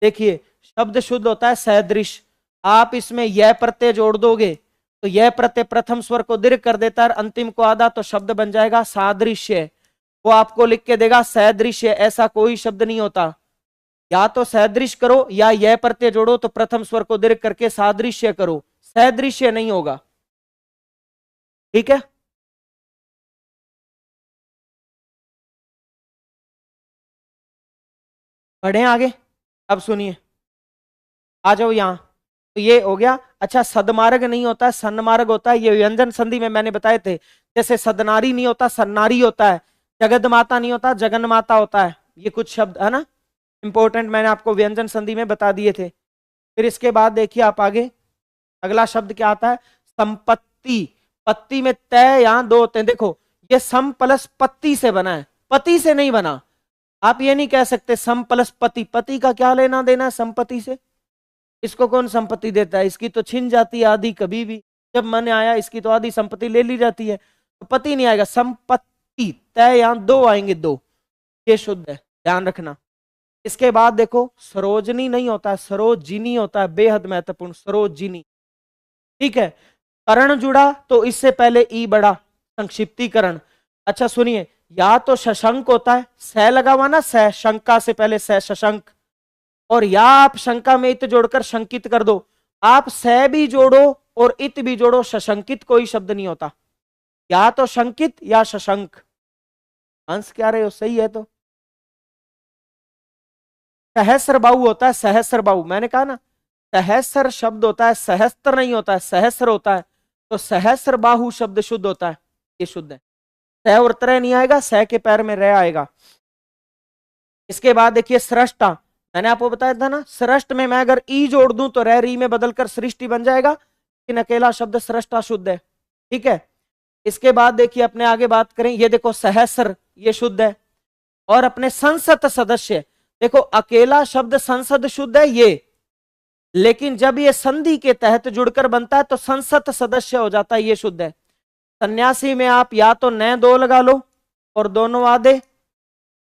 देखिए शब्द शुद्ध होता है सदृश। आप इसमें यह प्रत्यय जोड़ दोगे तो यह प्रत्यय प्रथम स्वर को दीर्घ कर देता है, अंतिम को आधा, तो शब्द बन जाएगा सादृश्य। वो आपको लिख के देगा सदृश्य, ऐसा कोई शब्द नहीं होता। या तो सदृश करो या यह प्रत्यय जोड़ो, तो प्रथम स्वर को दीर्घ करके सादृश्य करो, सदृश्य नहीं होगा, ठीक है। बढ़े आगे, अब सुनिए, आ जाओ यहां। तो ये हो गया। अच्छा, सदमार्ग नहीं होता है, सन्मार्ग होता है। ये व्यंजन संधि में मैंने बताए थे। जैसे सदनारी नहीं होता, सन्नारी होता है। जगत माता नहीं होता, जगन माता होता है। ये कुछ शब्द है ना इंपॉर्टेंट, मैंने आपको व्यंजन संधि में बता दिए थे। फिर इसके बाद देखिए आप आगे, अगला शब्द क्या आता है? संपत्ति। पत्ती में तय यहां दो होते हैं। देखो, ये सम प्लस पत्ती से बना है, पति से नहीं बना। आप ये नहीं कह सकते सम प्लस पति, पति का क्या लेना देना है संपत्ति से? इसको कौन संपत्ति देता है? इसकी तो छिन जाती है आदि, कभी भी जब मन आया इसकी तो आधी संपत्ति ले ली जाती है, तो पति नहीं आएगा। संपत्ति तय यहां दो आएंगे, दो, ये शुद्ध है, ध्यान रखना। इसके बाद देखो, सरोजनी नहीं होता है, सरोजिनी होता है, बेहद महत्वपूर्ण, सरोजिनी। ठीक है, करण जुड़ा तो इससे पहले ई बड़ा, संक्षिप्तीकरण। अच्छा सुनिए, या तो शशंक होता है, स लगा हुआ ना, स, शंका से पहले स, शशंक। और या आप शंका में इत जोड़कर शंकित कर दो। आप स भी जोड़ो और इत भी जोड़ो, शशंकित कोई शब्द नहीं होता। या तो शंकित या शशंक। अंश क्या रहे हो? सही है। तो सहस्र बाहु होता है, सहस्र बाहु, मैंने कहा ना सहस्र शब्द होता है, सहस्त्र नहीं होता है, सहस्र होता है। तो सहस्र बाहु शब्द शुद्ध होता है, ये शुद्ध है। सह और त्रय नहीं आएगा, सह के पैर में रह आएगा। इसके बाद देखिए सृष्टा, मैंने आपको बताया था ना, सृष्ट में मैं अगर ई जोड़ दूं तो रह री में बदलकर सृष्टि बन जाएगा, लेकिन अकेला शब्द सृष्टा शुद्ध है। ठीक है, इसके बाद देखिए अपने आगे बात करें, ये देखो सहस्र, ये शुद्ध है। और अपने संसद सदस्य, देखो अकेला शब्द संसद शुद्ध है ये, लेकिन जब ये संधि के तहत जुड़कर बनता है तो संसद सदस्य हो जाता है, ये शुद्ध है। सन्यासी में आप या तो न दो लगा लो और दोनों आधे,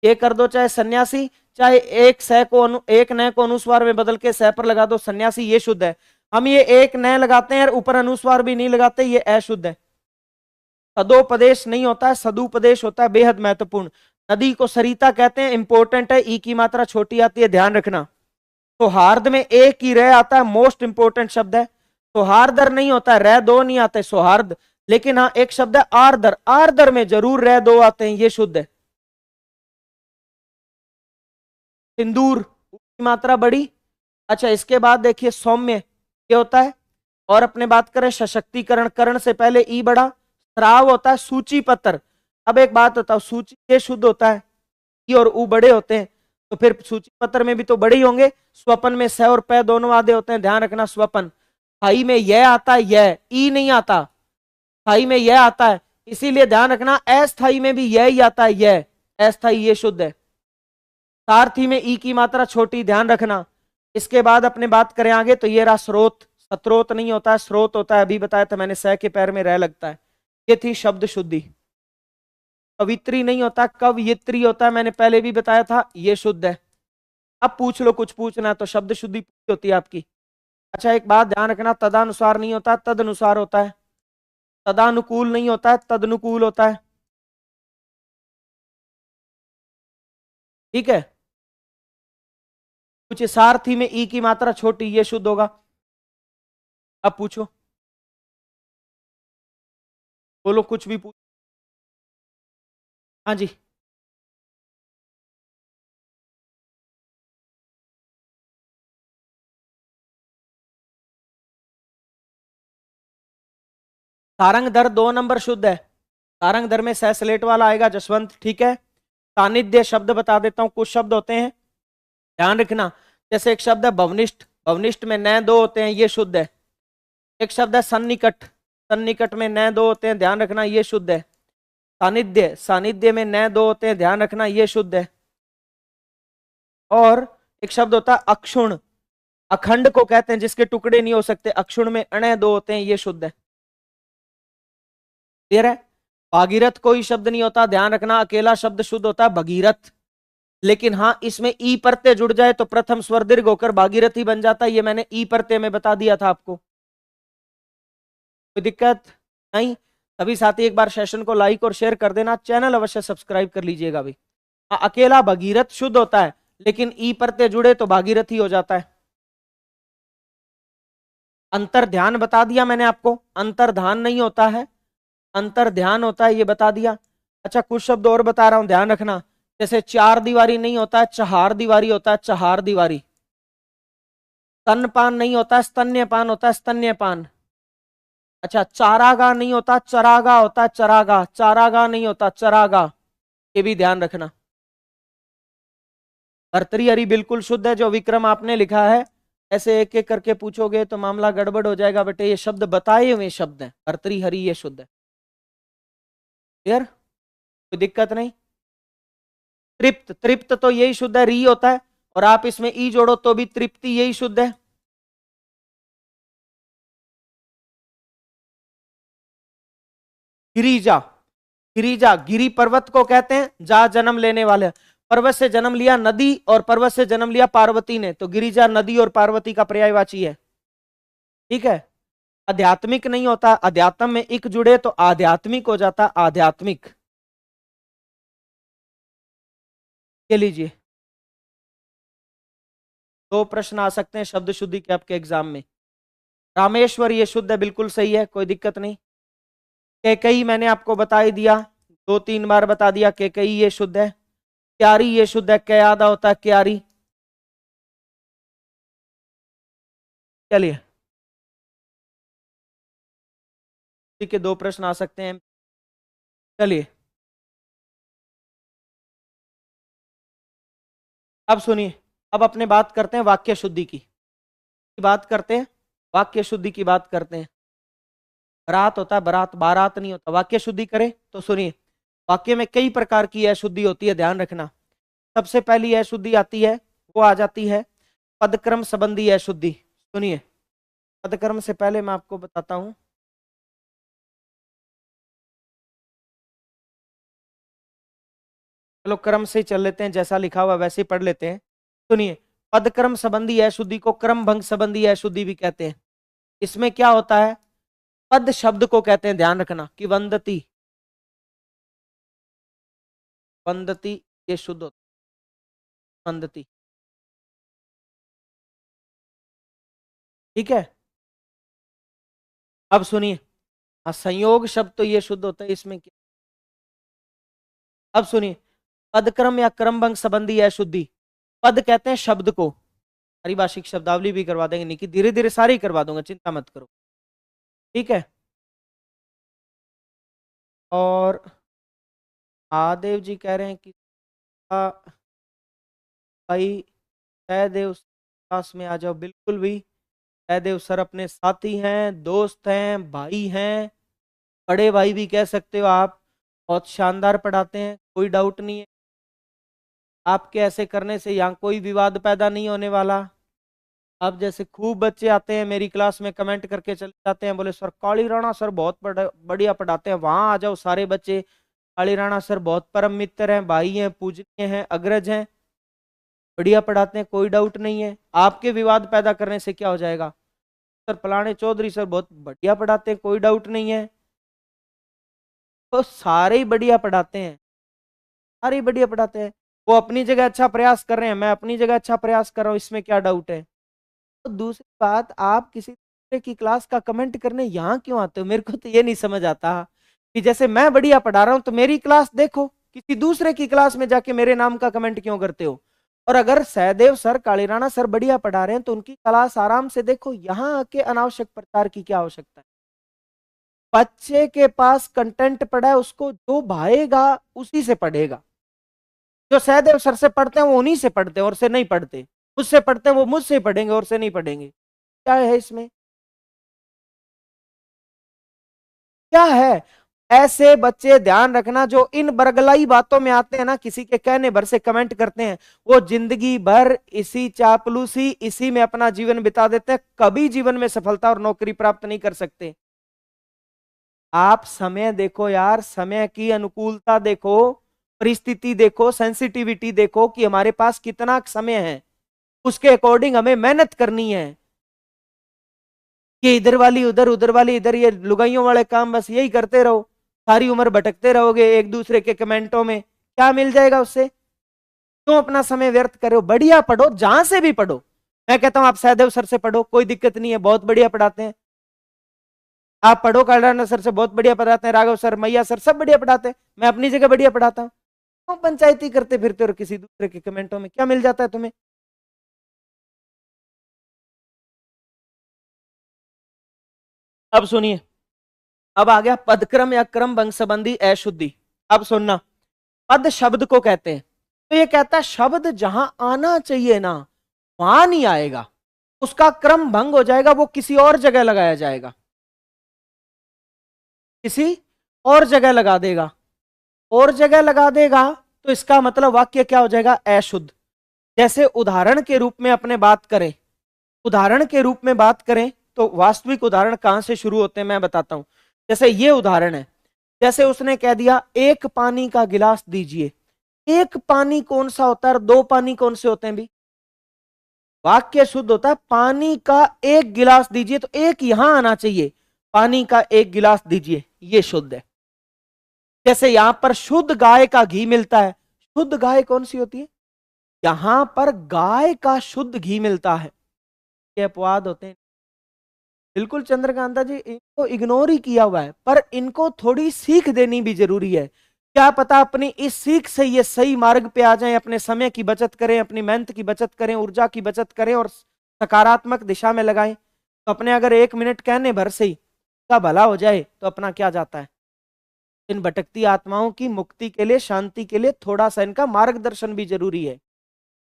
ये कर दो, चाहे सन्यासी, चाहे एक सह को एक न को अनुस्वार में बदल के सह पर लगा दो, सन्यासी, ये शुद्ध है। हम ये एक न लगाते हैं और ऊपर अनुस्वार भी नहीं लगाते, ये अशुद्ध है। सदोपदेश नहीं होता है, सदुपदेश होता है, बेहद महत्वपूर्ण। नदी को सरिता कहते हैं, इंपॉर्टेंट है, ई की मात्रा छोटी आती है, ध्यान रखना। सौहार्द में एक ही रह आता है, मोस्ट इंपोर्टेंट शब्द है। सौहार्दर नहीं होता है, रह दो नहीं आते सौहार्द, लेकिन हाँ एक शब्द है आर्दर, आर्दर में जरूर रह दो आते हैं, ये शुद्ध है। सिंदूर की मात्रा बड़ी। अच्छा, इसके बाद देखिए सौम्य, क्या होता है? और अपने बात करें सशक्तिकरण, करण से पहले ई बड़ा, श्राव होता है, सूची पत्र। अब एक बात बताओ, सूची ये शुद्ध होता है, ई और ऊ बड़े होते हैं, तो फिर सूची पत्र में भी तो बड़े ही होंगे। स्वपन में स और प दोनों आधे होते हैं, ध्यान रखना। स्वपन स्थाई में यह आता है, यह ई नहीं आता, स्थाई में यह आता है, इसीलिए ध्यान रखना। अस्थाई में भी यह ही आता है, यह अस्थाई, ये शुद्ध है। सारथी में ई की मात्रा छोटी, ध्यान रखना। इसके बाद अपने बात करें आगे, तो ये रहा स्रोत, सत्रोत नहीं होता है, स्रोत होता है, अभी बताया था मैंने, स के पैर में रह लगता है। ये थी शब्द शुद्धि। कवित्री नहीं होता, कवयित्री होता है, मैंने पहले भी बताया था, ये शुद्ध है। अब पूछ लो, कुछ पूछना है तो शब्द शुद्धि होती है आपकी। अच्छा, एक बात ध्यान रखना, तदानुसार नहीं होता, तदनुसार होता है। तदानुकूल नहीं होता है, तदनुकूल होता है। ठीक है, कुछ सारथी में ई की मात्रा छोटी, ये शुद्ध होगा। अब पूछो, बोलो, कुछ भी पूछ। हाँ जी, सारंग दर 2 नंबर शुद्ध है। सारंग दर में सह स्लेट वाला आएगा, जसवंत। ठीक है, सानिध्य शब्द बता देता हूं, कुछ शब्द होते हैं, ध्यान रखना। जैसे एक शब्द है भवनिष्ठ, भवनिष्ठ में न दो होते हैं, ये शुद्ध है। एक शब्द है सन्निकट, सन्निकट में न दो होते हैं, ध्यान रखना, ये शुद्ध है। सानिध्य, सानिध्य में न दो होते हैं, ध्यान रखना, ये शुद्ध है। और एक शब्द होता है अक्षुण, अखंड को कहते हैं जिसके टुकड़े नहीं हो सकते, अक्षुण में अण दो होते हैं, ये शुद्ध है। क्लियर है? भागीरथ कोई शब्द नहीं होता, ध्यान रखना, अकेला शब्द शुद्ध होता है भगीरथ। लेकिन हाँ, इसमें ई प्रत्यय जुड़ जाए तो प्रथम स्वर दीर्घ होकर भागीरथ ही बन जाता है, ये मैंने ई प्रत्यय में बता दिया था आपको। कोई दिक्कत नहीं? सभी साथी एक बार सेशन को लाइक और शेयर कर देना, चैनल अवश्य सब्सक्राइब कर लीजिएगा भाई। हाँ, अकेला भगीरथ शुद्ध होता है, लेकिन ई प्रत्यय जुड़े तो भागीरथ ही हो जाता है। अंतर ध्यान बता दिया मैंने आपको, अंतर ध्यान नहीं होता है, अंतर ध्यान होता है, ये बता दिया। अच्छा, कुछ शब्द और बता रहा हूं, ध्यान रखना। जैसे चार दीवारी नहीं होता है, चहार दीवारी होता है, चहार दीवारी। स्तनपान नहीं होता, स्तन्यपान होता है, स्तन्यपान। अच्छा, चारागाह नहीं होता, चरागा होता है, चरागा। चारागाह नहीं होता, चरागा, ये भी ध्यान रखना। भर्तृहरि बिल्कुल शुद्ध है, जो विक्रम आपने लिखा है। ऐसे एक एक करके पूछोगे तो मामला गड़बड़ हो जाएगा बेटे। ये शब्द बताए हुए शब्द हैं, भर्तृहरि ये शुद्ध है। क्लियर, कोई दिक्कत नहीं। तृप्त, तृप्त तो यही शुद्ध है, री होता है, और आप इसमें ई जोड़ो तो भी तृप्ति यही शुद्ध है। गिरिजा, गिरिजा गिरी पर्वत को कहते हैं, जहां जन्म लेने वाले। पर्वत से जन्म लिया नदी, और पर्वत से जन्म लिया पार्वती ने, तो गिरिजा नदी और पार्वती का पर्यायवाची है। ठीक है। आध्यात्मिक नहीं होता, अध्यात्म में एक जुड़े तो आध्यात्मिक हो जाता, आध्यात्मिक। के लीजिए, दो प्रश्न आ सकते हैं शब्द शुद्धि के आपके एग्जाम में। रामेश्वर ये शुद्ध है, बिल्कुल सही है, कोई दिक्कत नहीं। कैकई मैंने आपको बता ही दिया, 2-3 बार बता दिया, कैकई ये शुद्ध है। क्यारी ये शुद्ध है, क्यादा होता है क्यारी। चलिए, के 2 प्रश्न आ सकते हैं। चलिए, अब सुनिए, अब अपने बात करते हैं वाक्य शुद्धि की बात करते हैं, वाक्य शुद्धि की बात करते हैं। बरात होता है, बरात, बारात नहीं होता। वाक्य शुद्धि करें तो सुनिए, वाक्य में कई प्रकार की अशुद्धि होती है, ध्यान रखना। सबसे पहली अशुद्धि आती है, वो आ जाती है पदक्रम संबंधी अशुद्धि। सुनिए, पदक्रम से पहले मैं आपको बताता हूं। चलो क्रम से चल लेते हैं, जैसा लिखा हुआ वैसे ही पढ़ लेते हैं। सुनिए, पदक्रम संबंधी अशुद्धि को क्रम भंग संबंधी अशुद्धि भी कहते हैं। इसमें क्या होता है, पद शब्द को कहते हैं, ध्यान रखना, कि वंदती, वंदती ये शुद्ध होता है, वंदती। ठीक है। अब सुनिए, संयोग शब्द तो ये शुद्ध होता है, इसमें क्या। अब सुनिए, पदक्रम या क्रमभंग संबंधी अशुद्धि, पद कहते हैं शब्द को। पारिभाषिक शब्दावली भी करवा देंगे, निकी धीरे धीरे सारी करवा दूंगा, चिंता मत करो। ठीक है। और महादेव जी कह रहे हैं कि भाई सहदेव पास में आ जाओ। बिल्कुल भी, सहदेव सर अपने साथी हैं, दोस्त हैं, भाई हैं, बड़े भाई भी कह सकते हो आप। बहुत शानदार पढ़ाते हैं, कोई डाउट नहीं है। आपके ऐसे करने से यहाँ कोई विवाद पैदा नहीं होने वाला। अब जैसे खूब बच्चे आते हैं मेरी क्लास में, कमेंट करके चले जाते हैं, बोले सर काली राणा सर बहुत बढ़िया पढ़ाते हैं, वहां आ जाओ सारे बच्चे। काली राणा सर बहुत परम मित्र हैं, भाई हैं, पूजनीय हैं, अग्रज हैं, बढ़िया पढ़ाते हैं, कोई डाउट नहीं है। आपके विवाद पैदा करने से क्या हो जाएगा, सर फलाने चौधरी सर बहुत बढ़िया पढ़ाते हैं, कोई डाउट नहीं है। तो सारे ही बढ़िया पढ़ाते हैं, सारे ही बढ़िया पढ़ाते हैं। वो अपनी जगह अच्छा प्रयास कर रहे हैं, मैं अपनी जगह अच्छा प्रयास कर रहा हूँ, इसमें क्या डाउट है। तो दूसरी बात, आप किसी दूसरे की क्लास का कमेंट करने यहाँ क्यों आते हो, मेरे को तो ये नहीं समझ आता कि जैसे मैं बढ़िया पढ़ा रहा हूँ तो मेरी क्लास देखो, किसी दूसरे की क्लास में जाके मेरे नाम का कमेंट क्यों करते हो। और अगर सहदेव सर, काली राणा सर बढ़िया पढ़ा रहे हैं तो उनकी क्लास आराम से देखो, यहाँ आके अनावश्यक प्रचार की क्या आवश्यकता है। बच्चे के पास कंटेंट पड़ा है, उसको जो भाएगा उसी से पढ़ेगा। जो सहदेव सर से पढ़ते हैं वो उन्हीं से पढ़ते हैं, और से नहीं पढ़ते। मुझसे पढ़ते हैं वो मुझसे पढ़ेंगे, और से नहीं पढ़ेंगे। क्या है इसमें, क्या है। ऐसे बच्चे ध्यान रखना जो इन बरगलाई बातों में आते हैं ना, किसी के कहने भर से कमेंट करते हैं, वो जिंदगी भर इसी चापलूसी, इसी में अपना जीवन बिता देते हैं, कभी जीवन में सफलता और नौकरी प्राप्त नहीं कर सकते। आप समय देखो यार, समय की अनुकूलता देखो, परिस्थिति देखो, सेंसिटिविटी देखो कि हमारे पास कितना समय है, उसके अकॉर्डिंग हमें मेहनत करनी है। कि इधर वाली उधर, उधर वाली इधर, ये लुगाइयों वाले काम बस यही करते रहो, सारी उम्र भटकते रहोगे एक दूसरे के कमेंटों में, क्या मिल जाएगा उससे। क्यों अपना समय व्यर्थ करो, बढ़िया पढ़ो, जहां से भी पढ़ो। मैं कहता हूं आप सहदेव सर से पढ़ो, कोई दिक्कत नहीं है, बहुत बढ़िया पढ़ाते हैं। आप पढ़ो, कालराना सर से बहुत बढ़िया पढ़ाते हैं, राघव सर, मैया सर सब बढ़िया पढ़ाते हैं, मैं अपनी जगह बढ़िया पढ़ाता हूं। तो पंचायती करते फिरते और किसी दूसरे के कमेंटों में क्या मिल जाता है तुम्हें। अब सुनिए, अब आ गया पदक्रम या क्रम भंग संबंधी अशुद्धि। अब सुनना, पद शब्द को कहते हैं, तो ये कहता है शब्द जहां आना चाहिए ना वहां नहीं आएगा, उसका क्रम भंग हो जाएगा, वो किसी और जगह लगाया जाएगा, किसी और जगह लगा देगा, और जगह लगा देगा, तो इसका मतलब वाक्य क्या हो जाएगा, अशुद्ध। जैसे उदाहरण के रूप में अपने बात करें, उदाहरण के रूप में बात करें तो वास्तविक उदाहरण कहां से शुरू होते हैं मैं बताता हूं। जैसे ये उदाहरण है, जैसे उसने कह दिया एक पानी का गिलास दीजिए। एक पानी कौन सा होता है और दो पानी कौन से होते हैं भी? वाक्य शुद्ध होता है पानी का एक गिलास दीजिए, तो एक यहां आना चाहिए, पानी का एक गिलास दीजिए, ये शुद्ध है। जैसे यहां पर शुद्ध गाय का घी मिलता है, शुद्ध गाय कौन सी होती है? यहां पर गाय का शुद्ध घी मिलता है, ये अपवाद होते हैं। बिल्कुल चंद्रकांता जी, इनको इग्नोर ही किया हुआ है, पर इनको थोड़ी सीख देनी भी जरूरी है। क्या पता अपनी इस सीख से ये सही मार्ग पे आ जाएं, अपने समय की बचत करें, अपनी मेहनत की बचत करें, ऊर्जा की बचत करें और सकारात्मक दिशा में लगाएं। तो अपने अगर 1 मिनट कहने भर से ही का भला हो जाए तो अपना क्या जाता है। इन भटकती आत्माओं की मुक्ति के लिए, शांति के लिए थोड़ा सा इनका मार्गदर्शन भी जरूरी है।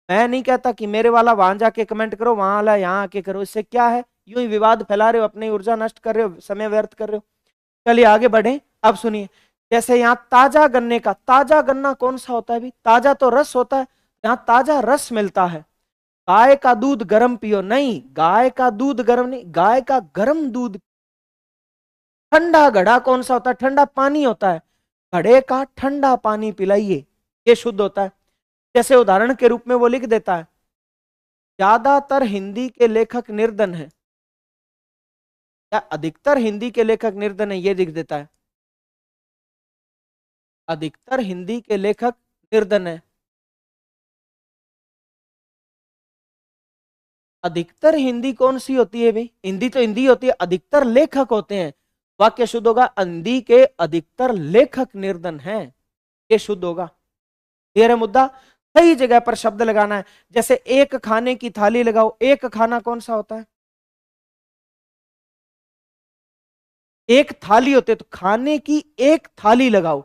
मैं नहीं कहता कि मेरे वाला वहां जाके कमेंट करो, वहां वाला यहाँ आके करो, इससे क्या है, यूं ही विवाद फैला रहे हो, अपनी ऊर्जा नष्ट कर रहे हो, समय व्यर्थ कर रहे हो। चलिए आगे बढ़े। अब सुनिए, जैसे यहाँ ताजा गन्ने का, ताजा गन्ना कौन सा होता है भी? ताजा तो रस होता है, यहाँ ताजा रस मिलता है। गाय का दूध गर्म पियो, नहीं, गाय का दूध गर्म नहीं, गाय का गर्म दूध। ठंडा घड़ा कौन सा होता है? ठंडा पानी होता है, घड़े का ठंडा पानी पिलाइए, ये शुद्ध होता है। जैसे उदाहरण के रूप में वो लिख देता है, ज्यादातर हिंदी के लेखक निर्धन है, या अधिकतर हिंदी के लेखक निर्धन है, ये लिख देता है, अधिकतर हिंदी के लेखक निर्धन है। अधिकतर हिंदी कौन सी होती है भाई? हिंदी तो हिंदी होती है, अधिकतर लेखक होते हैं, वाक्य शुद्ध होगा हिंदी के अधिकतर लेखक निर्धन हैं, ये शुद्ध होगा। क्लियर है मुद्दा? सही जगह पर शब्द लगाना है। जैसे एक खाने की थाली लगाओ, एक खाना कौन सा होता है? एक थाली होती है, तो खाने की एक थाली लगाओ।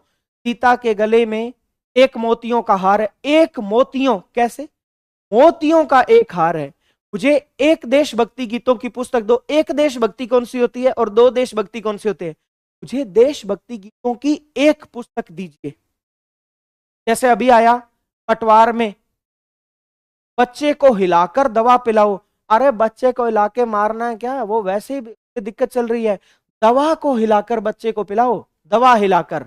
सीता के गले में एक मोतियों का हार है, एक मोतियों, कैसे? मोतियों का एक हार है। मुझे एक देशभक्ति गीतों की पुस्तक दो, एक देशभक्ति कौन सी होती है और दो देशभक्ति कौन से होते हैं? मुझे देशभक्ति गीतों की एक पुस्तक दीजिए। जैसे अभी आया पटवार में, बच्चे को हिलाकर दवा पिलाओ। अरे बच्चे को हिला के मारना है क्या? वो वैसे ही दिक्कत चल रही है, दवा को हिलाकर बच्चे को पिलाओ, दवा हिलाकर,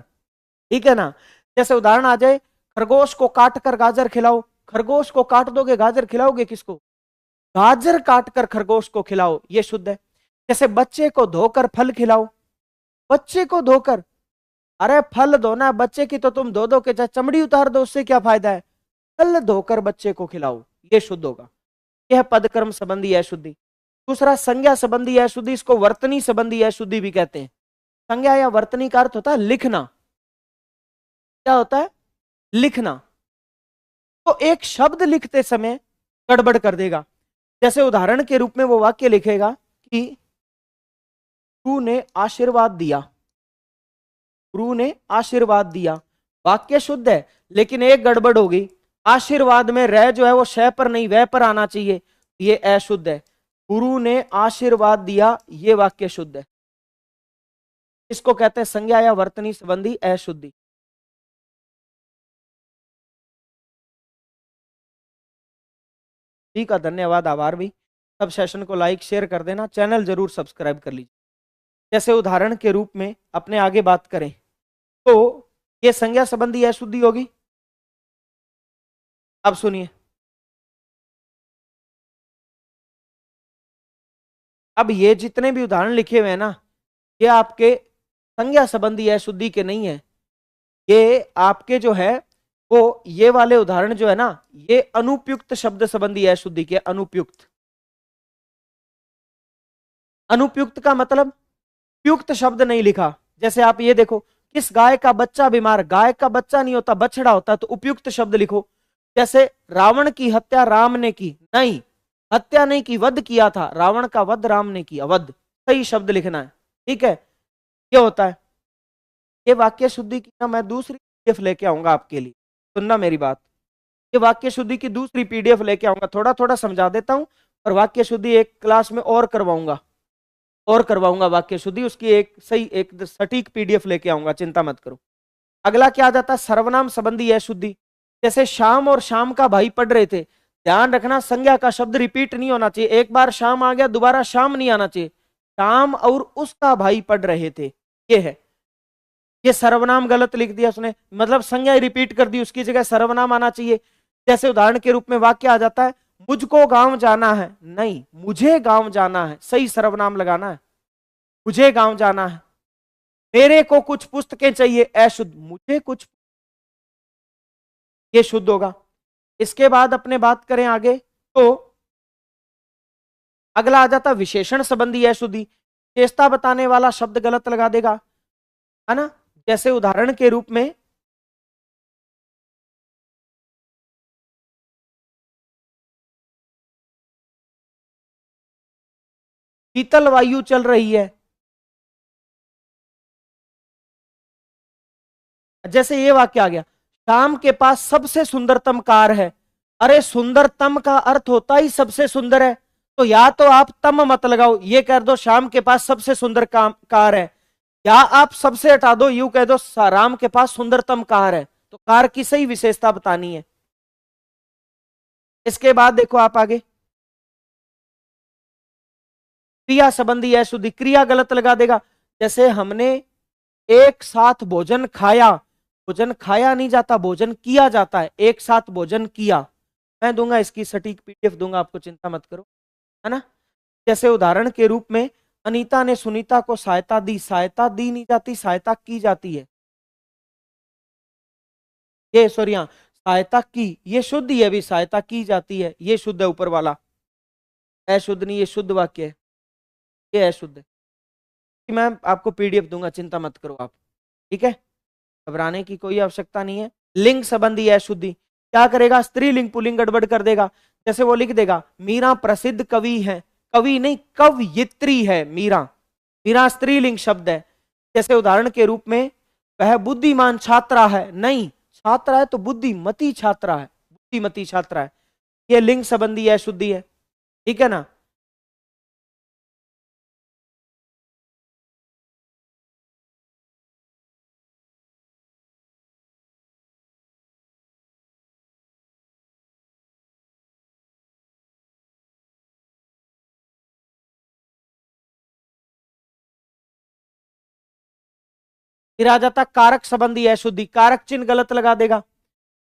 ठीक है ना। जैसे उदाहरण आ जाए, खरगोश को काट कर गाजर खिलाओ। खरगोश को काट दोगे, गाजर खिलाओगे किसको? गाजर काटकर खरगोश को खिलाओ, ये शुद्ध है। जैसे बच्चे को धोकर फल खिलाओ, बच्चे को धोकर, अरे फल धोना बच्चे की तो तुम धो दो के चमड़ी उतार दो, उससे क्या फायदा है? फल धोकर बच्चे को खिलाओ, ये शुद्ध होगा। यह पदक्रम संबंधी अशुद्धि। दूसरा संज्ञा संबंधी अशुद्धि, इसको वर्तनी संबंधी अशुद्धि भी कहते हैं। संज्ञा या वर्तनी का अर्थ होता है लिखना। क्या होता है? लिखना। तो एक शब्द लिखते समय गड़बड़ कर देगा। जैसे उदाहरण के रूप में वो वाक्य लिखेगा कि गुरु ने आशीर्वाद दिया, गुरु ने आशीर्वाद दिया, वाक्य शुद्ध है, लेकिन एक गड़बड़ होगी, आशीर्वाद में रह जो है वो शय पर नहीं वह पर आना चाहिए, ये अशुद्ध है। गुरु ने आशीर्वाद दिया, ये वाक्य शुद्ध है। इसको कहते हैं संज्ञा या वर्तनी संबंधी अशुद्धि। ठीक है, धन्यवाद, आभार भी। सब सेशन को लाइक शेयर कर देना, चैनल जरूर सब्सक्राइब कर लीजिए। जैसे उदाहरण के रूप में अपने आगे बात करें तो ये संज्ञा संबंधी अशुद्धि होगी। अब सुनिए, अब ये जितने भी उदाहरण लिखे हुए हैं ना, ये आपके संज्ञा संबंधी अशुद्धि के नहीं है, ये आपके जो है वो ये वाले उदाहरण जो है ना, ये अनुपयुक्त शब्द संबंधी अशुद्धि के। अनुपयुक्त, अनुपयुक्त का मतलब उपयुक्त शब्द नहीं लिखा। जैसे आप ये देखो, किस गाय का बच्चा बीमार, गाय का बच्चा नहीं होता, बछड़ा होता है, तो उपयुक्त शब्द लिखो। जैसे रावण की हत्या राम ने की, नहीं, हत्या नहीं की, वध किया था, रावण का वध राम ने किया, वध, सही शब्द लिखना है। ठीक है, ये होता है। ये वाक्य शुद्धि की ना मैं दूसरी पीडीएफ लेके आऊंगा आपके लिए, सुनना मेरी बात। ये वाक्य शुद्धि की दूसरी पीडीएफ लेके आऊंगा, थोड़ा थोड़ा समझा देता हूं, और वाक्य शुद्धि एक क्लास में और करवाऊंगा वाक्य शुद्धि, उसकी एक सही एक सटीक पीडीएफ लेके आऊंगा, चिंता मत करो। अगला क्या आ जाता है, सर्वनाम संबंधी अशुद्धि। जैसे श्याम और श्याम का भाई पढ़ रहे थे, ध्यान रखना संज्ञा का शब्द रिपीट नहीं होना चाहिए, एक बार श्याम आ गया दोबारा श्याम नहीं आना चाहिए। श्याम और उसका भाई पढ़ रहे थे, ये है। ये सर्वनाम गलत लिख दिया उसने, मतलब संज्ञा रिपीट कर दी, उसकी जगह सर्वनाम आना चाहिए। जैसे उदाहरण के रूप में वाक्य आ जाता है, मुझको गांव जाना है, नहीं मुझे गांव जाना है, सही सर्वनाम लगाना है, मुझे गांव जाना है। मेरे को कुछ पुस्तकें चाहिए, अशुद्ध, मुझे कुछ, ये शुद्ध होगा। इसके बाद अपने बात करें आगे, तो अगला आ जाता विशेषण संबंधी अशुद्धि। विशेषता बताने वाला शब्द गलत लगा देगा, है ना। जैसे उदाहरण के रूप में शीतल वायु चल रही है, जैसे ये वाक्य आ गया, शाम के पास सबसे सुंदरतम कार है। अरे सुंदरतम का अर्थ होता ही सबसे सुंदर है, तो या तो आप तम मत लगाओ, ये कर दो शाम के पास सबसे सुंदर कार है, या आप सबसे हटा दो, यूं कह दो राम के पास सुंदरतम कार है, तो कार की सही विशेषता बतानी है। इसके बाद देखो आप आगे, क्रिया संबंधी अशुद्धि, क्रिया गलत लगा देगा। जैसे हमने एक साथ भोजन खाया, भोजन खाया नहीं जाता, भोजन किया जाता है, एक साथ भोजन किया। मैं दूंगा इसकी सटीक पीडीएफ दूंगा आपको, चिंता मत करो, है ना। जैसे उदाहरण के रूप में अनीता ने सुनीता को सहायता दी, सहायता दी नहीं जाती, सहायता की जाती है, ये सॉरी हाँ, सहायता की, ये शुद्ध है, भी सहायता की जाती है, ये शुद्ध है ऊपर वाला, अशुद्ध नहीं, ये शुद्ध वाक्य है, ये अशुद्ध है। मैं आपको पीडीएफ दूंगा, चिंता मत करो आप, ठीक है, घबराने की कोई आवश्यकता नहीं है। लिंग संबंधी अशुद्धि, क्या करेगा, स्त्रीलिंग पुल्लिंग गड़बड़ कर देगा। जैसे वो लिख देगा मीरा प्रसिद्ध कवि है, कवि नहीं कवयित्री है मीरा, मीरा स्त्रीलिंग शब्द है। जैसे उदाहरण के रूप में वह बुद्धिमान छात्रा है, नहीं छात्रा है तो बुद्धिमती छात्रा है, बुद्धिमती छात्रा है, ये लिंग संबंधी अशुद्धि है, ठीक है ना। फिर आ जाता कारक संबंधी अशुद्धि, कारक चिन्ह गलत लगा देगा।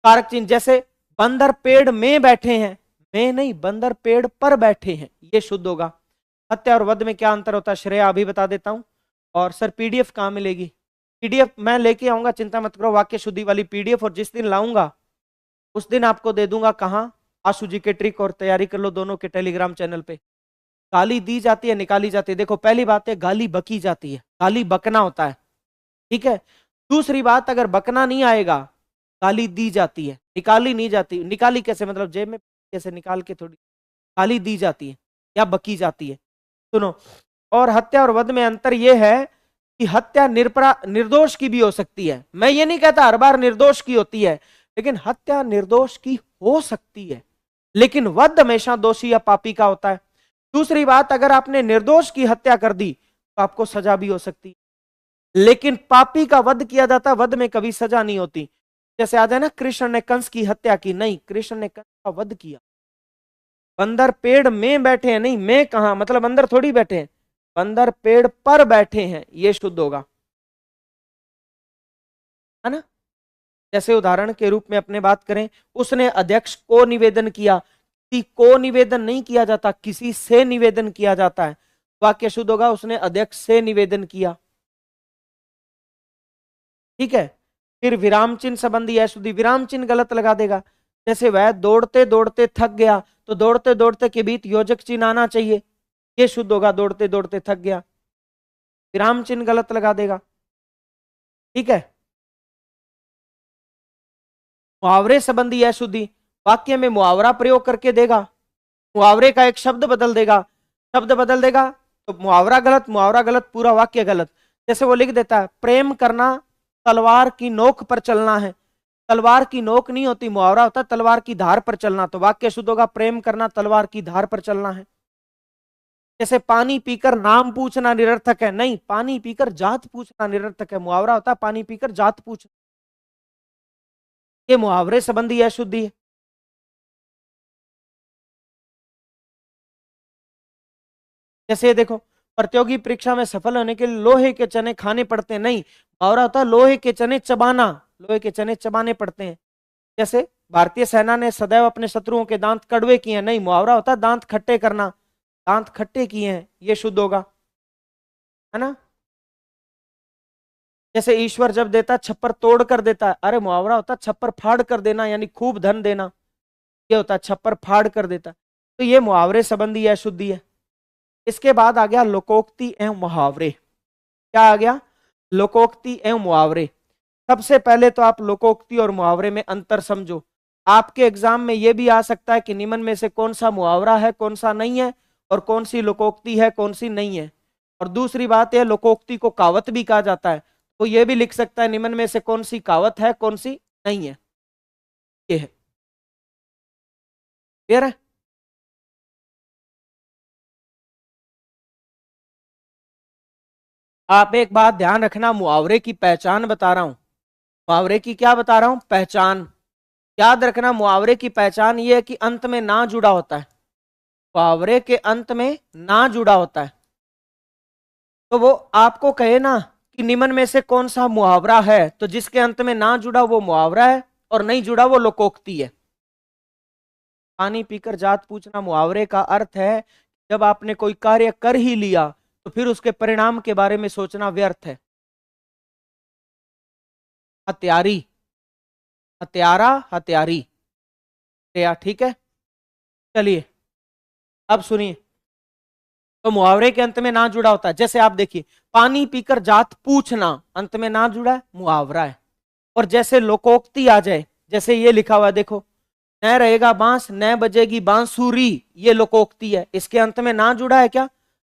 कारक चिन्ह जैसे बंदर पेड़ में बैठे हैं, में नहीं बंदर पेड़ पर बैठे हैं, ये शुद्ध होगा। हत्या और वध में क्या अंतर होता है, श्रेया अभी बता देता हूं। और सर पीडीएफ कहां मिलेगी, पीडीएफ मैं लेके आऊंगा, चिंता मत करो, वाक्य शुद्धि वाली पीडीएफ, और जिस दिन लाऊंगा उस दिन आपको दे दूंगा। कहां, आशु जी के ट्रिक और तैयारी कर लो दोनों के टेलीग्राम चैनल पे। गाली दी जाती है, निकाली जाती है, देखो पहली बात है गाली बकी जाती है, गाली बकना होता है, ठीक है। दूसरी बात, अगर बकना नहीं आएगा, गाली दी जाती है, निकाली नहीं जाती। निकाली कैसे, मतलब जेब में कैसे निकाल के थोड़ी, गाली दी जाती है या बकी जाती है। सुनो, और हत्या और वध में अंतर यह है कि हत्या निर्दोष की भी हो सकती है, मैं ये नहीं कहता हर बार निर्दोष की होती है, लेकिन हत्या निर्दोष की हो सकती है, लेकिन वध हमेशा दोषी या पापी का होता है। दूसरी बात, अगर आपने निर्दोष की हत्या कर दी तो आपको सजा भी हो सकती है, लेकिन पापी का वध किया जाता है, वध में कभी सजा नहीं होती। जैसे आ जाए ना, कृष्ण ने कंस की हत्या की, नहीं कृष्ण ने कंस का वध किया। बंदर पेड़ में बैठे हैं, नहीं में कहा, मतलब अंदर थोड़ी बैठे हैं, बंदर पेड़ पर बैठे हैं, ये शुद्ध होगा, है ना। जैसे उदाहरण के रूप में अपने बात करें, उसने अध्यक्ष को निवेदन किया, किसी को निवेदन नहीं किया जाता, किसी से निवेदन किया जाता है, वाक्य शुद्ध होगा उसने अध्यक्ष से निवेदन किया, ठीक है। फिर विराम चिन्ह संबंधी अशुद्धि, विराम चिन्ह गलत लगा देगा। जैसे वह दौड़ते दौड़ते थक गया, तो दौड़ते दौड़ते के बीच योजक चिन्ह आना चाहिए, ये शुद्ध होगा, दौड़ते दौड़ते थक गया, विराम चिन्ह गलत लगा देगा, ठीक है। मुहावरे संबंधी अशुद्धि, वाक्य में मुहावरा प्रयोग करके देगा, मुहावरे का एक शब्द बदल देगा, शब्द बदल देगा, तो मुहावरा गलत, पूरा वाक्य गलत। जैसे वो लिख देता है प्रेम करना तलवार की नोक पर चलना है, तलवार की नोक नहीं होती, मुहावरा होता है तलवार की धार पर चलना, तो वाक्य शुद्ध होगा प्रेम करना तलवार की धार पर चलना है। जैसे पानी पीकर नाम पूछना निरर्थक है, नहीं, पानी पीकर जात पूछना निरर्थक है, मुहावरा होता है पानी पीकर जात पूछना। ये मुहावरे संबंधी अशुद्धि है। जैसे देखो प्रतियोगी परीक्षा में सफल होने के लिए लोहे के चने खाने पड़ते हैं, नहीं, मुहावरा होता है लोहे के चने चबाना, लोहे के चने चबाने पड़ते हैं। जैसे भारतीय सेना ने सदैव अपने शत्रुओं के दांत कड़वे किए हैं, नहीं, मुहावरा होता है दांत खट्टे करना, दांत खट्टे किए हैं, ये शुद्ध होगा, है ना। जैसे ईश्वर जब देता छप्पर तोड़ कर देता है, अरे मुहावरा होता छप्पर फाड़ कर देना, यानी खूब धन देना, ये होता है छप्पर फाड़ कर देता। तो ये मुहावरे संबंधी अशुद्धि है। इसके बाद आ गया लोकोक्ति एवं मुहावरे। क्या आ गया? लोकोक्ति एवं मुहावरे। सबसे पहले तो आप लोकोक्ति और मुहावरे में अंतर समझो। आपके एग्जाम में यह भी आ सकता है कि निम्न में से कौन सा मुहावरा है, कौन सा नहीं है, और कौन सी लोकोक्ति है, कौन सी नहीं है। और दूसरी बात यह, लोकोक्ति को कहावत भी कहा जाता है, तो यह भी लिख सकता है निम्न में से कौन सी कहावत है, कौन सी नहीं है। ये है, क्लियर है? आप एक बात ध्यान रखना, मुहावरे की पहचान बता रहा हूं, मुहावरे की क्या बता रहा हूं, पहचान। याद रखना मुहावरे की पहचान ये है कि अंत में ना जुड़ा होता है, मुहावरे के अंत में ना जुड़ा होता है। तो वो आपको कहे ना कि निम्न में से कौन सा मुहावरा है, तो जिसके अंत में ना जुड़ा वो मुहावरा है, और नहीं जुड़ा वो लोकोक्ति है। पानी पीकर जात पूछना मुहावरे का अर्थ है जब आपने कोई कार्य कर ही लिया तो फिर उसके परिणाम के बारे में सोचना व्यर्थ है। हत्यारी, हत्यारा, हत्यारी, ठीक है। चलिए अब सुनिए, तो मुहावरे के अंत में ना जुड़ा होता है। जैसे आप देखिए पानी पीकर जात पूछना, अंत में ना जुड़ा है, मुहावरा है। और जैसे लोकोक्ति आ जाए, जैसे ये लिखा हुआ है देखो, न रहेगा बांस न बजेगी बांसुरी, ये लोकोक्ति है, इसके अंत में ना जुड़ा है क्या,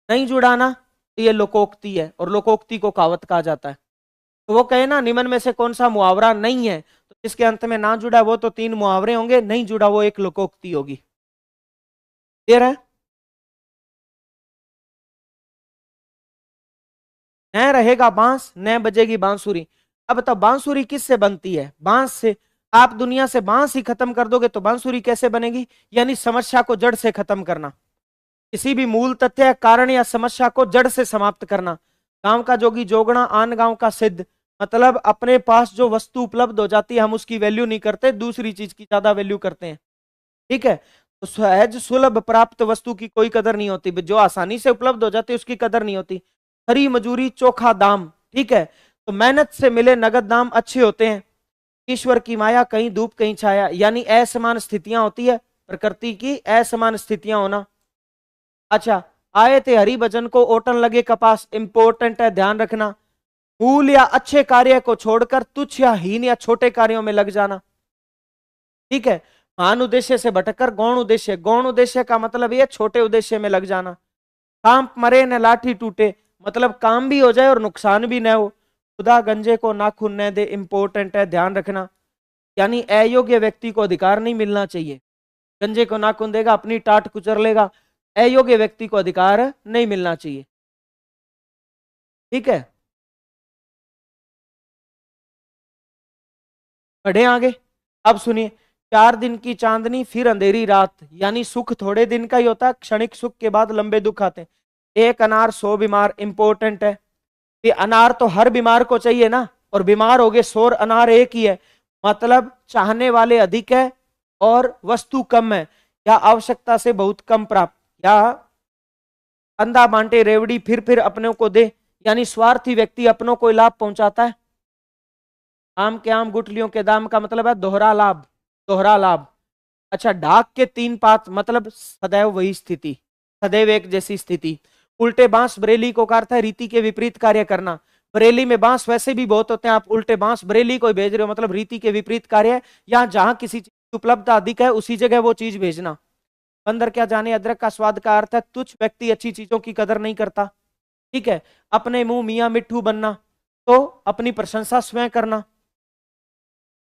नहीं जुड़ा ना, तो ये लोकोक्ति है, और लोकोक्ति को कहावत कहा जाता है। तो वो कहे ना निम्न में से कौन सा मुहावरा नहीं है, तो इसके अंत में ना जुड़ा वो तो 3 मुहावरे होंगे, नहीं जुड़ा वो एक लोकोक्ति होगी। क्लियर है? न रहेगा बांस न बजेगी बांसुरी। अब बताओ बांसुरी किससे बनती है, बांस से। आप दुनिया से बांस ही खत्म कर दोगे तो बांसुरी कैसे बनेगी, यानी समस्या को जड़ से खत्म करना, किसी भी मूल तथ्य कारण या समस्या को जड़ से समाप्त करना। गांव का जोगी जोगना आन गांव का सिद्ध, मतलब अपने पास जो वस्तु उपलब्ध हो जाती है हम उसकी वैल्यू नहीं करते, दूसरी चीज की ज्यादा वैल्यू करते हैं। ठीक है, तो सहज सुलभ प्राप्त वस्तु की कोई कदर नहीं होती, जो आसानी से उपलब्ध हो जाती है उसकी कदर नहीं होती। खरी मजूरी चोखा दाम, ठीक है, तो मेहनत से मिले नगद दाम अच्छे होते हैं। ईश्वर की माया कहीं धूप कहीं छाया, यानी असमान स्थितियां होती है, प्रकृति की असमान स्थितियां होना। अच्छा, आए थे हरि भजन को ओटन लगे कपास, इंपॉर्टेंट है ध्यान रखना। मूल या अच्छे कार्य को छोड़कर तुच्छ या हीन या छोटे कार्यों में लग जाना। ठीक है, महान उद्देश्य से भटककर गौण उद्देश्य, गौण उद्देश्य का मतलब ये छोटे उद्देश्य में लग जाना। काम मरे न लाठी टूटे, मतलब काम भी हो जाए और नुकसान भी न हो। खुदा गंजे को नाखून न दे, इंपॉर्टेंट है ध्यान रखना, यानी अयोग्य व्यक्ति को अधिकार नहीं मिलना चाहिए। गंजे को नाखून देगा अपनी टाट कुचर लेगा, अयोग्य व्यक्ति को अधिकार नहीं मिलना चाहिए। ठीक है, बढ़े आगे। अब सुनिए, 4 दिन की चांदनी फिर अंधेरी रात, यानी सुख थोड़े दिन का ही होता है, क्षणिक सुख के बाद लंबे दुख आते हैं। एक अनार 100 बीमार, इंपॉर्टेंट है। ये अनार तो हर बीमार को चाहिए ना, और बीमार हो गए 100, अनार एक ही है, मतलब चाहने वाले अधिक है और वस्तु कम है, या आवश्यकता से बहुत कम प्राप्त, या अंधा बांटे रेवड़ी फिर अपनों को दे, यानी स्वार्थी व्यक्ति अपनों को लाभ पहुंचाता है। आम के आम गुठलियों के दाम का मतलब है दोहरा लाभ, दोहरा लाभ। अच्छा, ढाक के 3 पात, मतलब सदैव वही स्थिति, सदैव एक जैसी स्थिति। उल्टे बांस बरेली को का अर्थ है रीति के विपरीत कार्य करना। बरेली में बांस वैसे भी बहुत होते हैं, आप उल्टे बांस बरेली को भेज रहे हो, मतलब रीति के विपरीत कार्य। या जहां किसी चीज की उपलब्धता अधिक है उसी जगह वो चीज भेजना। बंदर क्या जाने अदरक का स्वाद का अर्थ है तुच्छ व्यक्ति अच्छी चीजों की कदर नहीं करता। ठीक है, अपने मुंह मियां मिट्ठू बनना, तो अपनी प्रशंसा स्वयं करना।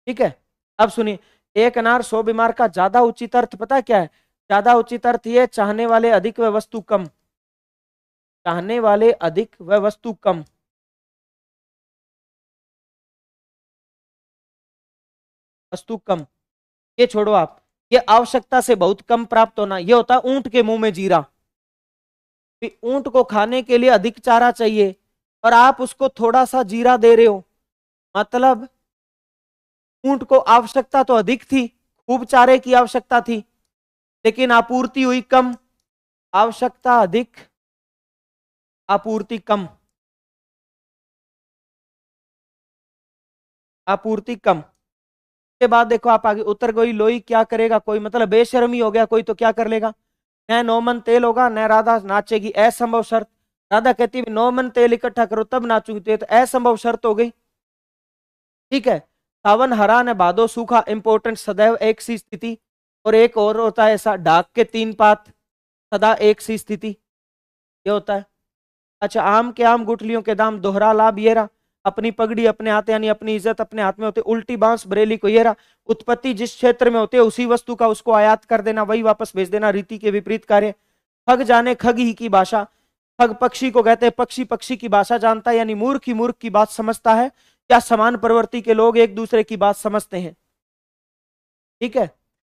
ठीक है, अब सुनिए, एक अनार 100 बीमार का ज्यादा उचित अर्थ पता है क्या है? ज्यादा उचित अर्थ ये चाहने वाले अधिक व वस्तु कम, चाहने वाले अधिक व वस्तु कम। वस्तु कम ये छोड़ो आप, ये आवश्यकता से बहुत कम प्राप्त होना, ये होता है ऊंट के मुंह में जीरा। ऊंट को खाने के लिए अधिक चारा चाहिए और आप उसको थोड़ा सा जीरा दे रहे हो, मतलब ऊंट को आवश्यकता तो अधिक थी, खूब चारे की आवश्यकता थी, लेकिन आपूर्ति हुई कम। आवश्यकता अधिक, आपूर्ति कम, आपूर्ति कम। के बाद देखो आप आगे, उतर गई लोई क्या करेगा कोई, मतलब बेशर्मी हो गया कोई तो क्या कर लेगा। न 9 मन तेल होगा न राधा नाचेगी, असंभव शर्त। राधा कहती है 9 मन तेल इकट्ठा करो तब नाचूगी, तो असंभव शर्त हो गई। ठीक है, सावन हरा न भादो सूखा, इंपोर्टेंट सदैव एक सी स्थिति। और एक और होता है ऐसा, डाक के 3 पात, सदा एक सी स्थिति, ये होता है। अच्छा, आम के आम गुठलियों के दाम, दोहरा लाभ ये रहा। अपनी पगड़ी अपने हाथ, यानी अपनी इज्जत अपने हाथ में होती। उल्टी बांस बरेली को ये रहा। उत्पत्ति जिस क्षेत्र में होती है उसी वस्तु का उसको आयात कर देना, वही वापस भेज देना, रीति के विपरीत कार्य। खग जाने खग ही की भाषा, खग पक्षी को कहते हैं, पक्षी पक्षी की भाषा जानता है, यानी मूर्ख ही मूर्ख की बात समझता है। क्या समान प्रवृत्ति के लोग एक दूसरे की बात समझते हैं। ठीक है,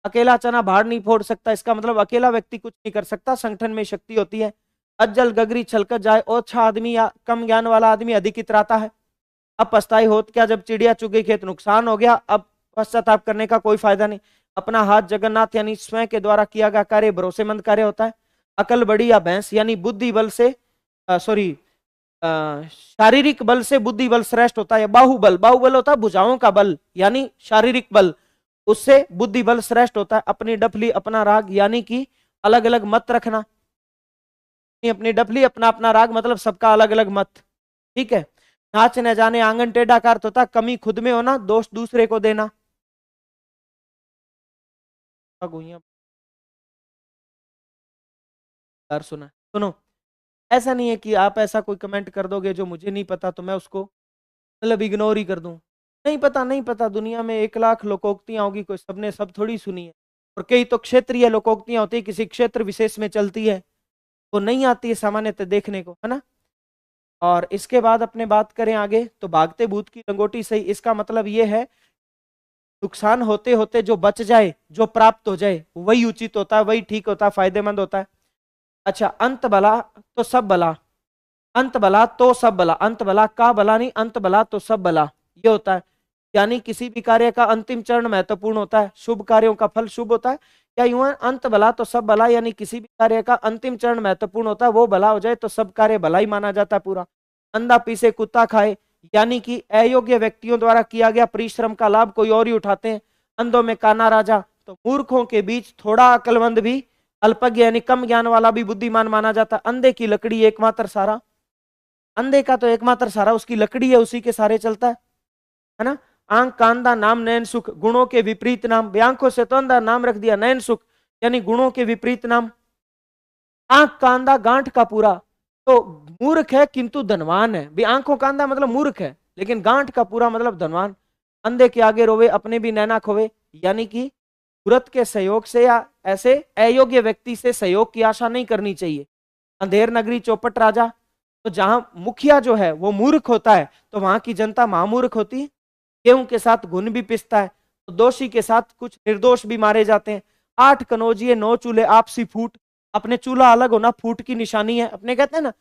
अकेला चना भाड़ नहीं फोड़ सकता, इसका मतलब अकेला व्यक्ति कुछ नहीं कर सकता, संगठन में शक्ति होती है। अज्जल गगरी छलकत जाए, ओछा आदमी या कम ज्ञान वाला आदमी अधिक इतराता है। अब पछताई होत क्या, जब चिड़िया चुग गई खेत नुकसान हो गया, अब पश्चाताप करने का कोई फायदा नहीं। अपना हाथ जगन्नाथ यानी स्वयं के द्वारा किया गया कार्य भरोसेमंद कार्य होता है। अकल बड़ी या भैंस, यानी बुद्धि बल से शारीरिक बल से बुद्धि बल श्रेष्ठ होता है। बाहुबल, बाहुबल होता है भुजाओं का बल, यानी शारीरिक बल, उससे बुद्धि बल श्रेष्ठ होता है। अपनी डफली अपना राग, यानी कि अलग अलग मत रखना। अपनी डफली अपना अपना राग, मतलब सबका अलग अलग मत। ठीक है, नाच न जाने आंगन टेढ़ा का अर्थ होता है कमी खुद में होना, दोष दूसरे को देना। सुना सुनो, ऐसा नहीं है कि आप ऐसा कोई कमेंट कर दोगे जो मुझे नहीं पता तो मैं उसको मतलब इग्नोर ही कर दूं। नहीं पता, नहीं पता, दुनिया में 1 लाख लोकोक्तियां होगी, कोई सबने सब थोड़ी सुनी है। और कई तो क्षेत्रीय लोकोक्तियां होती है, किसी क्षेत्र विशेष में चलती है, वो नहीं आती है सामान्यतः देखने को, है ना। और इसके बाद अपने बात करें आगे, तो भागते भूत की लंगोटी सही, इसका मतलब ये है नुकसान होते होते जो बच जाए, जो प्राप्त हो जाए, वही उचित होता है, वही ठीक होता है, फायदेमंद होता है। अच्छा, अंत भला तो सब भला, अंत भला तो सब भला, अंत भला का भला नहीं, अंत भला तो सब भला, ये होता है। यानी किसी भी कार्य का अंतिम चरण महत्वपूर्ण होता है, शुभ कार्यों का फल शुभ होता है। क्या यूं है, अंत भला तो सब भला, यानी किसी भी कार्य का अंतिम चरण महत्वपूर्ण होता है, वो भला हो जाए तो सब कार्य भला ही माना जाता है पूरा। अंधा पीसे कुत्ता खाए, यानी कि अयोग्य व्यक्तियों द्वारा किया गया परिश्रम का लाभ कोई और ही उठाते हैं। अंधों में काना राजा, तो मूर्खों के बीच थोड़ा अकलमंद भी अल्पज्ञ यानी कम ज्ञान वाला भी बुद्धिमान माना जाता। अंधे की लकड़ी एकमात्र सारा, अंधे का तो एकमात्र सारा उसकी लकड़ी है, उसी के सारे चलता है ना। आंख का अंधा नाम नयन सुख, गुणों के विपरीत नाम, आंखों से तो अंधा नाम रख दिया नयन सुख, यानी गुणों के विपरीत नाम। आंख का अंधा गांठ का पूरा, तो मूर्ख है किंतु धनवान है। भी आंखों का अंधा मतलब मूर्ख है, लेकिन गांठ का पूरा मतलब धनवान। अंधे के आगे रोवे अपने भी नैना खोवे, यानी कि तुरंत के सहयोग से या ऐसे अयोग्य व्यक्ति से सहयोग की आशा नहीं करनी चाहिए। अंधेर नगरी चौपट राजा, तो जहां मुखिया जो है वो मूर्ख होता है तो वहां की जनता महामूर्ख होती है। गेहूं के साथ घुन भी पिसता है, तो दोषी के साथ कुछ निर्दोष भी मारे जाते हैं। 8 कनौजिए 9 चूल्हे आपसी फूट, अपने चूल्हा अलग होना फूट की निशानी है। अपने कहते हैं ना,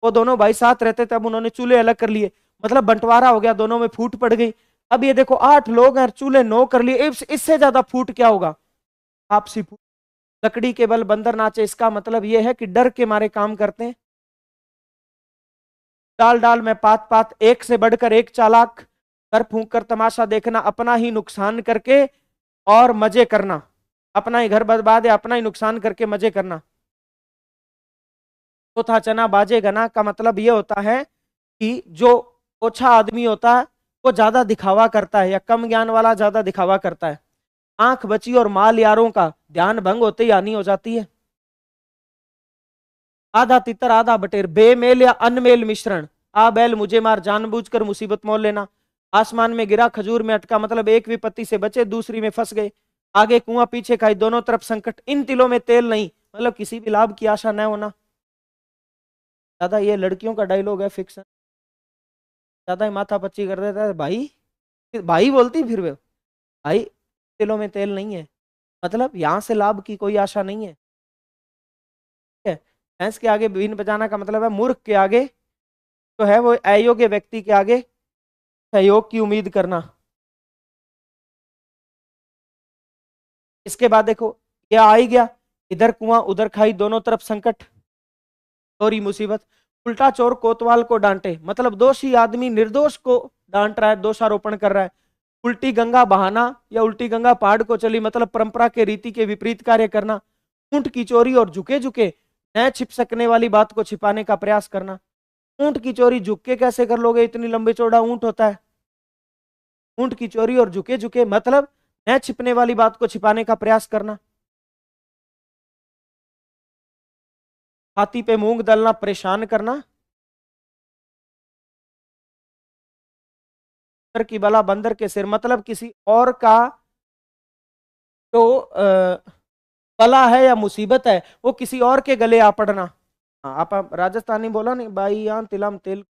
वो दोनों भाई साथ रहते थे, अब उन्होंने चूल्हे अलग कर लिए, मतलब बंटवारा हो गया, दोनों में फूट पड़ गई। अब ये देखो 8 लोग हैं, चूल्हे 9 कर लिए, इससे ज्यादा फूट क्या होगा, आपसी फूट। लकड़ी के बल बंदर नाचे, इसका मतलब ये है कि डर के मारे काम करते हैं। डाल डाल में पात पात, एक से बढ़कर एक चालाक, कर फूंक कर तमाशा देखना, अपना ही नुकसान करके और मजे करना, अपना ही घर बर्बाद है, अपना ही नुकसान करके मजे करना। चौथा चना बाजे गना का मतलब यह होता है कि जो ओछा आदमी होता है वो ज्यादा दिखावा करता है, या कम ज्ञान वाला ज्यादा दिखावा करता है। आंख बची और माल यारों का, ध्यान भंग होते ही हानि हो जाती है। आधा तितर आधा बटेर, बेमेल या अनमेल मिश्रण, आ बैल मुझे मार, जानबूझकर मुसीबत मोल लेना, आसमान में गिरा खजूर में अटका, मतलब एक विपत्ति से बचे दूसरी में फंस गए, आगे कुआं पीछे खाई, दोनों तरफ संकट, इन तिलों में तेल नहीं, मतलब किसी भी लाभ की आशा न होना। दादा ये लड़कियों का डायलॉग है, फिक्शन, ज्यादा ही माथा पच्ची कर देता है भाई। भाई बोलती फिर वे, भाई तिलों में तेल नहीं है, मतलब यहां से लाभ की कोई आशा नहीं है। ठीक है, भैंस के आगे बीन बजाना का मतलब है मूर्ख के आगे जो है वो अयोग्य व्यक्ति के आगे सहयोग की उम्मीद करना। इसके बाद देखो ये आ ही गया, इधर कुआं उधर खाई, दोनों तरफ संकट, चोरी मुसीबत, उल्टा चोर कोतवाल को डांटे, मतलब दोषी आदमी निर्दोष को डांट रहा है, दोषारोपण कर रहा है। उल्टी गंगा बहाना या उल्टी गंगा पहाड़ को चली, मतलब परंपरा के रीति के विपरीत कार्य करना। ऊंट की चोरी और झुके झुके न छिप सकने वाली बात को छिपाने का प्रयास करना। ऊंट की चोरी झुक के कैसे कर लोगे, इतनी लंबे चौड़ा ऊंट होता है। ऊंट की चोरी और झुके झुके मतलब न छिपने वाली बात को छिपाने का प्रयास करना। हाथी पे मूंग दलना, परेशान करना। बंदर की बला बंदर के सिर, मतलब किसी और का जो बला है या मुसीबत है वो किसी और के गले आ पड़ना। हाँ, आप राजस्थानी बोला नहीं भाई, यहाँ तिलम तिल।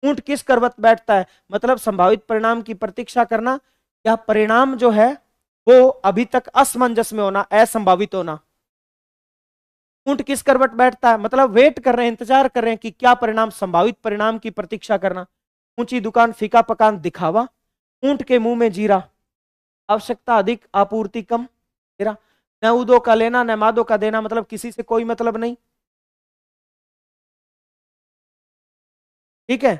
ऊंट किस करवट बैठता है, मतलब संभावित परिणाम की प्रतीक्षा करना या परिणाम जो है वो अभी तक असमंजस में होना, असंभावित होना। ऊंट किस करवट बैठता है, मतलब वेट कर रहे हैं, इंतजार कर रहे हैं कि क्या परिणाम, संभावित परिणाम की प्रतीक्षा करना। ऊंची दुकान फीका पकान दिखावा, ऊंट के मुंह में जीरा, आवश्यकता अधिक आपूर्ति कम, तेरा न उदो का लेना न मादो का देना, मतलब किसी से कोई मतलब नहीं। ठीक है,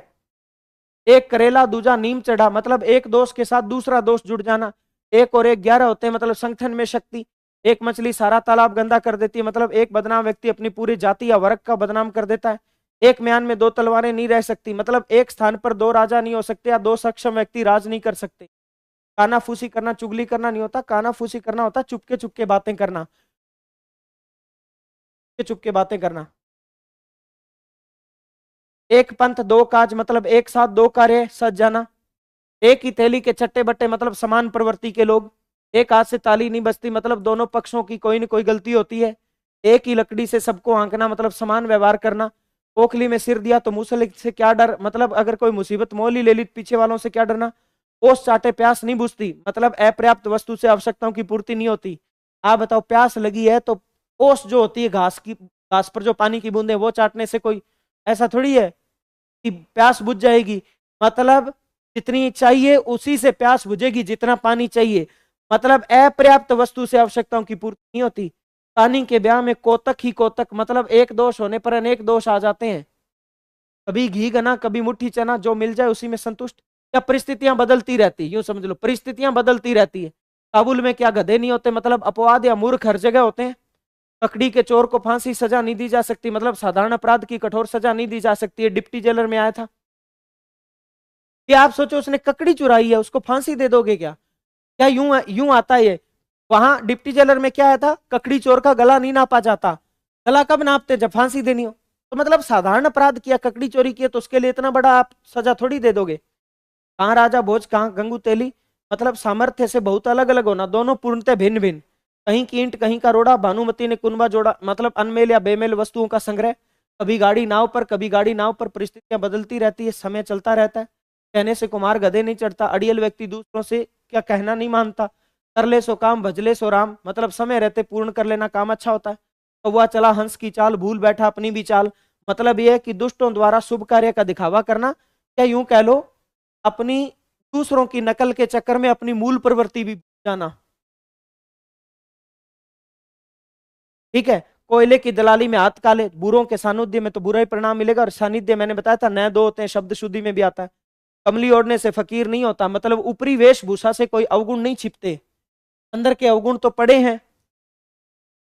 एक करेला दूजा नीम चढ़ा, मतलब एक दोष के साथ दूसरा दोष जुड़ जाना। एक और एक 11 होते हैं, मतलब संगठन में शक्ति। एक मछली सारा तालाब गंदा कर देती है, मतलब एक बदनाम व्यक्ति अपनी पूरी जाति या वर्ग का बदनाम कर देता है। एक म्यान में दो तलवारें नहीं रह सकती, मतलब एक स्थान पर दो राजा नहीं हो सकते या दो सक्षम व्यक्ति राज नहीं कर सकते। कानाफूसी करना चुगली करना नहीं होता, कानाफूसी करना होता चुपके चुपके बातें करना, चुपके बातें करना। एक पंथ दो काज, मतलब एक साथ दो कार्य सज जाना। एक ही थैली के चट्टे बट्टे, मतलब समान प्रवृत्ति के लोग। एक हाथ से ताली नहीं बजती, मतलब दोनों पक्षों की कोई न कोई गलती होती है। एक ही लकड़ी से सबको आंकना, मतलब समान व्यवहार करना। ओखली में सिर दिया तो मूसले से क्या डर, मतलब अगर कोई मुसीबत मोल ही ले ली पीछे वालों से क्या डरना। ओस चाटे प्यास नहीं बुझती, मतलब अपर्याप्त वस्तु से आवश्यकताओं की पूर्ति नहीं होती। आप बताओ प्यास लगी है तो ओस जो होती है घास की, घास पर जो पानी की बूंदे वो चाटने से कोई ऐसा थोड़ी है कि प्यास बुझ जाएगी। मतलब जितनी चाहिए उसी से प्यास बुझेगी जितना पानी चाहिए, मतलब अपर्याप्त वस्तु से आवश्यकताओं की पूर्ति नहीं होती। पानी के ब्याह में कोतक ही कोतक, मतलब एक दोष होने पर अनेक दोष आ जाते हैं। कभी घी गना कभी मुट्ठी चना, जो मिल जाए उसी में संतुष्ट। या परिस्थितियां बदलती रहती, यूं समझ लो परिस्थितियां बदलती रहती है। काबुल में क्या गधे नहीं होते, मतलब अपवाद या मूर्ख हर जगह होते हैं। ककड़ी के चोर को फांसी सजा नहीं दी जा सकती, मतलब साधारण अपराध की कठोर सजा नहीं दी जा सकती है। डिप्टी जेलर में आया था कि आप सोचो उसने ककड़ी चुराई है उसको फांसी दे दोगे क्या, क्या यूं यूं आता है। वहां डिप्टी जेलर में क्या आया था, ककड़ी चोर का गला नहीं नापा जाता। गला कब नापते, जब फांसी देनी हो। तो मतलब साधारण अपराध किया, ककड़ी चोरी किया तो उसके लिए इतना बड़ा आप सजा थोड़ी दे दोगे। कहाँ राजा भोज कहाँ गंगू तेली, मतलब सामर्थ्य से बहुत अलग अलग होना, दोनों पूर्णतः भिन्न भिन्न। कहीं की ईंट कहीं का रोड़ा, भानुमति ने कुनबा जोड़ा, मतलब अनमेल या बेमेल वस्तुओं का संग्रह। कभी गाड़ी नाव पर कभी गाड़ी नाव पर, परिस्थितियां बदलती रहती है, समय चलता रहता है। कहने से कुमार गधे नहीं चढ़ता, अड़ियल व्यक्ति दूसरों से क्या कहना नहीं मानता। कर ले सो काम भजले सो राम, मतलब समय रहते पूर्ण कर लेना काम अच्छा होता है। कौवा चला हंस की चाल, भूल बैठा अपनी भी चाल, मतलब यह है कि दुष्टों द्वारा शुभ कार्य का दिखावा करना, या यूं कह लो अपनी दूसरों की नकल के चक्कर में अपनी मूल प्रवृत्ति भी जाना। ठीक है, कोयले की दलाली में हाथ काले, बुरों के सानिध्य में तो बुरा ही परिणाम मिलेगा। और सानिध्य मैंने बताया था न दो होते हैं, शब्द शुद्धि में भी आता है। कमली ओढ़ने से फकीर नहीं होता, मतलब ऊपरी वेशभूषा से कोई अवगुण नहीं छिपते, अंदर के अवगुण तो पड़े हैं।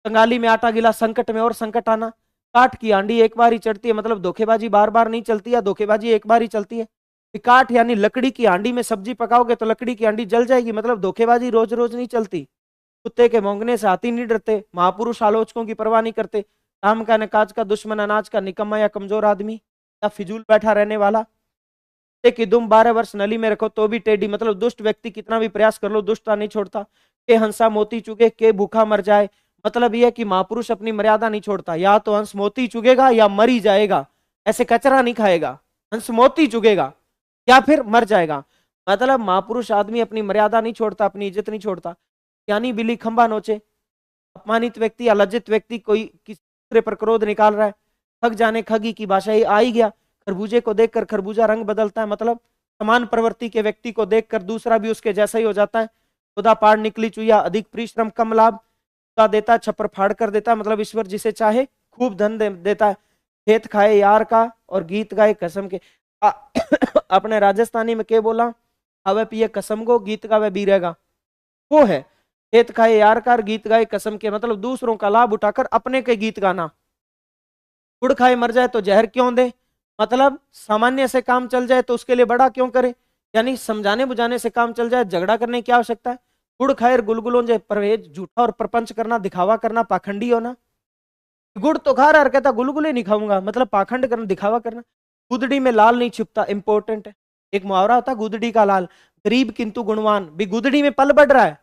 कंगाली में आटा गिला, संकट में और संकट आना। काठ की आंडी एक बार ही चढ़ती है, मतलब धोखेबाजी बार बार नहीं चलती है, धोखेबाजी एक बार ही चलती है। काठ यानी लकड़ी की हांडी में सब्जी पकाओगे तो लकड़ी की हांडी जल जाएगी, मतलब धोखेबाजी रोज रोज नहीं चलती। कुत्ते के भौंकने से हाथी नहीं डरते, महापुरुष आलोचकों की परवाह नहीं करते। काम का न काज का, दुश्मन अनाज का, निकम्मा या कमजोर आदमी, या फिजूल बैठा रहने वाला। कि तुम 12 वर्ष नली में रखो तो भी टेढ़ी, मतलब दुष्ट व्यक्ति कितना भी प्रयास कर लो दुष्टता नहीं छोड़ता। के हंसा मोती चुगे, के भूखा मर जाए, मतलब यह कि महापुरुष अपनी मर्यादा नहीं छोड़ता, या तो हंस मोती चुगेगा या मर ही जाएगा, ऐसे कचरा नहीं खाएगा, हंस मोती चुगेगा या फिर मर जाएगा। मतलब महापुरुष आदमी अपनी मर्यादा नहीं छोड़ता, अपनी इज्जत नहीं छोड़ता। ज्ञानी बिल्ली खंबा नोचे, अपमानित व्यक्ति या लज्जित व्यक्ति कोई किसी दूसरे पर क्रोध निकाल रहा है। खग जाने खगी की भाषा ही आ ही गया, खरबूजे को देखकर खरबूजा रंग बदलता है, मतलब समान प्रवृत्ति के व्यक्ति को देखकर दूसरा भी उसके जैसा ही हो जाता है। खुदा पार निकली चुईया, अधिक परिश्रम कम लाभ, खुदा देता छप्पर फाड़ कर देता है, मतलब ईश्वर जिसे चाहे खूब धन देता है। खेत खाए यार का और गीत गाए कसम के। अपने राजस्थानी में क्या बोला, हवे पिए कसम को, गीत गावे बीरेगा, वो है खेत खाए यार का, गीत गाए कसम के, मतलब दूसरों का लाभ उठाकर अपने के गीत गाना। गुड़ खाए मर जाए तो जहर क्यों दे, मतलब सामान्य से काम चल जाए तो उसके लिए बड़ा क्यों करे, यानी समझाने बुझाने से काम चल जाए, झगड़ा करने की आवश्यकता है। गुड़ खाए गुलगुलों जे परहेज, झूठा और प्रपंच करना, दिखावा करना, पाखंडी होना। गुड़ तो खा रहा है, कहता गुलगुले नहीं खाऊंगा, मतलब पाखंड करना, दिखावा करना। गुदड़ी में लाल नहीं छिपता, इंपॉर्टेंट है। एक मुहावरा होता गुदड़ी का लाल, गरीब किंतु गुणवान, भी गुदड़ी में पल बढ़ रहा है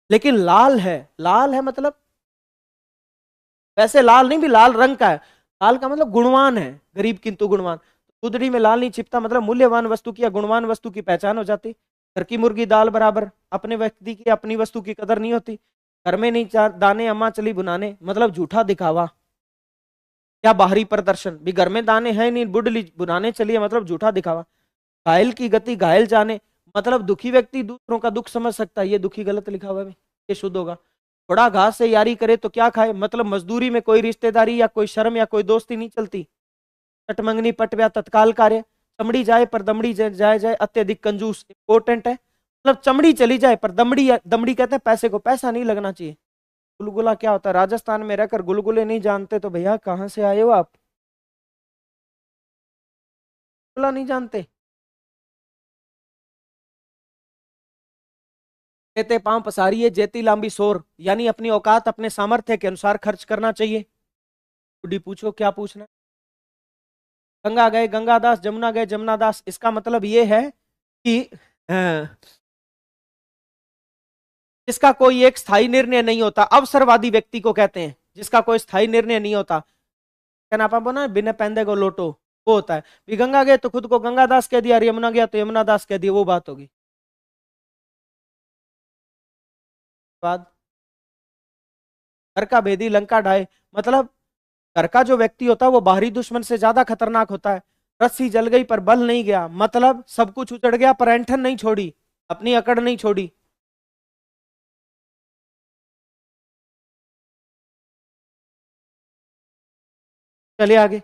लेकिन लाल है। लाल है मतलब वैसे लाल नहीं, भी लाल रंग का है, लाल का मतलब गुणवान है, गरीब किंतु गुणवान। गुदड़ी में लाल नहीं छिपता, मतलब मूल्यवान वस्तु की या गुणवान वस्तु की पहचान हो जाती। घर की मुर्गी दाल बराबर, अपने व्यक्ति की अपनी वस्तु की कदर नहीं होती। घर में नहीं चार दाने अम्मा चली बुनाने, मतलब झूठा दिखावा या बाहरी प्रदर्शन, भी घर में दाने हैं नहीं, बुढ़ली बुनाने चलिए, मतलब झूठा दिखावा। घायल की गति घायल जाने, मतलब दुखी व्यक्ति दूसरों का दुख समझ सकता है, ये दुखी गलत लिखा हुआ है, ये शुद्ध होगा। थोड़ा घास से यारी करे तो क्या खाए, मतलब मजदूरी में कोई रिश्तेदारी या कोई शर्म या कोई दोस्ती नहीं चलती। चटमंगनी पटव्या तत्काल कार्य, चमड़ी जाए पर दमड़ी जाए जाए, अत्यधिक कंजूस, इंपॉर्टेंट है, मतलब चमड़ी चली जाए पर दमड़ी, दमड़ी कहते हैं पैसे को, पैसा नहीं लगना चाहिए। गुलगुला क्या होता है, राजस्थान में रहकर गुलगुले नहीं जानते तो भैया कहाँ से आए हो आप, गुलगुला नहीं जानते। कहते पांव पसारिए जेती लांबी सोर, यानी अपनी औकात अपने सामर्थ्य के अनुसार खर्च करना चाहिए। बुढ़ी पूछो क्या पूछना। गंगा गए गंगादास, जमुना गए जमुनादास, इसका मतलब ये है कि जिसका कोई एक स्थायी निर्णय नहीं होता, अवसरवादी व्यक्ति को कहते हैं, जिसका कोई स्थायी निर्णय नहीं होता। कहना पापा ना बिना पैंदे को लोटो, वो होता है। भी गंगा गए तो खुद को गंगादास कह दिया, यमुना गया तो यमुना दास कह दिया, वो बात होगी। बाद घर का भेदी लंका ढाए, मतलब घर का जो व्यक्ति होता है वो बाहरी दुश्मन से ज्यादा खतरनाक होता है। रस्सी जल गई पर बल नहीं गया, मतलब सब कुछ उजड़ गया पर ऐंठन नहीं छोड़ी, अपनी अकड़ नहीं छोड़ी। चलिए आगे।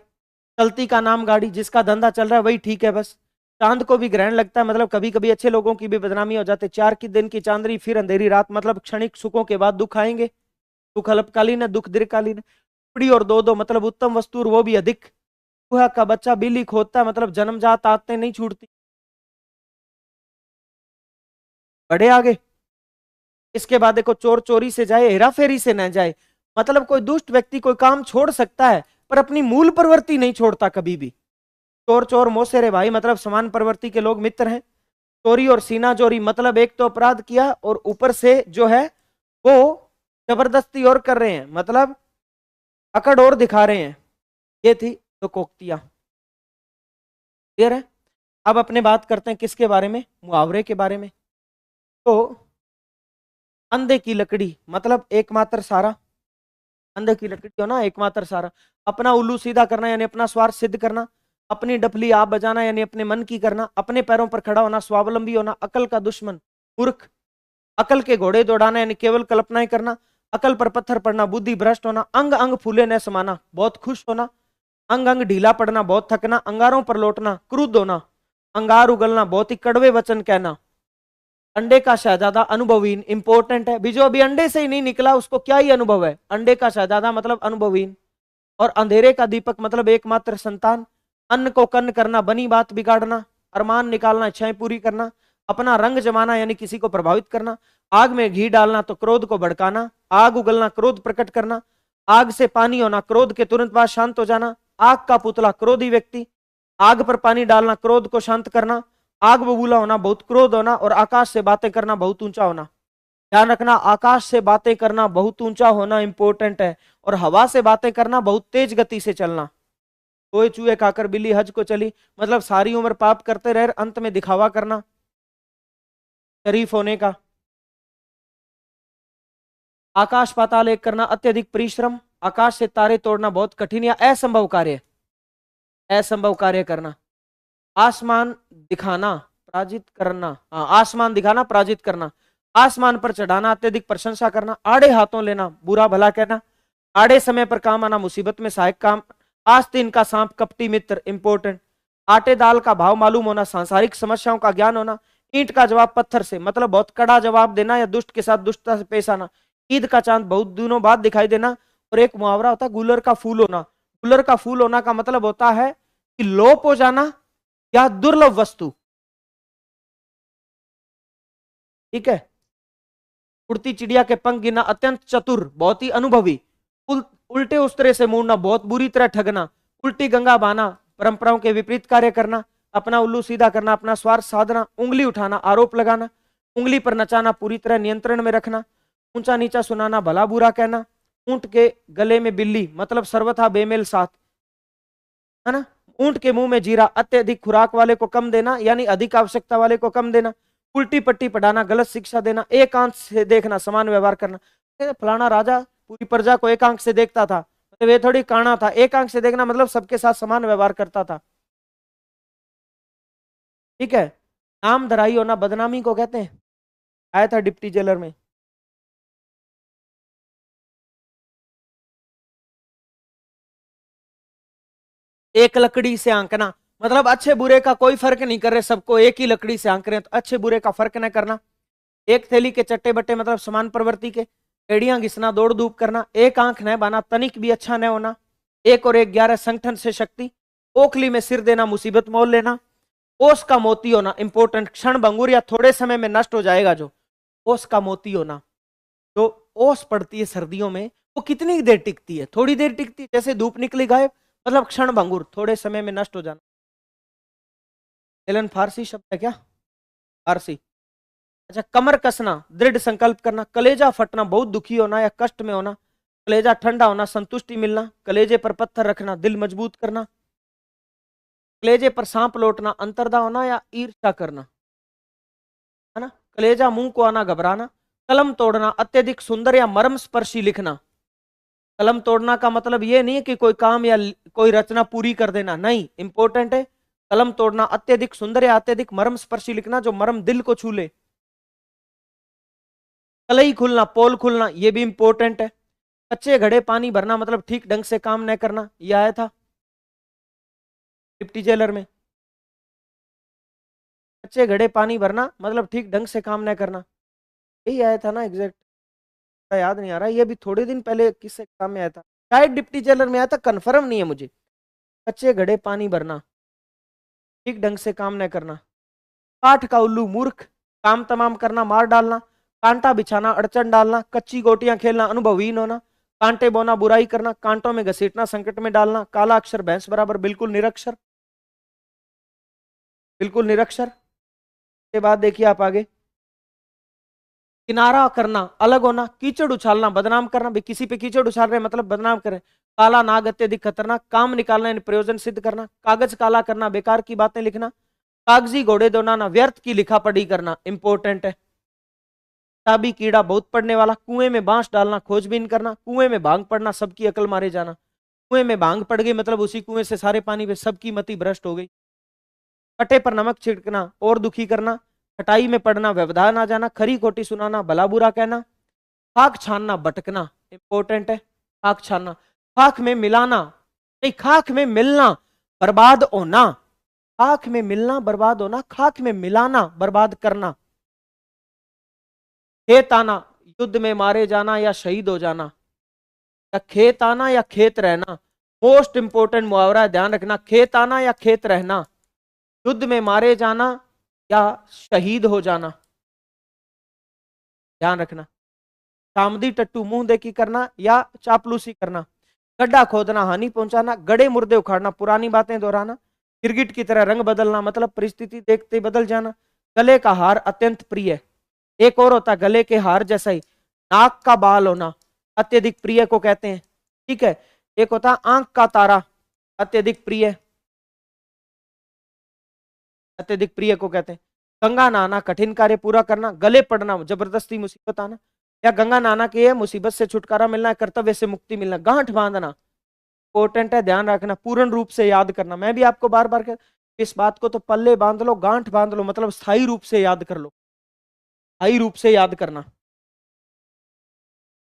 चलती का नाम गाड़ी, जिसका धंधा चल रहा है वही ठीक है बस। चांद को भी ग्रहण लगता है, मतलब कभी कभी अच्छे लोगों की भी बदनामी हो जाती है। चार की दिन की चांदनी फिर अंधेरी रात, मतलब क्षणिक सुखों के बाद दुख आएंगे। सुख अल्पकालीन है, दुख दीर्घकालीन है। टुकड़ी और दो दो, मतलब उत्तम वस्तु और वो भी अधिक। चूहा का बच्चा बिल्ली खोदता है, मतलब जन्मजात आदतें नहीं छूटती। बढ़े आगे। इसके बाद देखो, चोर चोरी से जाए हेरा फेरी से न जाए, मतलब कोई दुष्ट व्यक्ति कोई काम छोड़ सकता है पर अपनी मूल प्रवृत्ति नहीं छोड़ता कभी भी। चोर चोर मोसेरे भाई, मतलब समान प्रवृत्ति के लोग मित्र हैं। चोरी और सीना चोरी, मतलब एक तो अपराध किया और ऊपर से जो है वो जबरदस्ती और कर रहे हैं, मतलब अकड़ और दिखा रहे हैं। ये थी तो कोक्तियां। क्लियर है। अब अपने बात करते हैं किसके बारे में, मुहावरे के बारे में। तो अंधे की लकड़ी, मतलब एकमात्र सारा। अंधे की लकड़ी हो ना, एकमात्र सारा। अपना उल्लू सीधा करना यानी अपना स्वार्थ सिद्ध करना। अपनी डफली आप बजाना यानी अपने मन की करना। अपने पैरों पर खड़ा होना, स्वावलंबी होना। अकल का दुश्मन मूर्ख। अकल के घोड़े दौड़ाना यानी केवल कल्पनाएं करना। अकल पर पत्थर पड़ना, बुद्धि भ्रष्ट होना। अंग अंग फूले न समाना, बहुत खुश होना। अंग अंग ढीला पड़ना, बहुत थकना। अंगारों पर लौटना, क्रुद्ध होना। अंगार उगलना, बहुत ही कड़वे वचन कहना। अंडे का शहजादा अनुभवहीन, इंपॉर्टेंट है भी, जो अभी अंडे से ही नहीं निकला उसको क्या ही अनुभव है। अंडे का शहजादा मतलब अनुभवहीन। और अंधेरे का दीपक मतलब एकमात्र संतान। अन्न को कन्न करना, बनी बात बिगाड़ना। अरमान निकालना, इच्छाएं पूरी करना। अपना रंग जमाना यानी किसी को प्रभावित करना। आग में घी डालना तो क्रोध को भड़काना। आग उगलना, क्रोध प्रकट करना। आग से पानी होना, क्रोध के तुरंत बाद शांत हो जाना। आग का पुतला, क्रोधी व्यक्ति। आग पर पानी डालना, क्रोध को शांत करना। आग बबूला होना, बहुत क्रोध होना। और आकाश से बातें करना, बहुत ऊंचा होना। ध्यान रखना, आकाश से बातें करना, बहुत ऊंचा होना इंपॉर्टेंट है। और हवा से बातें करना, बहुत तेज गति से चलना। कोई चूहे खाकर बिल्ली हज को चली, मतलब सारी उम्र पाप करते रहे, अंत में दिखावा करना शरीफ होने का। आकाश पाताल एक करना, अत्यधिक परिश्रम। आकाश से तारे तोड़ना बहुत कठिन या असंभव कार्य, असंभव कार्य करना। आसमान दिखाना, पराजित करना। हाँ, आसमान दिखाना, पराजित करना। आसमान पर चढ़ाना, अत्यधिक प्रशंसा करना। आड़े हाथों लेना, बुरा भला कहना। आड़े समय पर काम आना, मुसीबत में सहायक काम। आस्तीन का सांप, कपटी मित्र, इंपोर्टेंट। आटे दाल का भाव मालूम होना, सांसारिक समस्याओं का ज्ञान होना। ईंट का जवाब पत्थर से, मतलब बहुत कड़ा जवाब देना या दुष्ट के साथ दुष्टता से पेश आना। ईद का चांद, बहुत दिनों बाद दिखाई देना। और एक मुहावरा होता है गुलर का फूल होना। गुलर का फूल होना का मतलब होता है कि लोप हो जाना या दुर्लभ वस्तु। ठीक है। उड़ती चिड़िया के पंख गिरना, अत्यंत चतुर, बहुत ही अनुभवी। उल्टे उस तरह से मुड़ना, बहुत बुरी तरह ठगना। उल्टी गंगा बहाना, परंपराओं के विपरीत कार्य करना। अपना उल्लू सीधा करना, अपना स्वार्थ साधना। उंगली उठाना, आरोप लगाना। उंगली पर नचाना, पूरी तरह नियंत्रण में रखना। ऊंचा नीचा सुनाना, भला बुरा कहना। ऊंट के गले में बिल्ली, मतलब सर्वथा बेमेल साथ, है ना। ऊंट के मुंह में जीरा, अत्यधिक खुराक वाले को कम देना, यानी अधिक आवश्यकता वाले को कम देना। उल्टी पट्टी पढ़ाना, गलत शिक्षा देना। एक आंख से देखना, समान व्यवहार करना। फलाना राजा पूरी प्रजा को एक आंख से देखता था, मतलब ये थोड़ी काना था। एक आंख से देखना मतलब सबके साथ समान व्यवहार करता था। ठीक है। नाम धराई होना, बदनामी को कहते हैं। आया था डिप्टी जेलर में। एक लकड़ी से आंकना, मतलब अच्छे बुरे का कोई फर्क नहीं कर रहे, सबको एक ही लकड़ी से आंक रहे हैं, तो अच्छे बुरे का फर्क न करना। एक थैली के चट्टे बट्टे, मतलब समान प्रवृत्ति के। एड़ियां घिसना, दौड़ धूप करना। एक आंख न बाना, तनिक भी अच्छा न होना। एक और एक 11, संगठन से शक्ति। ओखली में सिर देना, मुसीबत मोल लेना। ओस का मोती होना, इंपोर्टेंट, क्षण भंगुर या थोड़े समय में नष्ट हो जाएगा जो। ओस का मोती होना। जो ओस पड़ती है सर्दियों में, वो कितनी देर टिकती है? थोड़ी देर टिकती है, जैसे धूप निकली गायब, मतलब क्षण भंगुर, थोड़े समय में नष्ट हो जाना। एलन फारसी शब्द है क्या? फारसी। अच्छा, कमर कसना, दृढ़ संकल्प करना। कलेजा फटना, बहुत दुखी होना या कष्ट में होना। कलेजा ठंडा होना, संतुष्टि मिलना। कलेजे पर पत्थर रखना, दिल मजबूत करना। कलेजे पर सांप लौटना, अंतर्दा होना या ईर्ष्या करना, है ना। कलेजा मुंह को आना, घबराना। कलम तोड़ना, अत्यधिक सुंदर या मर्म स्पर्शी लिखना। कलम तोड़ना का मतलब ये नहीं है कि कोई काम या कोई रचना पूरी कर देना, नहीं, इंपॉर्टेंट है। कलम तोड़ना, अत्यधिक सुंदर या अत्यधिक मर्म स्पर्शी लिखना, जो मर्म दिल को छू ले। कलई खुलना, पोल खुलना, ये भी इंपॉर्टेंट है। कच्चे घड़े पानी भरना, मतलब ठीक ढंग से काम न करना, यह आया था डिप्टी जेलर में। कच्चे घड़े पानी भरना, मतलब ठीक ढंग से काम न करना, यही आया था ना एग्जैक्ट। याद नहीं आ रहा, ये भी थोड़े दिन पहले किस एग्जाम में आया था, शायद डिप्टी जेलर में आया था, कंफर्म नहीं है मुझे। कच्चे घड़े पानी भरना, ठीक ढंग से काम न करना। काठ का उल्लू, मूर्ख, काम तमाम करना, मार डालना। कांटा बिछाना, अड़चन डालना। कच्ची गोटियां खेलना, अनुभवहीन होना। कांटे बोना, बुराई करना। कांटों में घसीटना, संकट में डालना। काला अक्षर भैंस बराबर, बिल्कुल निरक्षर, बिल्कुल निरक्षर। के बाद देखिए आप आगे। किनारा करना, अलग होना। कीचड़ उछालना, बदनाम करना, भी किसी पे कीचड़ उछाल रहे मतलब बदनाम करें। काला नाग, अत्यधिक खतरनाक। काम निकालना, यानी प्रयोजन सिद्ध करना। कागज काला करना, बेकार की बातें लिखना। कागजी घोड़े दौड़ाना, व्यर्थ की लिखा पढ़ी करना, इंपॉर्टेंट है। चाबी कीड़ा, बहुत पढ़ने वाला। कुएं में बांस डालना, खोजबीन करना। कुएं में भांग पड़ना, सबकी अकल मारे जाना। कुएं में भांग पड़ गई मतलब उसी कुएं से सारे पानी पे सबकी मति भ्रष्ट हो गई। कटे पर नमक छिड़कना, और दुखी करना। खटाई में पड़ना, व्यवधान आ जाना। खरी खोटी सुनाना, भला बुरा कहना। खाक छानना, भटकना, इंपॉर्टेंट है। खाक छानना, खाक में मिलाना, नहीं, खाक में मिलना, बर्बाद होना। खाक में मिलना, बर्बाद होना। खाक में मिलाना, बर्बाद करना। खेत आना, युद्ध में मारे जाना या शहीद हो जाना। या खेत आना या खेत रहना, मोस्ट इंपोर्टेंट मुहावरा है, ध्यान रखना। खेत आना या खेत रहना। युद्ध में मारे जाना या शहीद हो जाना, ध्यान रखना। सामदी टट्टू मुंह देखी करना या चापलूसी करना, गड्ढा खोदना हानि पहुंचाना, गड़े मुर्दे उखाड़ना पुरानी बातें दोहराना, गिरगिट की तरह रंग बदलना मतलब परिस्थिति देखते ही बदल जाना, गले का हार अत्यंत प्रिय। एक और होता है गले के हार जैसा ही नाक का बाल होना, अत्यधिक प्रिय को कहते हैं। ठीक है, एक होता है आंख का तारा, अत्यधिक प्रिय, अत्यधिक प्रिय को कहते हैं। गंगा नहाना कठिन कार्य पूरा करना, गले पड़ना जबरदस्ती मुसीबत आना, या गंगा नहाना के मुसीबत से छुटकारा मिलना, कर्तव्य से मुक्ति मिलना। गांठ बांधना इंपॉर्टेंट है, ध्यान रखना, पूर्ण रूप से याद करना। मैं भी आपको बार बार इस बात को तो पल्ले बांध लो, गांठ बांध लो, मतलब स्थायी रूप से याद कर लो, स्थायी रूप से याद करना।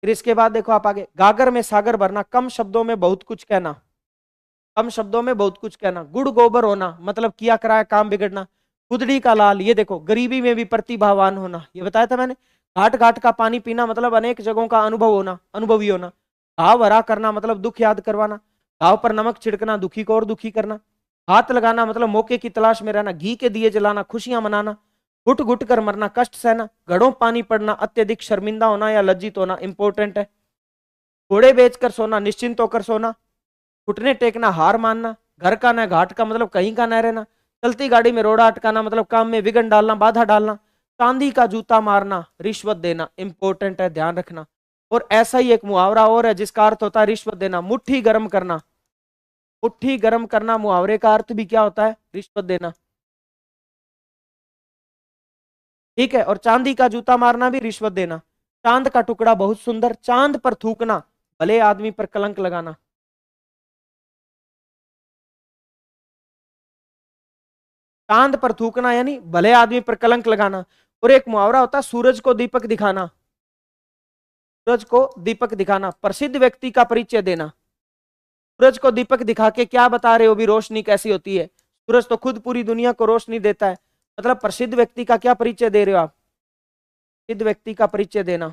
फिर इसके बाद देखो आप आगे, गागर में सागर भरना, कम शब्दों में बहुत कुछ कहना, कम शब्दों में बहुत कुछ कहना। गुड़ गोबर होना मतलब किया कराया काम बिगड़ना। खुदड़ी का लाल, ये देखो गरीबी में भी प्रतिभावान होना, ये बताया था मैंने। घाट घाट का पानी पीना मतलब अनेक जगहों का अनुभव होना, अनुभवी होना। घाव हरा करना मतलब दुख याद करवाना। घाव पर नमक छिड़कना दुखी को और दुखी करना। हाथ लगाना मतलब मौके की तलाश में रहना। घी के दिए जलाना, खुशियां मनाना। घुट घुट कर मरना, कष्ट सहना। घड़ों पानी पड़ना, अत्यधिक शर्मिंदा होना या लज्जित होना, इंपॉर्टेंट है। घोड़े बेचकर सोना, निश्चिंत होकर सोना। घुटने टेकना, हार मानना। घर का न घाट का मतलब कहीं का न रहना। चलती गाड़ी में रोड़ा अटकाना मतलब काम में विघन डालना, बाधा डालना। चांदी का जूता मारना, रिश्वत देना, इंपॉर्टेंट है, ध्यान रखना। और ऐसा ही एक मुहावरा और है जिसका अर्थ होता है रिश्वत देना, मुट्ठी गर्म करना। मुट्ठी गर्म करना मुहावरे का अर्थ भी क्या होता है? रिश्वत देना। ठीक है, और चांदी का जूता मारना भी रिश्वत देना। चांद का टुकड़ा बहुत सुंदर, चांद पर थूकना, भले आदमी पर कलंक लगाना। चांद पर थूकना यानी भले आदमी पर कलंक लगाना। और एक मुहावरा होता है सूरज को दीपक दिखाना, सूरज को दीपक दिखाना, प्रसिद्ध व्यक्ति का परिचय देना। सूरज को दीपक दिखा के क्या बता रहे हो भी रोशनी कैसी होती है? सूरज तो खुद पूरी दुनिया को रोशनी देता है, मतलब प्रसिद्ध व्यक्ति का क्या परिचय दे रहे हो आप? प्रसिद्ध व्यक्ति का परिचय देना।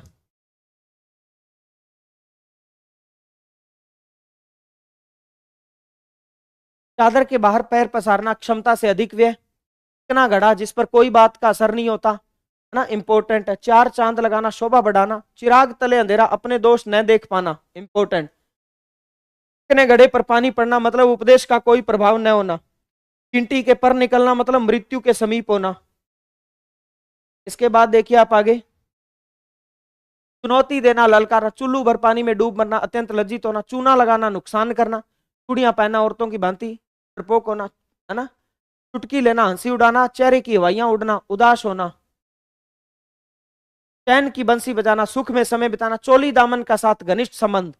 चादर के बाहर पैर पसारना, क्षमता से अधिक व्यय। इतना घड़ा जिस पर कोई बात का असर नहीं होता, है ना, इंपॉर्टेंट है। चार चांद लगाना, शोभा बढ़ाना। चिराग तले अंधेरा, अपने दोष न देख पाना, इंपॉर्टेंट। इतने घड़े पर पानी पड़ना मतलब उपदेश का कोई प्रभाव न होना। चींटी के पर निकलना मतलब मृत्यु के समीप होना। इसके बाद देखिए आप आगे, चुनौती देना, ललकारा। चुल्लू भर पानी में डूब मरना, अत्यंत लज्जित होना। चूना लगाना, नुकसान करना। चूड़ियां पहनना, औरतों की भांति डरपोक होना, है ना। चुटकी लेना, हंसी उड़ाना। चेहरे की हवाइयां उड़ना, उदास होना। चैन की बंसी बजाना, सुख में समय बिताना। चोली दामन का साथ घनिष्ठ संबंध।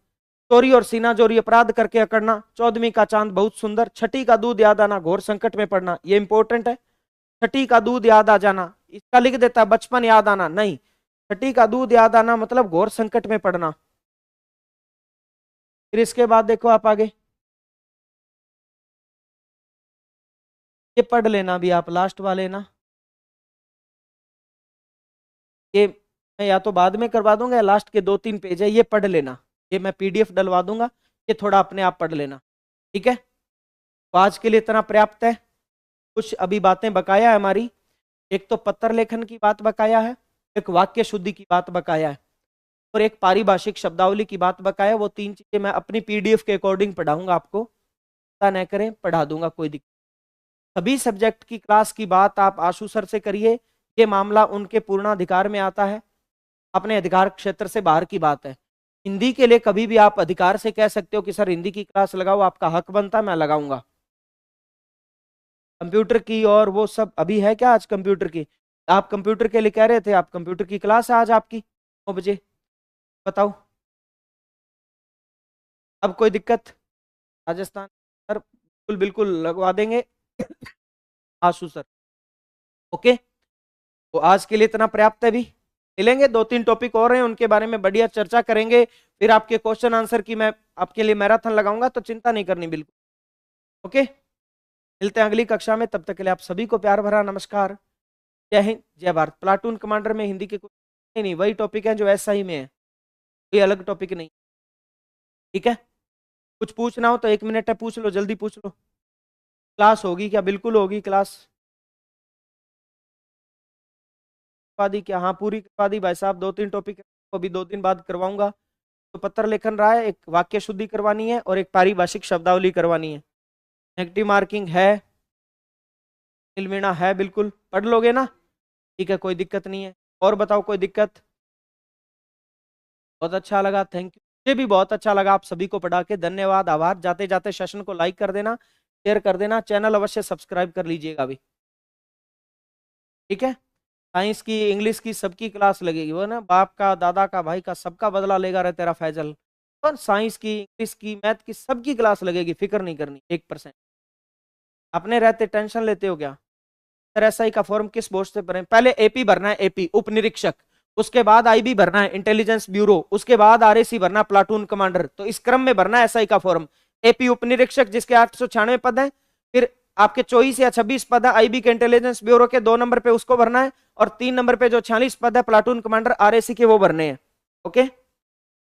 चोरी और सीना चोरी, अपराध करके अकड़ना। चौदहवीं का चांद बहुत सुंदर। छठी का दूध याद आना, घोर संकट में पड़ना, ये इंपॉर्टेंट है। छठी का दूध याद आ जाना, इसका लिख देता बचपन याद आना, नहीं। छठी का दूध याद आना मतलब घोर संकट में पड़ना। फिर इसके बाद देखो आप आगे, ये पढ़ लेना भी आप, लास्ट वाले ना, ये मैं या तो बाद में करवा दूंगा या लास्ट के 2-3 पेज है, ये पढ़ लेना। ये मैं पीडीएफ डलवा दूंगा, ये थोड़ा अपने आप पढ़ लेना, ठीक है। तो आज के लिए इतना पर्याप्त है। कुछ अभी बातें बकाया है हमारी। एक तो पत्र लेखन की बात बकाया है, एक वाक्य शुद्धि की बात बकाया है, और एक पारिभाषिक शब्दावली की बात बकाया है। वो 3 चीजें मैं अपनी पीडीएफ के अकॉर्डिंग पढ़ाऊंगा आपको, पता न करें, पढ़ा दूंगा, कोई दिक्कत। सभी सब्जेक्ट की क्लास की बात आप आशु सर से करिए, ये मामला उनके पूर्णाधिकार में आता है, अपने अधिकार क्षेत्र से बाहर की बात है। हिंदी के लिए कभी भी आप अधिकार से कह सकते हो कि सर हिंदी की क्लास लगाओ, आपका हक बनता है, मैं लगाऊंगा। कंप्यूटर की और वो सब अभी है क्या आज कंप्यूटर की? आप कंप्यूटर के लिए कह रहे थे, आप कंप्यूटर की क्लास है आज आपकी 9 बजे, बताओ। अब कोई दिक्कत? राजस्थान सर बिल्कुल बिल्कुल लगवा देंगे आशु सर, ओके। तो आज के लिए इतना पर्याप्त है। भी मिलेंगे, 2-3 टॉपिक और हैं, उनके बारे में बढ़िया चर्चा करेंगे। फिर आपके क्वेश्चन आंसर की मैं आपके लिए मैराथन लगाऊंगा, तो चिंता नहीं करनी बिल्कुल, ओके। मिलते हैं अगली कक्षा में, तब तक के लिए आप सभी को प्यार भरा नमस्कार। जय हिंद, जय भारत। प्लाटून कमांडर में हिंदी के कुछ नहीं, वही टॉपिक है जो ऐसा ही में है, कोई अलग टॉपिक नहीं, ठीक है। कुछ पूछना हो तो 1 मिनट है, पूछ लो, जल्दी पूछ लो। क्लास होगी क्या? बिल्कुल होगी क्लास, करवा दी क्या? हाँ पूरी करवा दी भाई साहब, 2-3 टॉपिक को अभी 2 दिन बाद करवाऊंगा। तो पत्र लेखन रहा है, एक वाक्य शुद्धि करवानी है और एक पारिभाषिक शब्दावली करवानी है। नेगेटिव मार्किंग है, नीलवीणा है, बिल्कुल पढ़ लोगे ना? ठीक है, कोई दिक्कत नहीं है। और बताओ कोई दिक्कत? बहुत अच्छा लगा, थैंक यू। मुझे भी बहुत अच्छा लगा आप सभी को पढ़ा के, धन्यवाद, आभार। जाते जाते सेशन को लाइक कर देना, शेयर कर देना, चैनल अवश्य सब्सक्राइब कर लीजिएगा अभी, ठीक है। साइंस की, इंग्लिश की, सबकी क्लास लगेगी, वो ना बाप का, दादा का, भाई का, सबका बदला लेगा रे तेरा फैजल। और साइंस की, इंग्लिश की, मैथ की, सबकी क्लास लगेगी, फिक्र नहीं करनी 1%। अपने रहते टेंशन लेते हो क्या? सर एसआई का फॉर्म किस पोस्ट से भरें? पहले एपी भरना है, एपी उप निरीक्षक, उसके बाद आईबी भरना है, इंटेलिजेंस ब्यूरो, उसके बाद आरएसी भरना, प्लाटून कमांडर। तो इस क्रम में भरना है एसआई का फॉर्म। एपी उप निरीक्षक जिसके 896 पद है, फिर आपके 24 या 26 पद है आईबी के इंटेलिजेंस ब्यूरो के, 2 नंबर पे उसको भरना है, और 3 नंबर पे जो 46 पद है प्लाटून कमांडर आरएसी के, वो भरने हैं। ओके,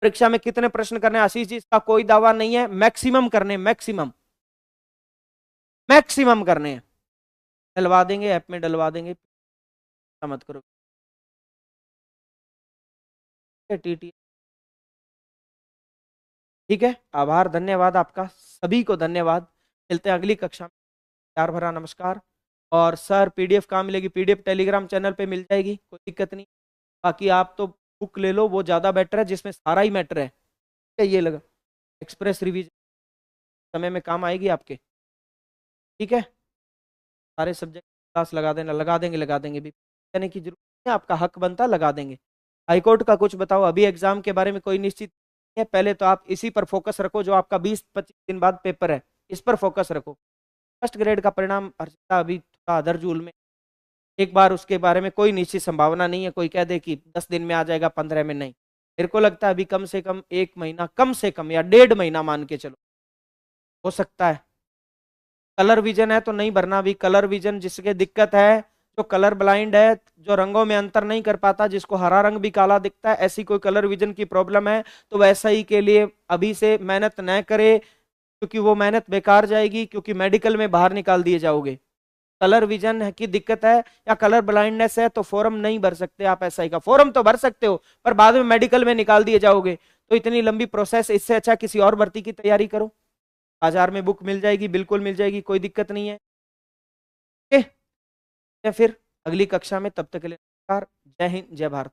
परीक्षा में कितने प्रश्न करने आशीष जी? इसका कोई दावा नहीं है, मैक्सिमम करने, मैक्सिमम मैक्सिमम करने हैं। डलवा देंगे, ऐप में डलवा देंगे, मत करो। टीटी, ठीक है, आभार, धन्यवाद आपका, सभी को धन्यवाद। मिलते हैं अगली कक्षा में। प्यार भरा नमस्कार। और सर पीडीएफ कहाँ मिलेगी? पीडीएफ टेलीग्राम चैनल पे मिल जाएगी, कोई दिक्कत नहीं। बाकी आप तो बुक ले लो, वो ज़्यादा बेटर है, जिसमें सारा ही मैटर है। ये लगा एक्सप्रेस रिवीजन समय में काम आएगी आपके, ठीक है। सारे सब्जेक्ट क्लास लगा देना, लगा देंगे, लगा देंगे भी, कहने की जरूरत नहीं है, आपका हक बनता, लगा देंगे। हाईकोर्ट का कुछ बताओ, अभी एग्जाम के बारे में कोई निश्चित नहीं है, पहले तो आप इसी पर फोकस रखो, जो आपका 20-25 दिन बाद पेपर है, इस पर फोकस रखो। फर्स्ट ग्रेड का परिणाम हर्षिता अभी थोड़ा अदरजूल में, एक बार उसके बारे में कोई निश्चित संभावना नहीं है, कोई कह दे कि 10 दिन में आ जाएगा, 15 में, नहीं। मेरे को लगता है अभी कम से कम 1 महीना, कम से कम, या 1.5 महीना मान के चलो, हो सकता है। कलर विजन है तो नहीं भरना भी, कलर विजन जिसके दिक्कत है, जो कलर ब्लाइंड है, जो रंगों में अंतर नहीं कर पाता, जिसको हरा रंग भी काला दिखता है, ऐसी कोई कलर विजन की प्रॉब्लम है, तो वैसा ही के लिए अभी से मेहनत न करे, क्योंकि वो मेहनत बेकार जाएगी, क्योंकि मेडिकल में बाहर निकाल दिए जाओगे। कलर विजन की दिक्कत है या कलर ब्लाइंडनेस है तो फॉर्म नहीं भर सकते आप एसआई का। फॉर्म तो भर सकते हो, पर बाद में मेडिकल में निकाल दिए जाओगे, तो इतनी लंबी प्रोसेस, इससे अच्छा किसी और भर्ती की तैयारी करो। बाजार में बुक मिल जाएगी, बिल्कुल मिल जाएगी, कोई दिक्कत नहीं है। ओके, फिर अगली कक्षा में, तब तक के लिए नमस्कार, जय हिंद, जय भारत।